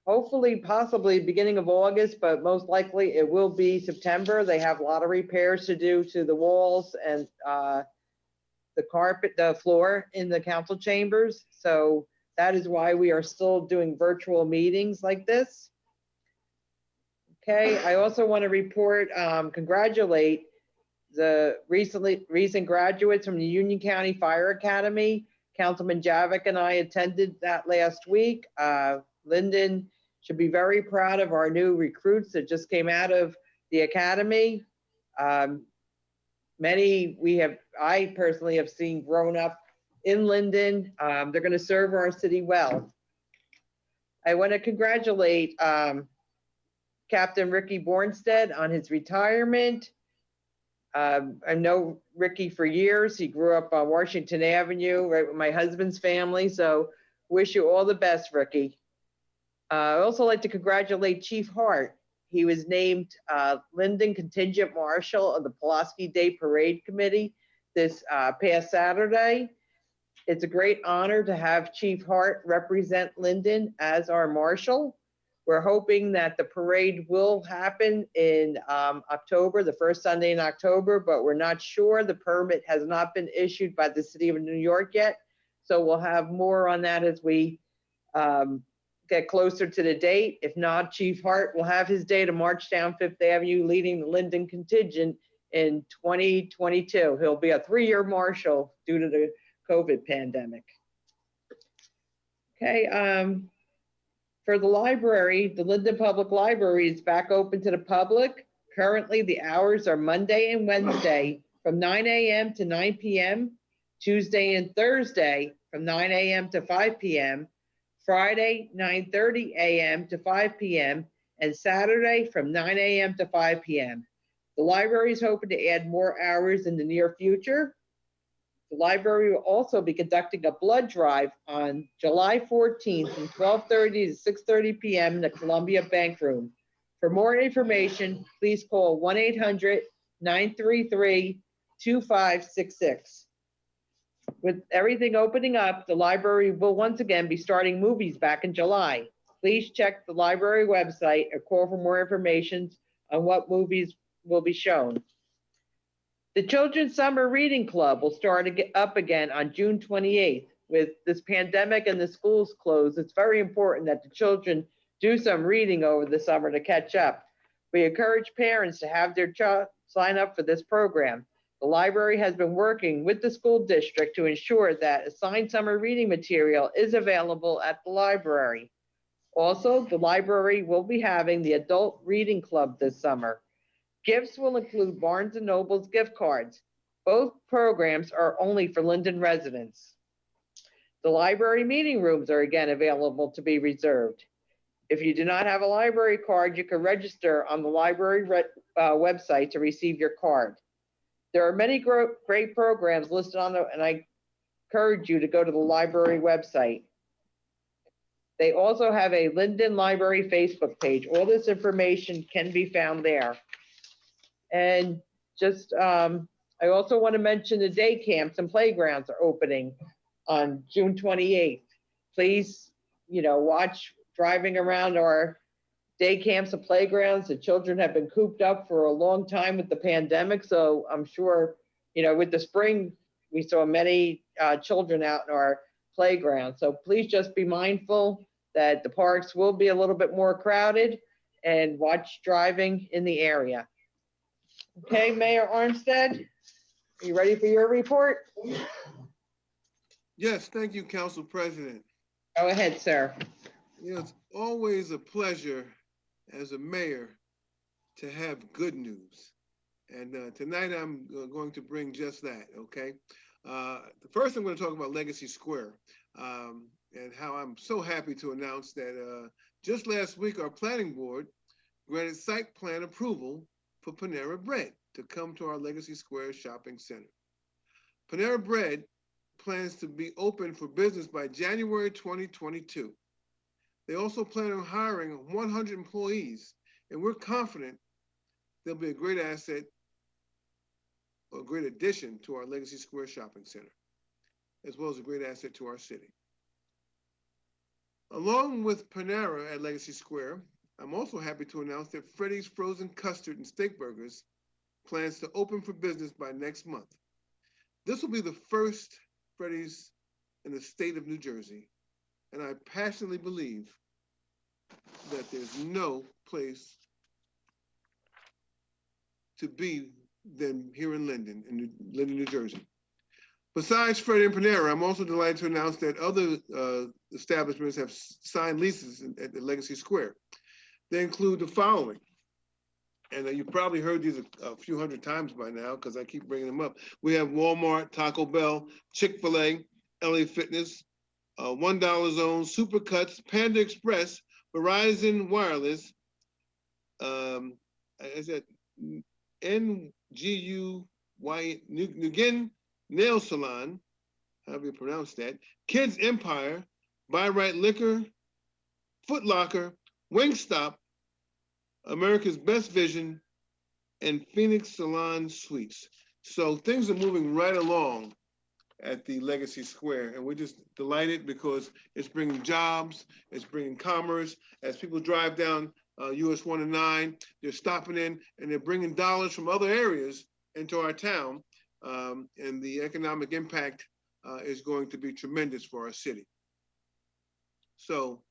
Hopefully, possibly beginning of August, but most likely it will be September. They have a lot of repairs to do to the walls and the carpet, the floor in the council chambers. So that is why we are still doing virtual meetings like this. Okay, I also want to report, congratulate the recent graduates from the Union County Fire Academy. Councilman JAVICK and I attended that last week. Linden should be very proud of our new recruits that just came out of the academy. Many I personally have seen grown up in Linden. They're going to serve our city well. I want to congratulate Captain Ricky Bornstead on his retirement. I know Ricky for years. He grew up on Washington Avenue, right with my husband's family. So wish you all the best, Ricky. I also like to congratulate Chief Hart. He was named Linden Contingent Marshal of the Pulaski Day Parade Committee this past Saturday. It's a great honor to have Chief Hart represent Linden as our marshal. We're hoping that the parade will happen in October, the first Sunday in October, but we're not sure. The permit has not been issued by the city of New York yet. So we'll have more on that as we get closer to the date. If not, Chief Hart will have his day to march down Fifth Avenue leading the Linden contingent in 2022. He'll be a 3-year marshal due to the COVID pandemic. Okay, for the library, the Linden Public Library is back open to the public. Currently, the hours are Monday and Wednesday from 9 a.m. to 9 p.m., Tuesday and Thursday from 9 a.m. to 5 p.m., Friday, 9:30 a.m. to 5 p.m., and Saturday from 9 a.m. to 5 p.m. The library is hoping to add more hours in the near future. The library will also be conducting a blood drive on July 14th from 12:30 to 6:30 p.m. in the Columbia Bank Room. For more information, please call 1-800-933-2566. With everything opening up, the library will once again be starting movies back in July. Please check the library website or call for more information on what movies will be shown. The Children's Summer Reading Club will start up again on June 28th. With this pandemic and the schools closed, it's very important that the children do some reading over the summer to catch up. We encourage parents to have their child sign up for this program. The library has been working with the school district to ensure that assigned summer reading material is available at the library. Also, the library will be having the Adult Reading Club this summer. Gifts will include Barnes & Noble's gift cards. Both programs are only for Linden residents. The library meeting rooms are again available to be reserved. If you do not have a library card, you can register on the library website to receive your card. There are many great programs listed on and I encourage you to go to the library website. They also have a Linden Library Facebook page. All this information can be found there. And just, I also want to mention the day camps and playgrounds are opening on June 28th. Please, watch driving around our day camps and playgrounds. The children have been cooped up for a long time with the pandemic. So I'm sure, with the spring, we saw many children out in our playground. So please just be mindful that the parks will be a little bit more crowded and watch driving in the area. Okay, Mayor Armstead, are you ready for your report? Yes, thank you, Council President. Go ahead, sir. It's always a pleasure as a mayor to have good news. And tonight I'm going to bring just that, okay? First, I'm going to talk about Legacy Square and how I'm so happy to announce that just last week, our planning board granted site plan approval for Panera Bread to come to our Legacy Square shopping center. Panera Bread plans to be open for business by January 2022. They also plan on hiring 100 employees, and we're confident they'll be a great asset or a great addition to our Legacy Square shopping center, as well as a great asset to our city. Along with Panera at Legacy Square, I'm also happy to announce that Freddy's Frozen Custard and Steak Burgers plans to open for business by next month. This will be the first Freddy's in the state of New Jersey, and I passionately believe that there's no place to be than here in Linden, New Jersey. Besides Freddy and Panera, I'm also delighted to announce that other establishments have signed leases at the Legacy Square. They include the following, and you've probably heard these a few hundred times by now because I keep bringing them up. We have Walmart, Taco Bell, Chick-fil-A, LA Fitness, $1 Zone, Supercuts, Panda Express, Verizon Wireless, is that NGUY, Nguyen Nail Salon, however you pronounce that, Kids Empire, Buy Right Liquor, Foot Locker, Wingstop, America's Best Vision, and Phoenix Salon Suites. So things are moving right along at the Legacy Square, and we're just delighted because it's bringing jobs, it's bringing commerce. As people drive down US 1 and 9, they're stopping in and they're bringing dollars from other areas into our town, and the economic impact is going to be tremendous for our city. So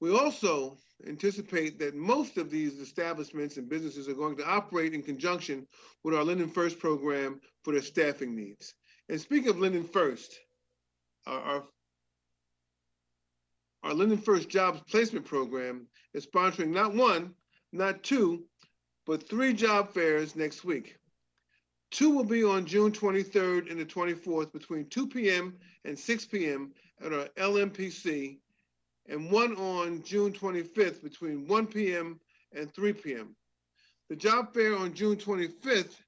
we also anticipate that most of these establishments and businesses are going to operate in conjunction with our Linden First program for their staffing needs. And speaking of Linden First, our Linden First Jobs Placement Program is sponsoring not one, not two, but 3 job fairs next week. 2 will be on June 23rd and the 24th between 2 p.m. and 6 p.m. at our LMPC, and 1 on June 25th between 1 p.m. and 3 p.m. The job fair on June 25th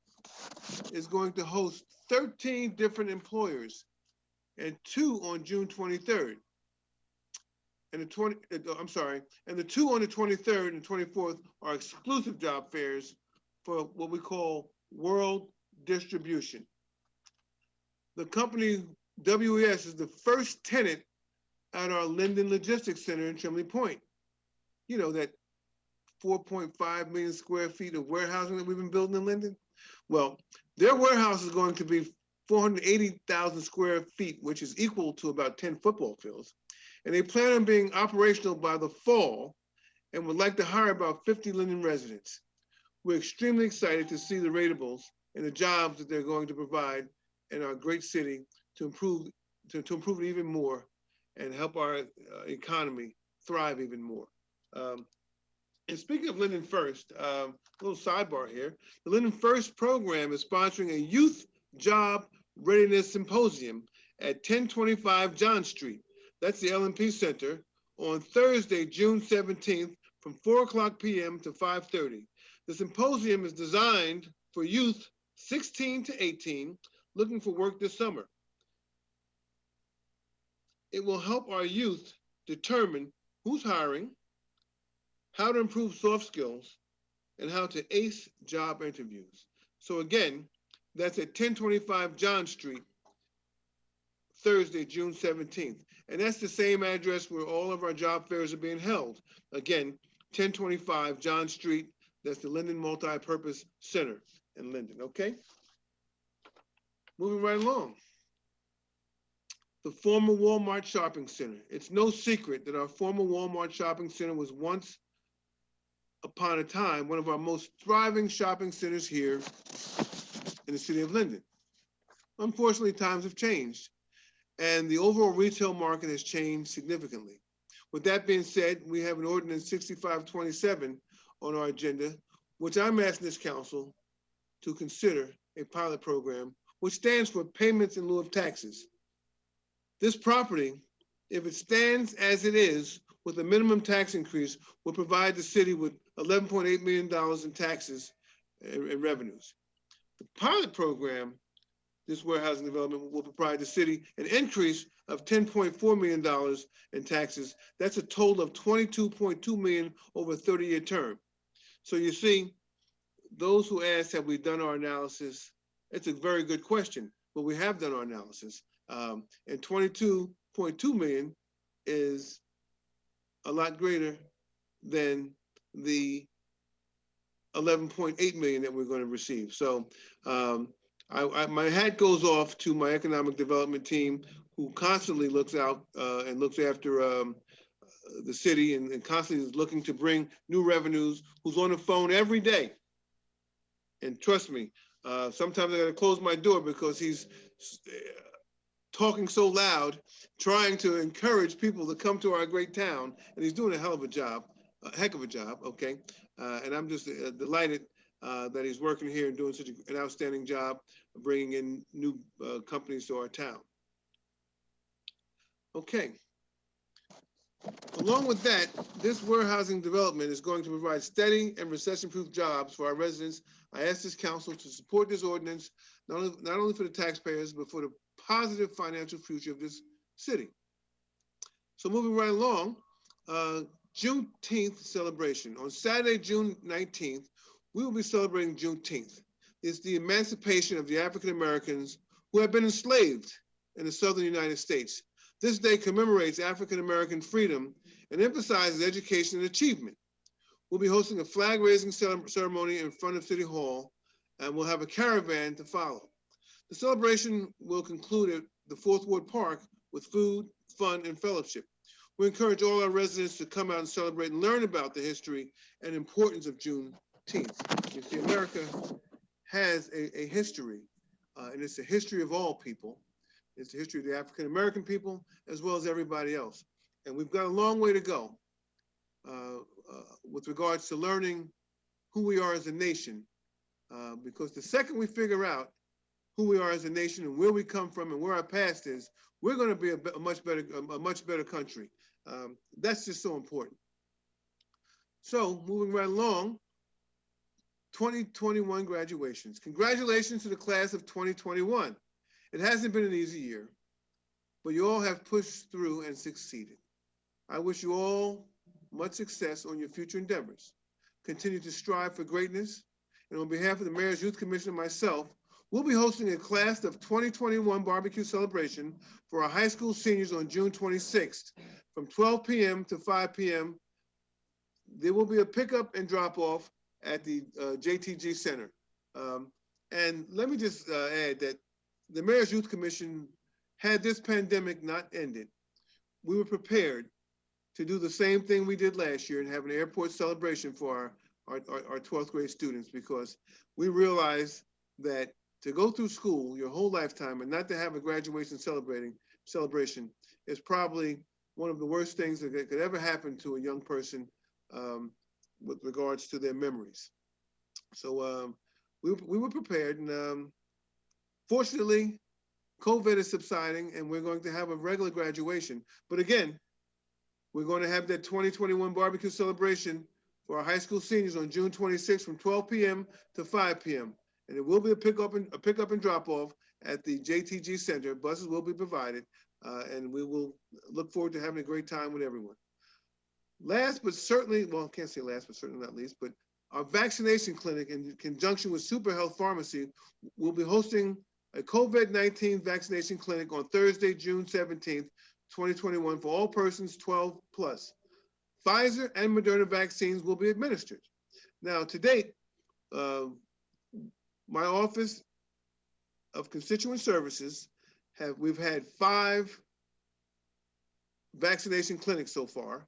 is going to host 13 different employers, and 2 on June 23rd. And the 2 on the 23rd and 24th are exclusive job fairs for what we call world distribution. The company WES is the first tenant at our Linden Logistics Center in Chimney Point. You know, that 4.5 million square feet of warehousing that we've been building in Linden? Well, their warehouse is going to be 480,000 square feet, which is equal to about 10 football fields. And they plan on being operational by the fall and would like to hire about 50 Linden residents. We're extremely excited to see the ratables and the jobs that they're going to provide in our great city to improve it even more and help our economy thrive even more. And speaking of Linden First, a little sidebar here, the Linden First program is sponsoring a youth job readiness symposium at 1025 John Street. That's the LMP Center on Thursday, June 17th from 4:00 p.m. to 5:30. The symposium is designed for youth 16 to 18 looking for work this summer. It will help our youth determine who's hiring, how to improve soft skills, and how to ace job interviews. So again, that's at 1025 John Street, Thursday, June 17th. And that's the same address where all of our job fairs are being held. Again, 1025 John Street, that's the Linden Multi-Purpose Center in Linden, okay? Moving right along. The former Walmart Shopping Center. It's no secret that our former Walmart Shopping Center was once upon a time one of our most thriving shopping centers here in the city of Linden. Unfortunately, times have changed and the overall retail market has changed significantly. With that being said, we have an ordinance 6527 on our agenda, which I'm asking this council to consider a pilot program, which stands for payments in lieu of taxes. This property, if it stands as it is with a minimum tax increase, will provide the city with $11.8 million in taxes and revenues. The pilot program, this warehousing development, will provide the city an increase of $10.4 million in taxes. That's a total of $22.2 million over a 30-year term. So you see, those who asked, have we done our analysis? It's a very good question, but we have done our analysis. And $22.2 million is a lot greater than the $11.8 million that we're going to receive. So my hat goes off to my economic development team, who constantly looks out and looks after the city and constantly is looking to bring new revenues, who's on the phone every day. And trust me, sometimes I gotta close my door because he's talking so loud, trying to encourage people to come to our great town, and he's doing a hell of a job, a heck of a job, okay? And I'm just delighted that he's working here and doing such an outstanding job of bringing in new companies to our town. Okay. Along with that, this warehousing development is going to provide steady and recession-proof jobs for our residents. I ask this council to support this ordinance, not only for the taxpayers, but for the positive financial future of this city. So moving right along, Juneteenth celebration. On Saturday, June 19th, we will be celebrating Juneteenth. It's the emancipation of the African Americans who have been enslaved in the southern United States. This day commemorates African American freedom and emphasizes education and achievement. We'll be hosting a flag raising ceremony in front of City Hall, and we'll have a caravan to follow. The celebration will conclude at the 4th Ward Park with food, fun, and fellowship. We encourage all our residents to come out and celebrate and learn about the history and importance of Juneteenth. You see, America has a history, and it's the history of all people. It's the history of the African-American people as well as everybody else. And we've got a long way to go with regards to learning who we are as a nation, because the second we figure out who we are as a nation and where we come from and where our past is, we're going to be a much better country. That's just so important. So moving right along, 2021 graduations. Congratulations to the class of 2021. It hasn't been an easy year, but you all have pushed through and succeeded. I wish you all much success on your future endeavors. Continue to strive for greatness. And on behalf of the Mayor's Youth Commission and myself, we'll be hosting a class of 2021 barbecue celebration for our high school seniors on June 26th from 12 p.m. to 5 p.m. There will be a pickup and drop off at the JTG Center. And let me just add that the Mayor's Youth Commission, had this pandemic not ended, we were prepared to do the same thing we did last year and have an airport celebration for our 12th grade students, because we realized that to go through school your whole lifetime and not to have a graduation celebration is probably one of the worst things that could ever happen to a young person with regards to their memories. So we were prepared, and fortunately, COVID is subsiding and we're going to have a regular graduation. But again, we're going to have that 2021 barbecue celebration for our high school seniors on June 26th from 12 p.m. to 5 p.m. And it will be a pickup and drop off at the JTG Center. Buses will be provided, and we will look forward to having a great time with everyone. Last but certainly, well, I can't say last but certainly not least, but our vaccination clinic in conjunction with Super Health Pharmacy will be hosting a COVID-19 vaccination clinic on Thursday, June 17th, 2021 for all persons 12 plus. Pfizer and Moderna vaccines will be administered. Now, to date, my Office of Constituent Services, we've had 5 vaccination clinics so far.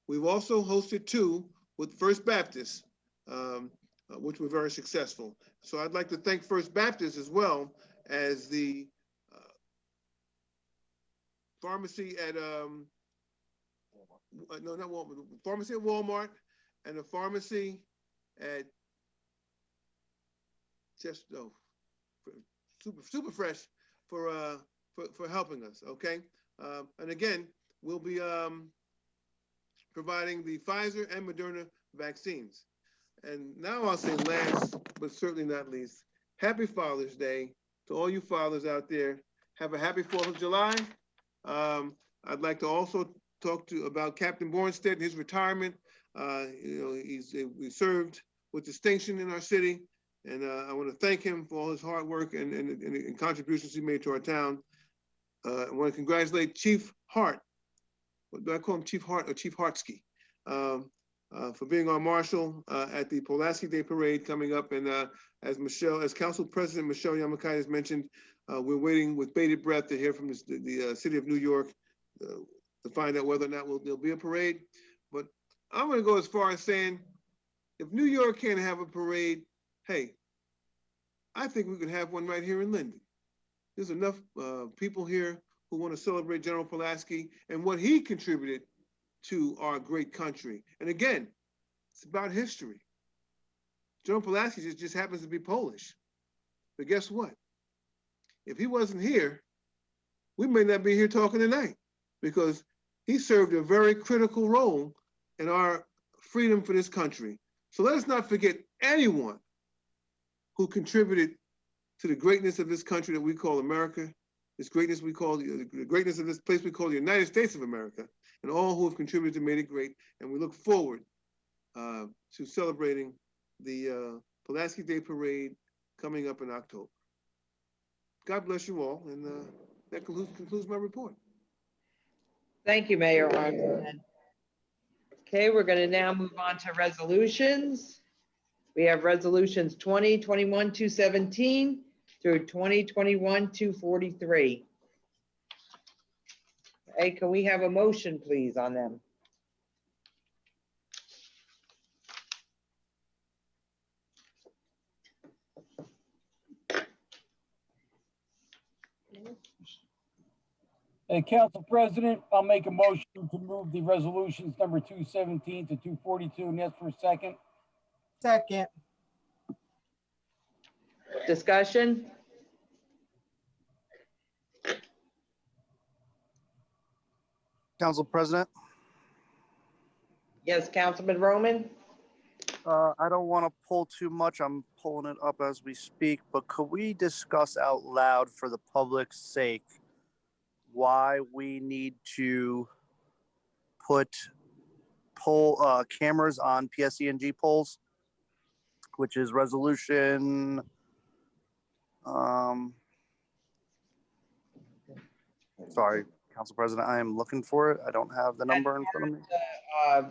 We've also hosted 2 with First Baptist, which were very successful. So I'd like to thank First Baptist as well as the pharmacy at, no, not Walmart, pharmacy at Walmart and the pharmacy at just, Super Fresh for helping us, okay? And again, we'll be providing the Pfizer and Moderna vaccines. And now I'll say last, but certainly not least, happy Father's Day to all you fathers out there. Have a happy 4th of July. I'd like to also talk about Captain Bornstedt and his retirement. He served with distinction in our city, and I want to thank him for all his hard work and contributions he made to our town. I want to congratulate Chief Hart. What do I call him, Chief Hart or Chief Hartsky? For being our marshal at the Pulaski Day Parade coming up. And as Council President Michelle Yamakaitis mentioned, we're waiting with bated breath to hear from the city of New York to find out whether or not there'll be a parade. But I'm gonna go as far as saying, if New York can't have a parade, hey, I think we could have one right here in Linden. There's enough people here who want to celebrate General Pulaski and what he contributed to our great country. And again, it's about history. General Pulaski just happens to be Polish. But guess what? If he wasn't here, we may not be here talking tonight, because he served a very critical role in our freedom for this country. So let us not forget anyone who contributed to the greatness of this country that we call America, this greatness we call the greatness of this place we call the United States of America, and all who have contributed to make it great. And we look forward to celebrating the Pulaski Day Parade coming up in October. God bless you all, and that concludes my report. Thank you, Mayor Armstrong. Okay, we're going to now move on to resolutions. We have resolutions 2021-217 through 2021-243. Hey, can we have a motion, please, on them? Hey, Council President, I'll make a motion to move the resolutions number 217 to 242 and ask for a second. Second. Discussion? Council President, Yes, Councilman Roman? I don't want to pull too much. I'm pulling it up as we speak, but could we discuss out loud for the public's sake why we need to put cameras on PSENG poles, which is resolution, sorry, Council President, I am looking for it. I don't have the number in front of me.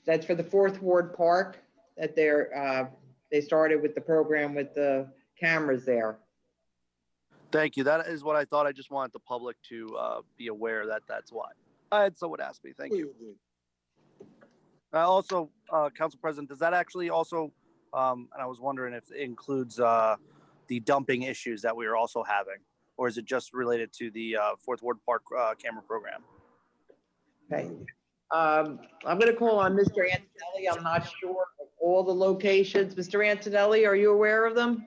That's for the Fourth Ward Park that they started with the program with the cameras there. Thank you. That is what I thought. I just wanted the public to be aware that that's why. I had someone ask me. Thank you. Also, Council President, does that actually also, and I was wondering if it includes the dumping issues that we are also having, or is it just related to the Fourth Ward Park camera program? Okay. I'm going to call on Mr. Antonelli. I'm not sure of all the locations. Mr. Antonelli, are you aware of them?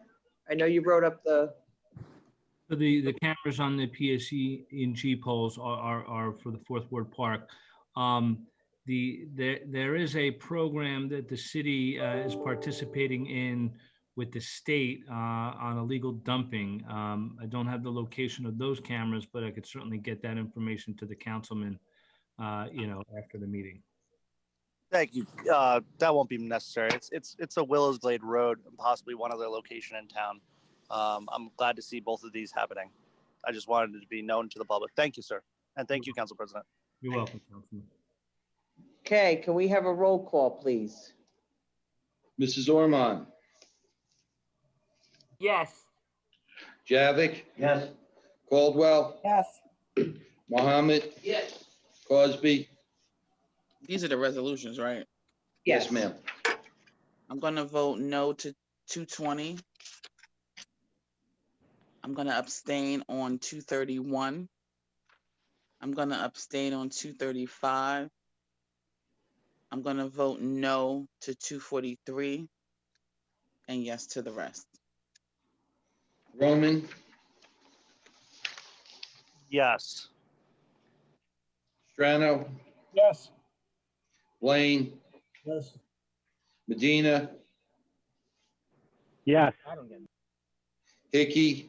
I know you wrote up the... The cameras on the PSENG poles are for the Fourth Ward Park. There is a program that the city is participating in with the state on illegal dumping. I don't have the location of those cameras, but I could certainly get that information to the councilman, after the meeting. Thank you. That won't be necessary. It's a Willows Glade Road and possibly one other location in town. I'm glad to see both of these happening. I just wanted it to be known to the public. Thank you, sir. And thank you, Council President. You're welcome, Councilman. Okay, can we have a roll call, please? Mrs. Ormond, Yes. JAVICK, Yes. Caldwell, Yes. Mohammed, Yes. Cosby. These are the resolutions, right? Yes, ma'am. I'm going to vote no to 220. I'm going to abstain on 231. I'm going to abstain on 235. I'm going to vote no to 243 and yes to the rest. Roman, Yes. Strano, Yes. Blaine, Yes. Medina, Yes. Hickey,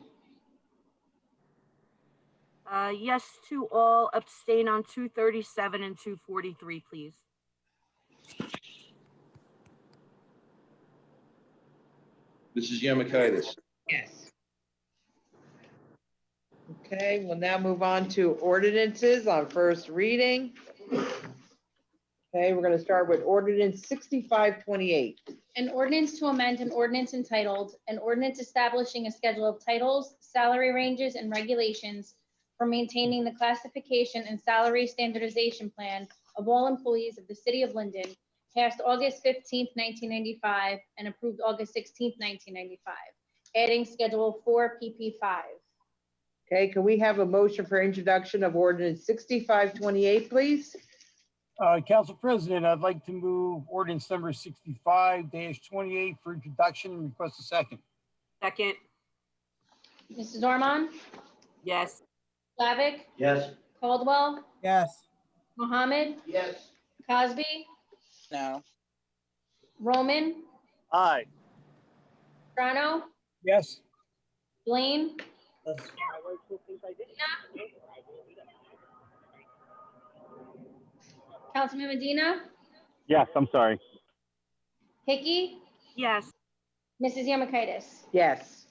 Yes to all, abstain on 237 and 243, please. Mrs. Yemakaitis. Yes. Okay, we'll now move on to ordinances on first reading. Okay, we're going to start with ordinance 6528. An ordinance to amend an ordinance entitled, an ordinance establishing a schedule of titles, salary ranges, and regulations for maintaining the classification and salary standardization plan of all employees of the city of Linden, passed August 15th, 1995, and approved August 16th, 1995, adding Schedule 4 PP5. Okay, can we have a motion for introduction of ordinance 6528, please? Council President, I'd like to move ordinance number 65-28 for introduction and request a second. Second. Mrs. Ormond? Yes. JAVICK? Yes. Caldwell? Yes. Mohammed? Yes. Cosby? No. Roman? Aye. Strano? Yes. Blaine? Yes. Councilman Medina? Yes, I'm sorry. Hickey? Yes. Mrs. Yemakaitis? Yes.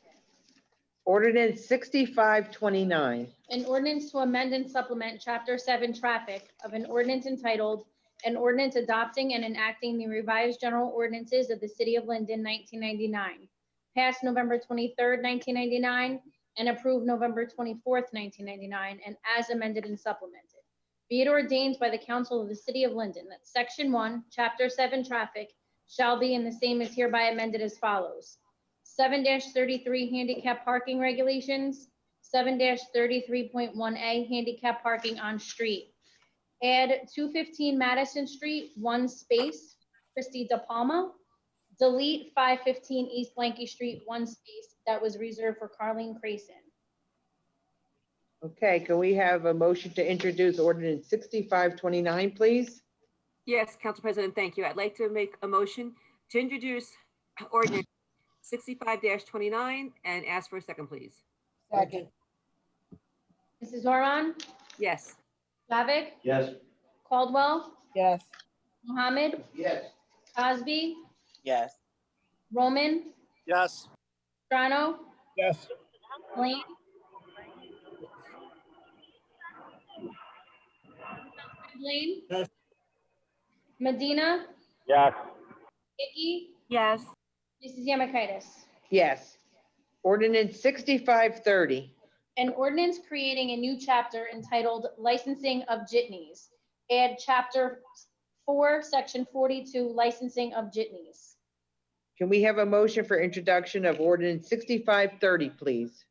Ordinance 6529. An ordinance to amend and supplement Chapter 7 Traffic of an ordinance entitled, an ordinance adopting and enacting the revised general ordinances of the city of Linden, 1999, passed November 23rd, 1999, and approved November 24th, 1999, and as amended and supplemented. Be it ordained by the Council of the City of Linden that Section 1, Chapter 7 Traffic shall be and the same is hereby amended as follows. 7-33 handicap parking regulations, 7-33.1A handicap parking on street. Add 215 Madison Street, 1 space, Christy De Palma. Delete 515 East Blanky Street, 1 space that was reserved for Carlene Crayson. Okay, can we have a motion to introduce ordinance 6529, please? Yes, Council President, thank you. I'd like to make a motion to introduce ordinance 65-29 and ask for a second, please. Second. Mrs. Ormond? Yes. JAVIK? Yes. Caldwell? Yes. Mohammed? Yes. Cosby? Yes. Roman? Yes. Strano? Yes. Blaine? Blaine? Yes. Medina? Yes. Icky? Yes. Mrs. Yamakaitis? Yes. Ordinance 6530. An ordinance creating a new chapter entitled Licensing of Jitneys. Add Chapter 4, Section 42, Licensing of Jitneys. Can we have a motion for introduction of ordinance 6530, please?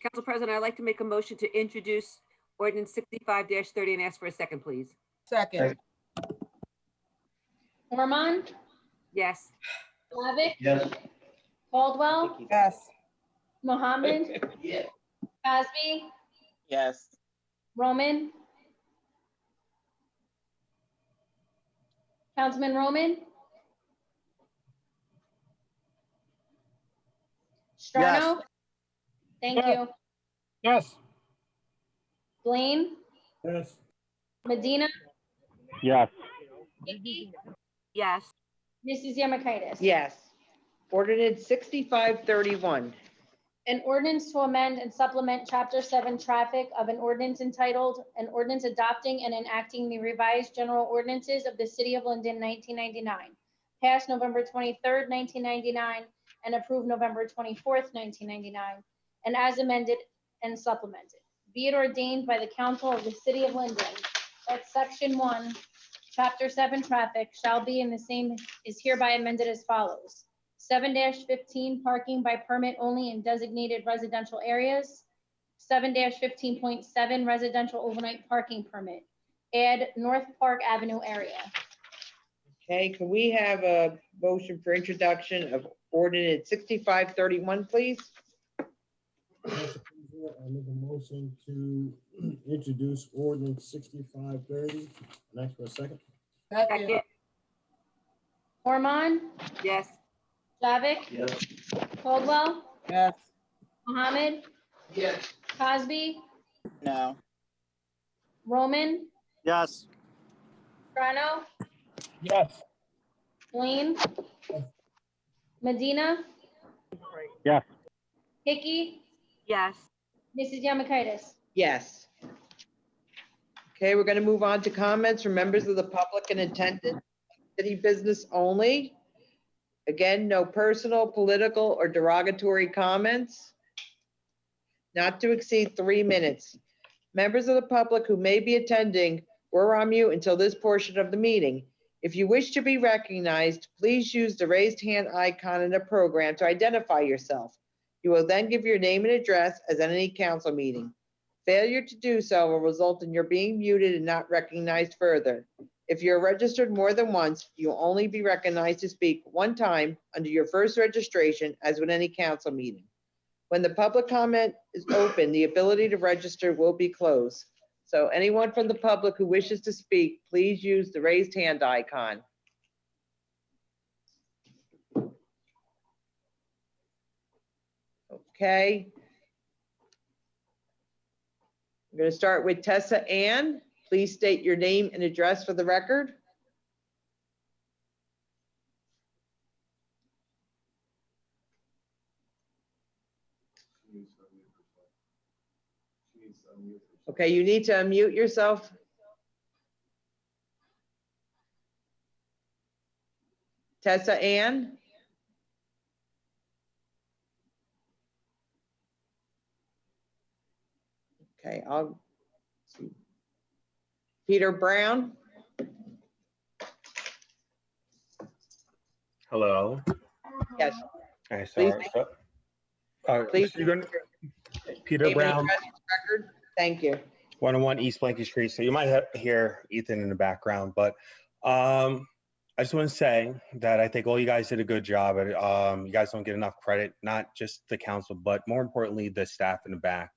Council President, I'd like to make a motion to introduce ordinance 65-30 and ask for a second, please. Second. Ormond? Yes. JAVIK? Yes. Caldwell? Yes. Mohammed? Yes. Cosby? Yes. Roman? Councilman Roman? Strano? Thank Yes. you. Yes. Blaine? Yes. Medina? Yes. Icky? Yes. Mrs. Yamakaitis? Yes. Ordinance 6531. An ordinance to amend and supplement Chapter 7 Traffic of an ordinance entitled, an ordinance adopting and enacting the revised general ordinances of the City of Linden 1999, passed November 23rd, 1999, and approved November 24th, 1999, and as amended and supplemented. Be it ordained by the Council of the City of Linden that Section 1, Chapter 7 Traffic shall be and the same is hereby amended as follows. 7-15 parking by permit only in designated residential areas. 7-15.7 residential overnight parking permit. Add North Park Avenue area. Okay, can we have a motion for introduction of ordinance 6531, please? Council President, I make a motion to introduce ordinance 6530 and ask for a second. Second. Ormond? Yes. JAVIK? Yes. Caldwell? Yes. Mohammed? Yes. Cosby? No. Roman? Yes. Strano? Yes. Blaine? Medina? Yes. Hickey? Yes. Mrs. Yamakaitis? Yes. Okay, we're going to move on to comments from members of the public in attendance. City business only. Again, no personal, political, or derogatory comments. Not to exceed 3 minutes. Members of the public who may be attending were on mute until this portion of the meeting. If you wish to be recognized, please use the raised hand icon in the program to identify yourself. You will then give your name and address as at any council meeting. Failure to do so will result in your being muted and not recognized further. If you're registered more than once, you'll only be recognized to speak one time under your first registration, as with any council meeting. When the public comment is open, the ability to register will be closed. So anyone from the public who wishes to speak, please use the raised hand icon. Okay. I'm going to start with Tessa Ann. Please state your name and address for the record. Okay, you need to unmute yourself. Tessa Ann? Okay, I'll see. Peter Brown. Hello. Yes. Hi, Please. Please. Peter Name and Brown, address for the record. Thank you. 101 East Blanky Street. So you might hear Ethan in the background, but I just want to say that I think all you guys did a good job. You guys don't get enough credit, not just the council, but more importantly, the staff in the back.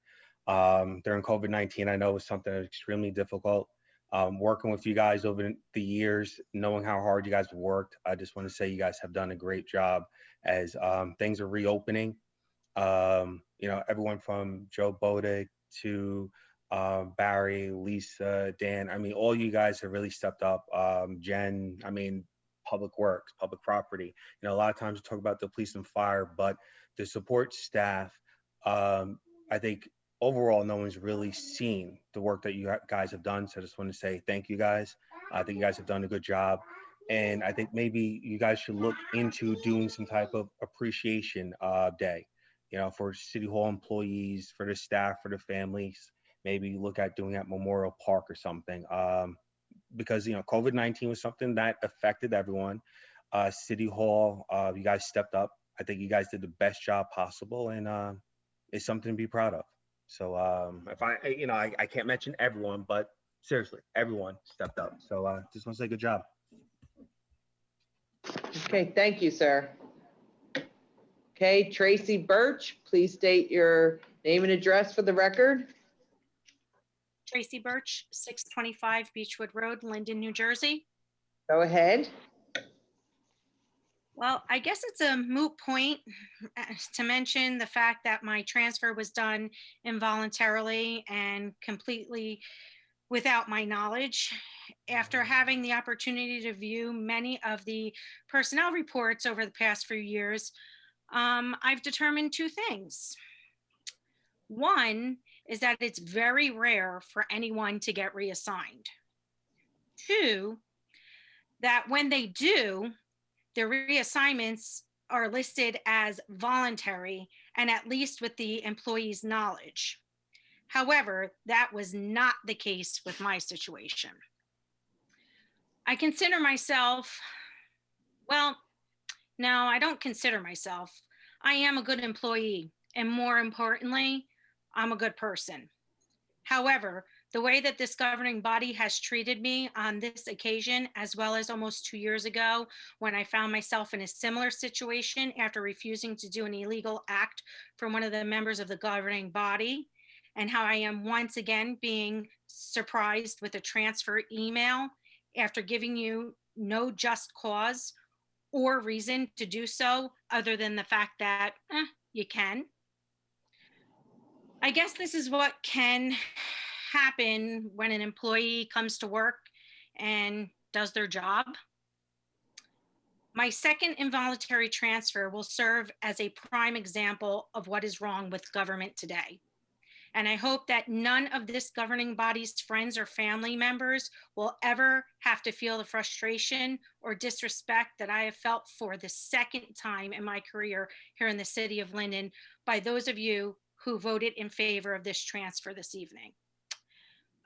During COVID-19, I know it was something extremely difficult. Working with you guys over the years, knowing how hard you guys have worked, I just want to say you guys have done a great job as things are reopening. Everyone from Joe Bodick to Barry, Lisa, Dan, I mean, all you guys have really stepped up. Jen, I mean, public works, public property. A lot of times we talk about the police and fire, but the support staff, I think overall, no one's really seen the work that you guys have done. So I just want to say thank you guys. I think you guys have done a good job. And I think maybe you guys should look into doing some type of appreciation day, for City Hall employees, for the staff, for the families. Maybe look at doing at Memorial Park or something. Because, COVID-19 was something that affected everyone. City Hall, you guys stepped up. I think you guys did the best job possible, and it's something to be proud of. So if I can't mention everyone, but seriously, everyone stepped up. So just want to say good job. Okay, thank you, sir. Okay, Tracy Birch, please state your name and address for the record. Tracy Birch, 625 Beechwood Road, Linden, New Jersey. Go ahead. Well, I guess it's a moot point to mention the fact that my transfer was done involuntarily and completely without my knowledge. After having the opportunity to view many of the personnel reports over the past few years, I've determined two things. One is that it's very rare for anyone to get reassigned. Two, that when they do, the reassignments are listed as voluntary and at least with the employee's knowledge. However, that was not the case with my situation. I consider myself, well, no, I don't consider myself. I am a good employee, and more importantly, I'm a good person. However, the way that this governing body has treated me on this occasion, as well as almost 2 years ago, when I found myself in a similar situation after refusing to do an illegal act from one of the members of the governing body, and how I am once again being surprised with a transfer email after giving you no just cause or reason to do so, other than the fact that you can. I guess this is what can happen when an employee comes to work and does their job. My second involuntary transfer will serve as a prime example of what is wrong with government today. And I hope that none of this governing body's friends or family members will ever have to feel the frustration or disrespect that I have felt for the second time in my career here in the city of Linden by those of you who voted in favor of this transfer this evening.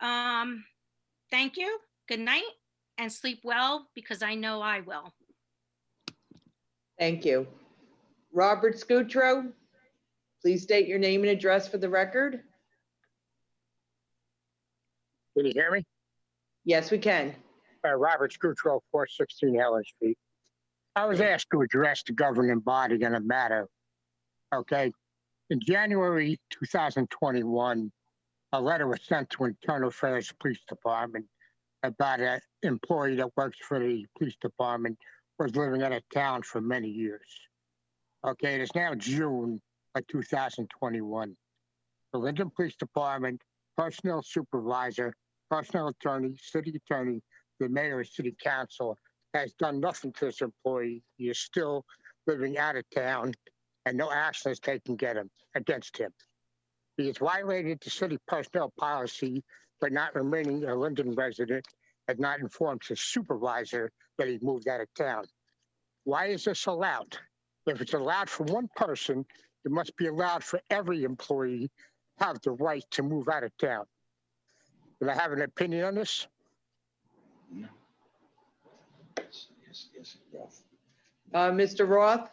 Thank you, good night, and sleep well, because I know I will. Thank you. Robert Scutro, please state your name and address for the record. Can you hear me? Yes, we can. Robert Scutro, 416 Helen Street. I was asked to address the governing body in a matter, okay? In January 2021, a letter was sent to Internal Affairs Police Department about an employee that works for the police department, was living out of town for many years. Okay, it is now June of 2021. The Linden Police Department, personnel supervisor, personnel attorney, city attorney, the mayor and city council has done nothing to this employee. He is still living out of town and no action is taken against him. He has violated the city personnel policy by not remaining a Linden resident and not informed his supervisor that he moved out of town. Why is this allowed? If it's allowed for one person, it must be allowed for every employee have the right to move out of town. Do I have an opinion on this? No. Yes. Mr. Roth?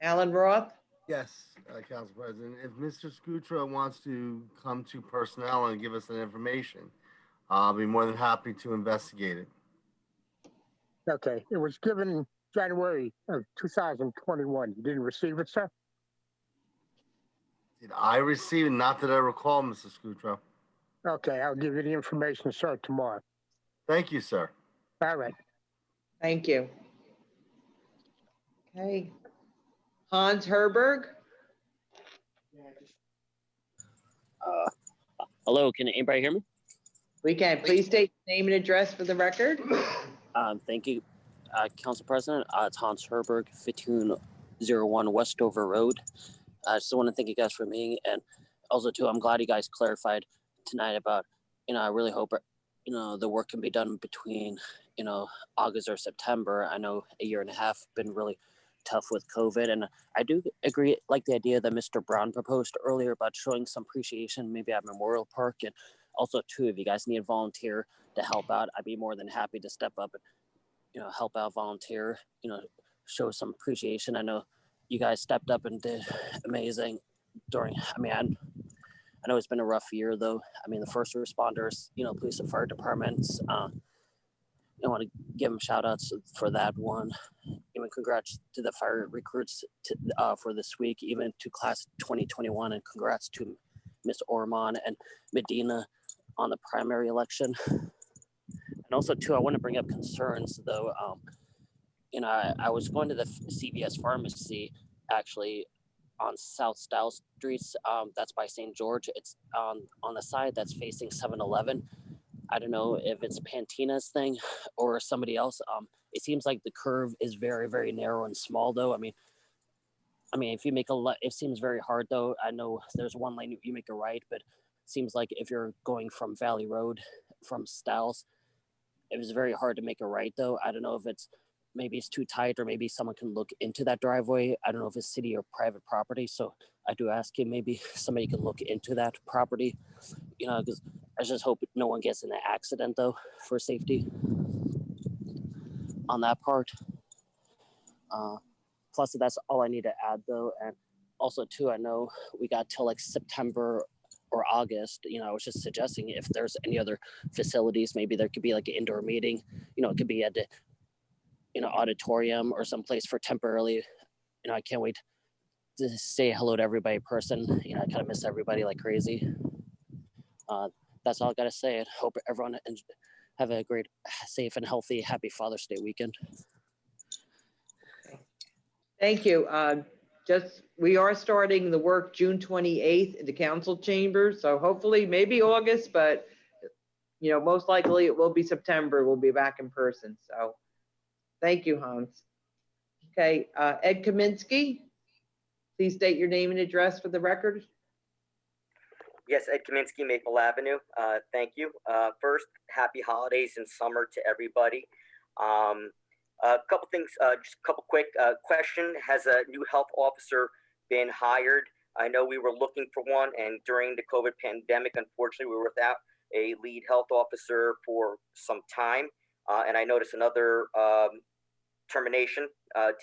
Alan Roth? Yes, Council President. If Mr. Scutra wants to come to personnel and give us that information, I'll be more than happy to investigate it. Okay, it was given January of 2021. You didn't receive it, sir? Did I receive it? Not that I recall, Mr. Scutra. Okay, I'll give you the information, sir, tomorrow. Thank you, sir. All right. Thank you. Okay. Hans Herberg? Hello, can anybody hear me? We can. Please state name and address for the record. Thank you, Council President. It's Hans Herberg, 1501 Westover Road. I just want to thank you guys for meeting, and also too, I'm glad you guys clarified tonight about, I really hope, the work can be done between, August or September. I know a year and a half been really tough with COVID, and I do agree, like the idea that Mr. Brown proposed earlier about showing some appreciation, maybe at Memorial Park, and also too, if you guys need a volunteer to help out, I'd be more than happy to step up and, help out, volunteer, show some appreciation. I know you guys stepped up and did amazing during, I know it's been a rough year though. The first responders, police and fire departments, I want to give them shout outs for that one. Even congrats to the fire recruits for this week, even to class 2021, and congrats to Ms. Ormond and Medina on the primary election. And also too, I want to bring up concerns though. I was going to the CVS pharmacy actually on South Style Streets. That's by St. George. It's on the side that's facing 7-Eleven. I don't know if it's Pantina's thing or somebody else. It seems like the curve is very, very narrow and small though. If you make it seems very hard though. I know there's one lane you make a right, but it seems like if you're going from Valley Road from Styles, it was very hard to make a right though. I don't know if maybe it's too tight, or maybe someone can look into that driveway. I don't know if it's city or private property. So I do ask you, maybe somebody can look into that property, because I just hope no one gets in an accident though, for safety on that part. Plus that's all I need to add though. And also too, I know we got till like September or August. I was just suggesting if there's any other facilities, maybe there could be like an indoor meeting, it could be at the auditorium or someplace for temporarily. I can't wait to say hello to everybody in person. I kind of miss everybody like crazy. That's all I gotta say. I hope everyone have a great, safe and healthy, happy Father's Day weekend. Thank you. We are starting the work June 28th in the council chambers. So hopefully maybe August, but most likely it will be September. We'll be back in person. So thank you, Hans. Okay, Ed Kaminsky, please state your name and address for the record. Yes, Ed Kaminsky, Maple Avenue. Thank you. First, happy holidays and summer to everybody. A couple things, just a couple quick question. Has a new health officer been hired? I know we were looking for one, and during the COVID pandemic, unfortunately, we were without a lead health officer for some time. And I noticed another termination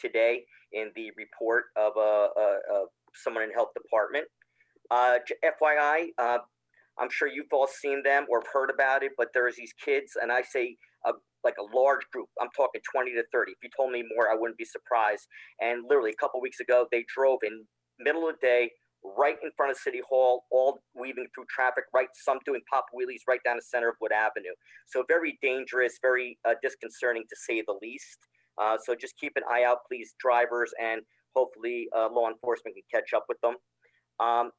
today in the report of someone in health department. FYI, I'm sure you've all seen them or have heard about it, but there's these kids, and I say like a large group. I'm talking 20 to 30. If you told me more, I wouldn't be surprised. And literally a couple weeks ago, they drove in middle of the day right in front of City Hall, all weaving through traffic, right, some doing pop wheelies right down the center of Wood Avenue. So very dangerous, very disconcerting to say the least. So just keep an eye out, please, drivers, and hopefully law enforcement can catch up with them.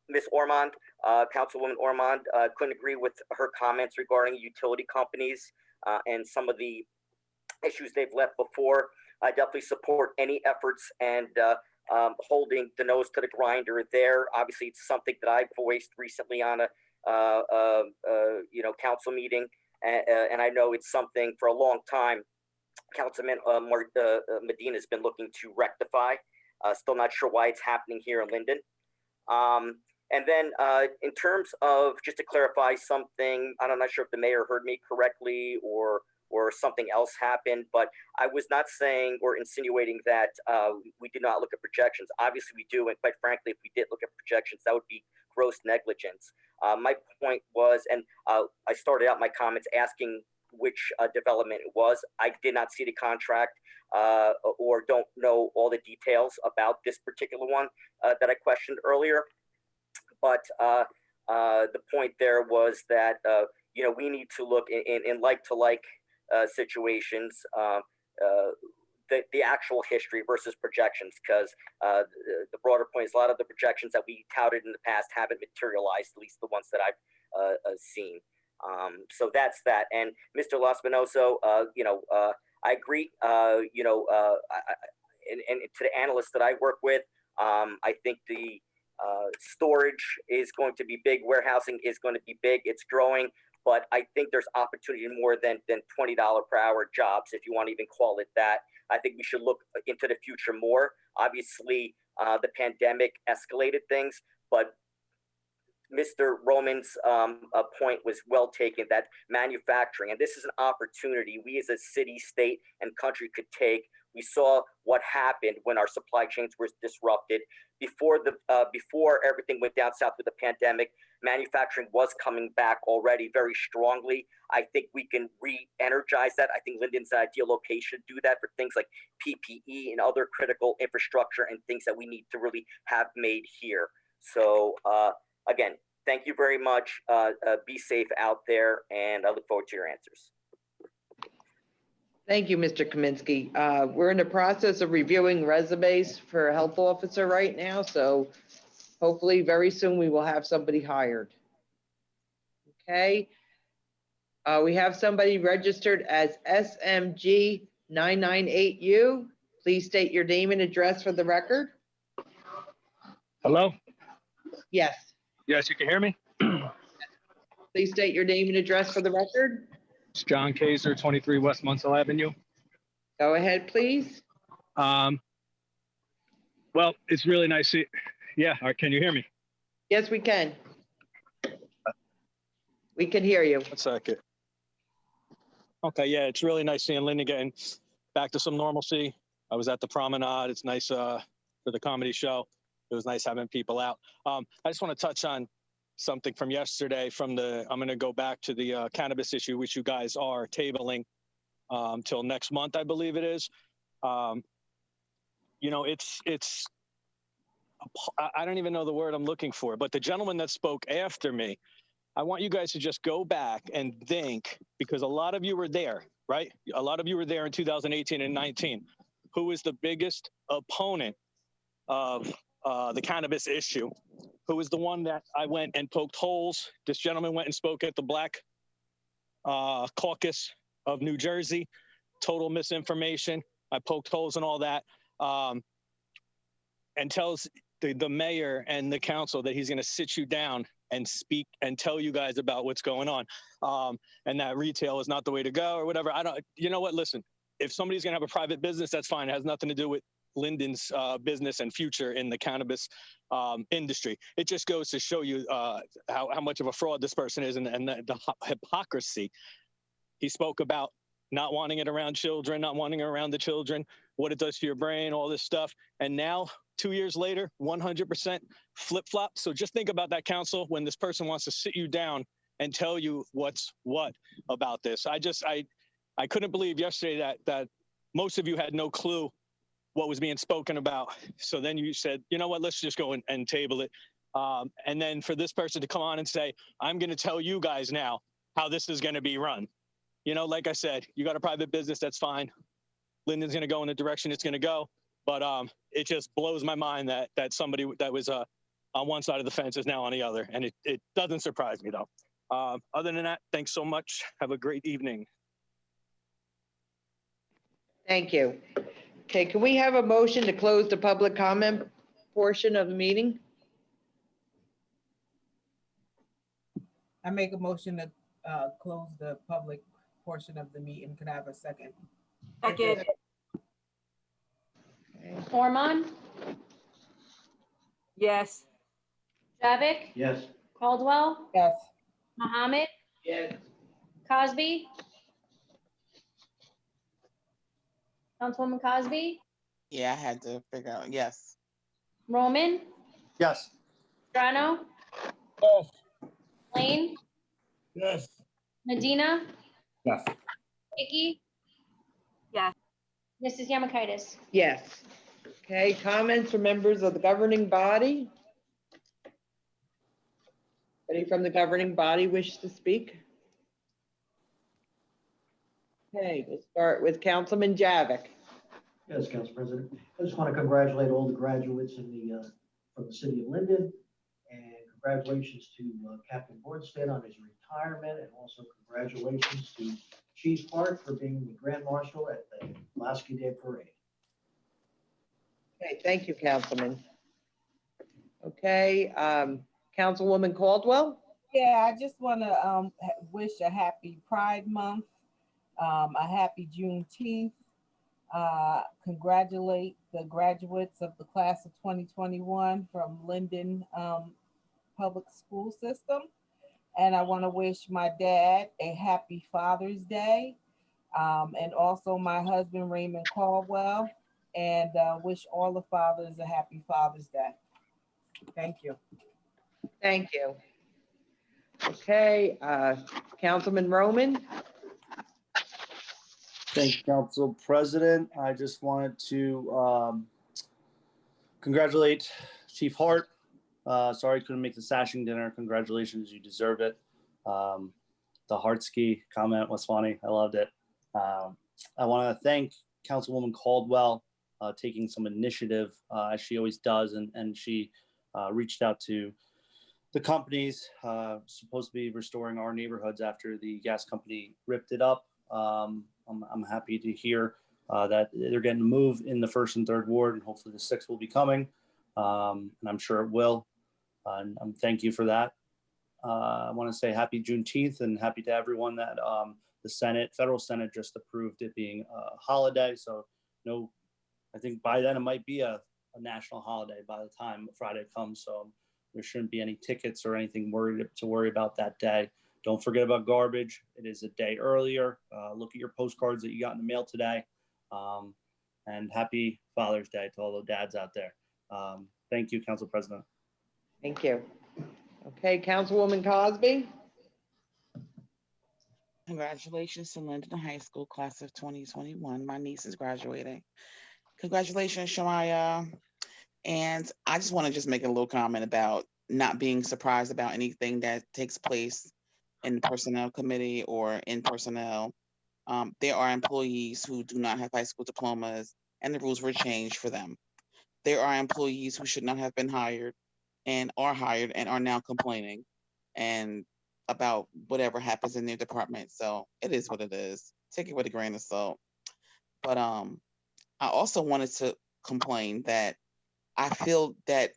Ms. Ormond, Councilwoman Ormond, couldn't agree with her comments regarding utility companies and some of the issues they've left before. I definitely support any efforts and holding the nose to the grinder there. Obviously, it's something that I've voiced recently on a council meeting, and I know it's something for a long time Councilman Medina has been looking to rectify. Still not sure why it's happening here in Linden. And then in terms of, just to clarify something, I'm not sure if the mayor heard me correctly or something else happened, but I was not saying or insinuating that we did not look at projections. Obviously we do, and quite frankly, if we did look at projections, that would be gross negligence. My point was, and I started out my comments asking which development it was. I did not see the contract or don't know all the details about this particular one that I questioned earlier. But the point there was that, we need to look in like-to-like situations, the actual history versus projections, because the broader point is a lot of the projections that we touted in the past haven't materialized, at least the ones that I've seen. So that's that. And Mr. Laspinoso, I agree, and to the analysts that I work with, I think the storage is going to be big. Warehousing is going to be big. It's growing, but I think there's opportunity in more than $20 per hour jobs, if you want to even call it that. I think we should look into the future more. Obviously, the pandemic escalated things, but Mr. Roman's point was well taken, that manufacturing, and this is an opportunity we as a city, state, and country could take. We saw what happened when our supply chains were disrupted. Before everything went down south with the pandemic, manufacturing was coming back already very strongly. I think we can re-energize that. I think Linden's an ideal location to do that for things like PPE and other critical infrastructure and things that we need to really have made here. So again, thank you very much. Be safe out there, and I look forward to your answers. Thank you, Mr. Kaminsky. We're in the process of reviewing resumes for a health officer right now, so hopefully very soon we will have somebody hired. Okay. We have somebody registered as SMG 998U. Please state your name and address for the record. Hello? Yes. Yes, you can hear me? Please state your name and address for the record. It's John Kaiser, 23 West Munsell Avenue. Go ahead, please. Well, it's really nice. Yeah, can you hear me? Yes, we can. We can hear you. 1 second. Okay, yeah, it's really nice seeing Linden getting back to some normalcy. I was at the promenade. It's nice for the comedy show. It was nice having people out. I just want to touch on something from yesterday I'm going to go back to the cannabis issue, which you guys are tabling till next month, I believe it is. I don't even know the word I'm looking for, but the gentleman that spoke after me, I want you guys to just go back and think, because a lot of you were there, right? A lot of you were there in 2018 and 19. Who is the biggest opponent of the cannabis issue? Who was the one that I went and poked holes? This gentleman went and spoke at the Black Caucus of New Jersey. Total misinformation. I poked holes and all that. And tells the mayor and the council that he's going to sit you down and speak and tell you guys about what's going on. And that retail is not the way to go or whatever. You know what? Listen, if somebody's going to have a private business, that's fine. It has nothing to do with Linden's business and future in the cannabis industry. It just goes to show you how much of a fraud this person is, and the hypocrisy. He spoke about not wanting it around children, not wanting it around the children, what it does to your brain, all this stuff. And now, 2 years later, 100% flip-flop. So just think about that, council, when this person wants to sit you down and tell you what's what about this. I couldn't believe yesterday that most of you had no clue what was being spoken about. So then you said, you know what, let's just go and table it. And then for this person to come on and say, I'm going to tell you guys now how this is going to be run. You know, like I said, you got a private business, that's fine. Linden's going to go in the direction it's going to go. But it just blows my mind that somebody that was on one side of the fence is now on the other. And it doesn't surprise me, though. Other than that, thanks so much. Have a great evening. Thank you. Okay, can we have a motion to close the public comment portion of the meeting? I make a motion to close the public portion of the meeting. Could I have a second? Second. Ormond, Yes. JAVIK, Yes. Caldwell, Yes. Mohammed, Yes. Cosby. Councilwoman Cosby, Yeah, I had to figure out. Yes. Roman, Yes. Strano, Yes. Lane, Yes. Medina, Yes. Icky, Yes. Mrs. Yamakaitis. Yes. Okay, comments from members of the governing body? Any from the governing body wish to speak? Okay, we'll start with Councilman JAVIK. Yes, Council President. I just want to congratulate all the graduates in from the city of Linden, and congratulations to Captain Bornstead on his retirement, and also congratulations to Chief Hart for being the Grand Marshal at the Lasky Day Parade. Okay, thank you, Councilman. Okay, Councilwoman Caldwell? Yeah, I just want to wish a happy Pride Month, a happy Juneteenth. Congratulate the graduates of the class of 2021 from Linden Public School System. And I want to wish my dad a happy Father's Day, and also my husband, Raymond Caldwell, and wish all the fathers a happy Father's Day. Thank you. Thank you. Okay, Councilman Roman? Thank you, Council President. I just wanted to congratulate Chief Hart. Sorry couldn't make the sashing dinner. Congratulations, you deserve it. The Hart ski comment was funny. I loved it. I want to thank Councilwoman Caldwell taking some initiative, as she always does, and she reached out to the companies supposed to be restoring our neighborhoods after the gas company ripped it up. I'm happy to hear that they're getting moved in the 1st and 3rd ward, and hopefully the 6th will be coming, and I'm sure it will. And thank you for that. I want to say happy Juneteenth, and happy to everyone that the federal Senate just approved it being a holiday. So I think by then it might be a national holiday by the time Friday comes. So there shouldn't be any tickets or anything to worry about that day. Don't forget about garbage. It is a day earlier. Look at your postcards that you got in the mail today. And happy Father's Day to all the dads out there. Thank you, Council President. Thank you. Okay, Councilwoman Cosby? Congratulations to Linden High School class of 2021. My niece is graduating. Congratulations, Shamaya. And I just want to make a little comment about not being surprised about anything that takes place in the personnel committee or in personnel. There are employees who do not have high school diplomas, and the rules were changed for them. There are employees who should not have been hired and are now complaining and about whatever happens in their department. So it is what it is. Take it with a grain of salt. But I also wanted to complain that I feel that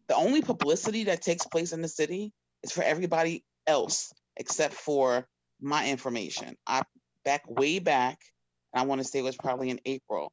the only publicity that takes place in the city is for everybody else except for my information. Way back, and I want to say it was probably in April,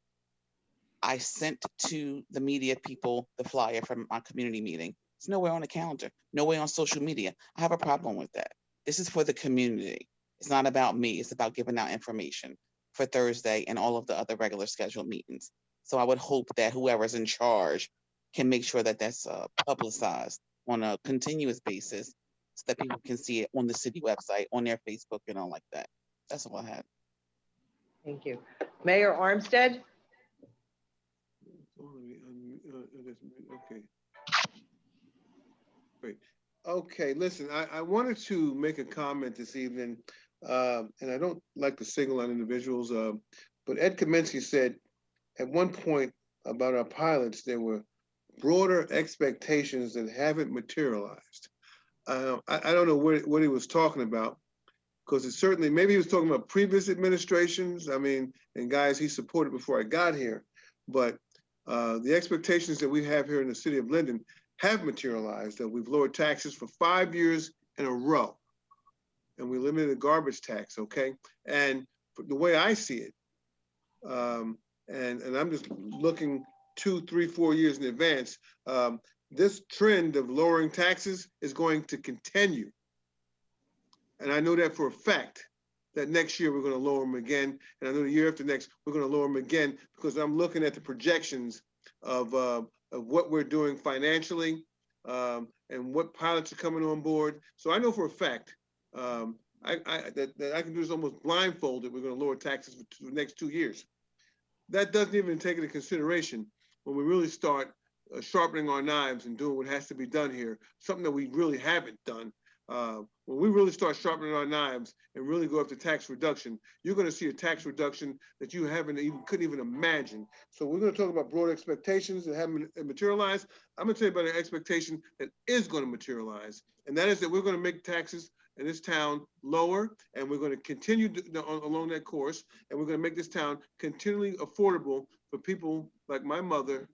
I sent to the media people the flyer from my community meeting. It's nowhere on the calendar, nowhere on social media. I have a problem with that. This is for the community. It's not about me. It's about giving out information for Thursday and all of the other regular scheduled meetings. So I would hope that whoever's in charge can make sure that that's publicized on a continuous basis so that people can see it on the city website, on their Facebook, and all like that. That's all I had. Thank you. Mayor Armstead? Okay. Great. Okay, listen, I wanted to make a comment this evening, and I don't like to single on individuals, but Ed Kaminsky said at one point about our pilots, there were broader expectations that haven't materialized. I don't know what he was talking about, because it certainly, maybe he was talking about previous administrations, and guys he supported before I got here, but the expectations that we have here in the city of Linden have materialized. That we've lowered taxes for 5 years in a row, and we limited the garbage tax, okay? And the way I see it, And I'm just looking 2, 3, 4 years in advance. This trend of lowering taxes is going to continue. And I know that for a fact, that next year we're going to lower them again. And I know the year after next, we're going to lower them again, because I'm looking at the projections of what we're doing financially and what pilots are coming on board. So I know for a fact that I can do this almost blindfolded. We're going to lower taxes for the next 2 years. That doesn't even take into consideration when we really start sharpening our knives and doing what has to be done here, something that we really haven't done. When we really start sharpening our knives and really go after tax reduction, you're going to see a tax reduction that you couldn't even imagine. So we're going to talk about broad expectations that haven't materialized. I'm going to tell you about an expectation that is going to materialize, and that is that we're going to make taxes in this town lower, and we're going to continue along that course, and we're going to make this town continually affordable for people like my mother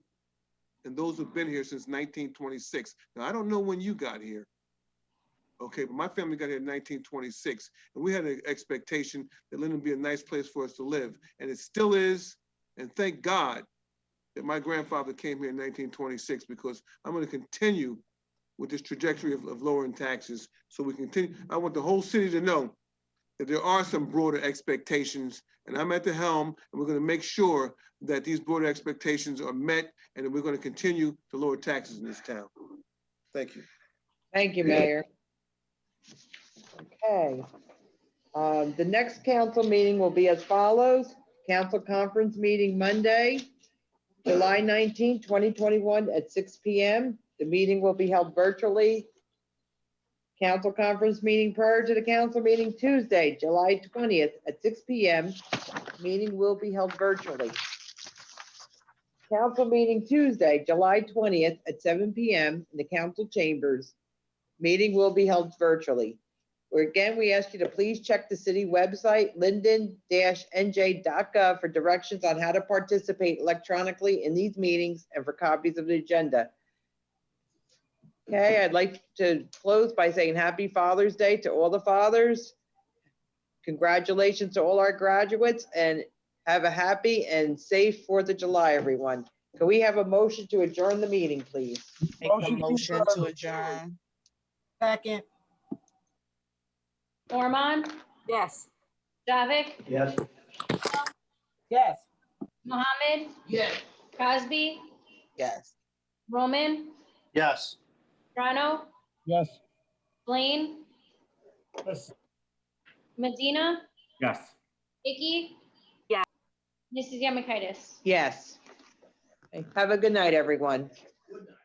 and those who've been here since 1926. Now, I don't know when you got here, okay, but my family got here in 1926, and we had an expectation that Linden would be a nice place for us to live, and it still is, and thank God that my grandfather came here in 1926, because I'm going to continue with this trajectory of lowering taxes, so we continue. I want the whole city to know that there are some broader expectations, and I'm at the helm, and we're going to make sure that these broader expectations are met, and that we're going to continue to lower taxes in this town. Thank you. Thank you, Mayor. Okay. The next council meeting will be as follows. Council conference meeting Monday, July 19, 2021 at 6 p.m. The meeting will be held virtually. Council conference meeting prior to the council meeting Tuesday, July 20th at 6 p.m. Meeting will be held virtually. Council meeting Tuesday, July 20th at 7 p.m. in the council chambers. Meeting will be held virtually. Again, we ask you to please check the city website, linden-nj.gov, for directions on how to participate electronically in these meetings and for copies of the agenda. Okay, I'd like to close by saying Happy Father's Day to all the fathers. Congratulations to all our graduates, and have a happy and safe 4th of July, everyone. Can we have a motion to adjourn the meeting, please? Make a motion to adjourn. Second. Ormond, Yes. JAVICK, Yes. Yes. Mohammed, Yes. Cosby, Yes. Roman, Yes. Toronto, Yes. Blaine, Yes. Medina, Yes. Icky. Yeah. Mrs. Yamikaitis. Yes. Have a good night, everyone. Good night.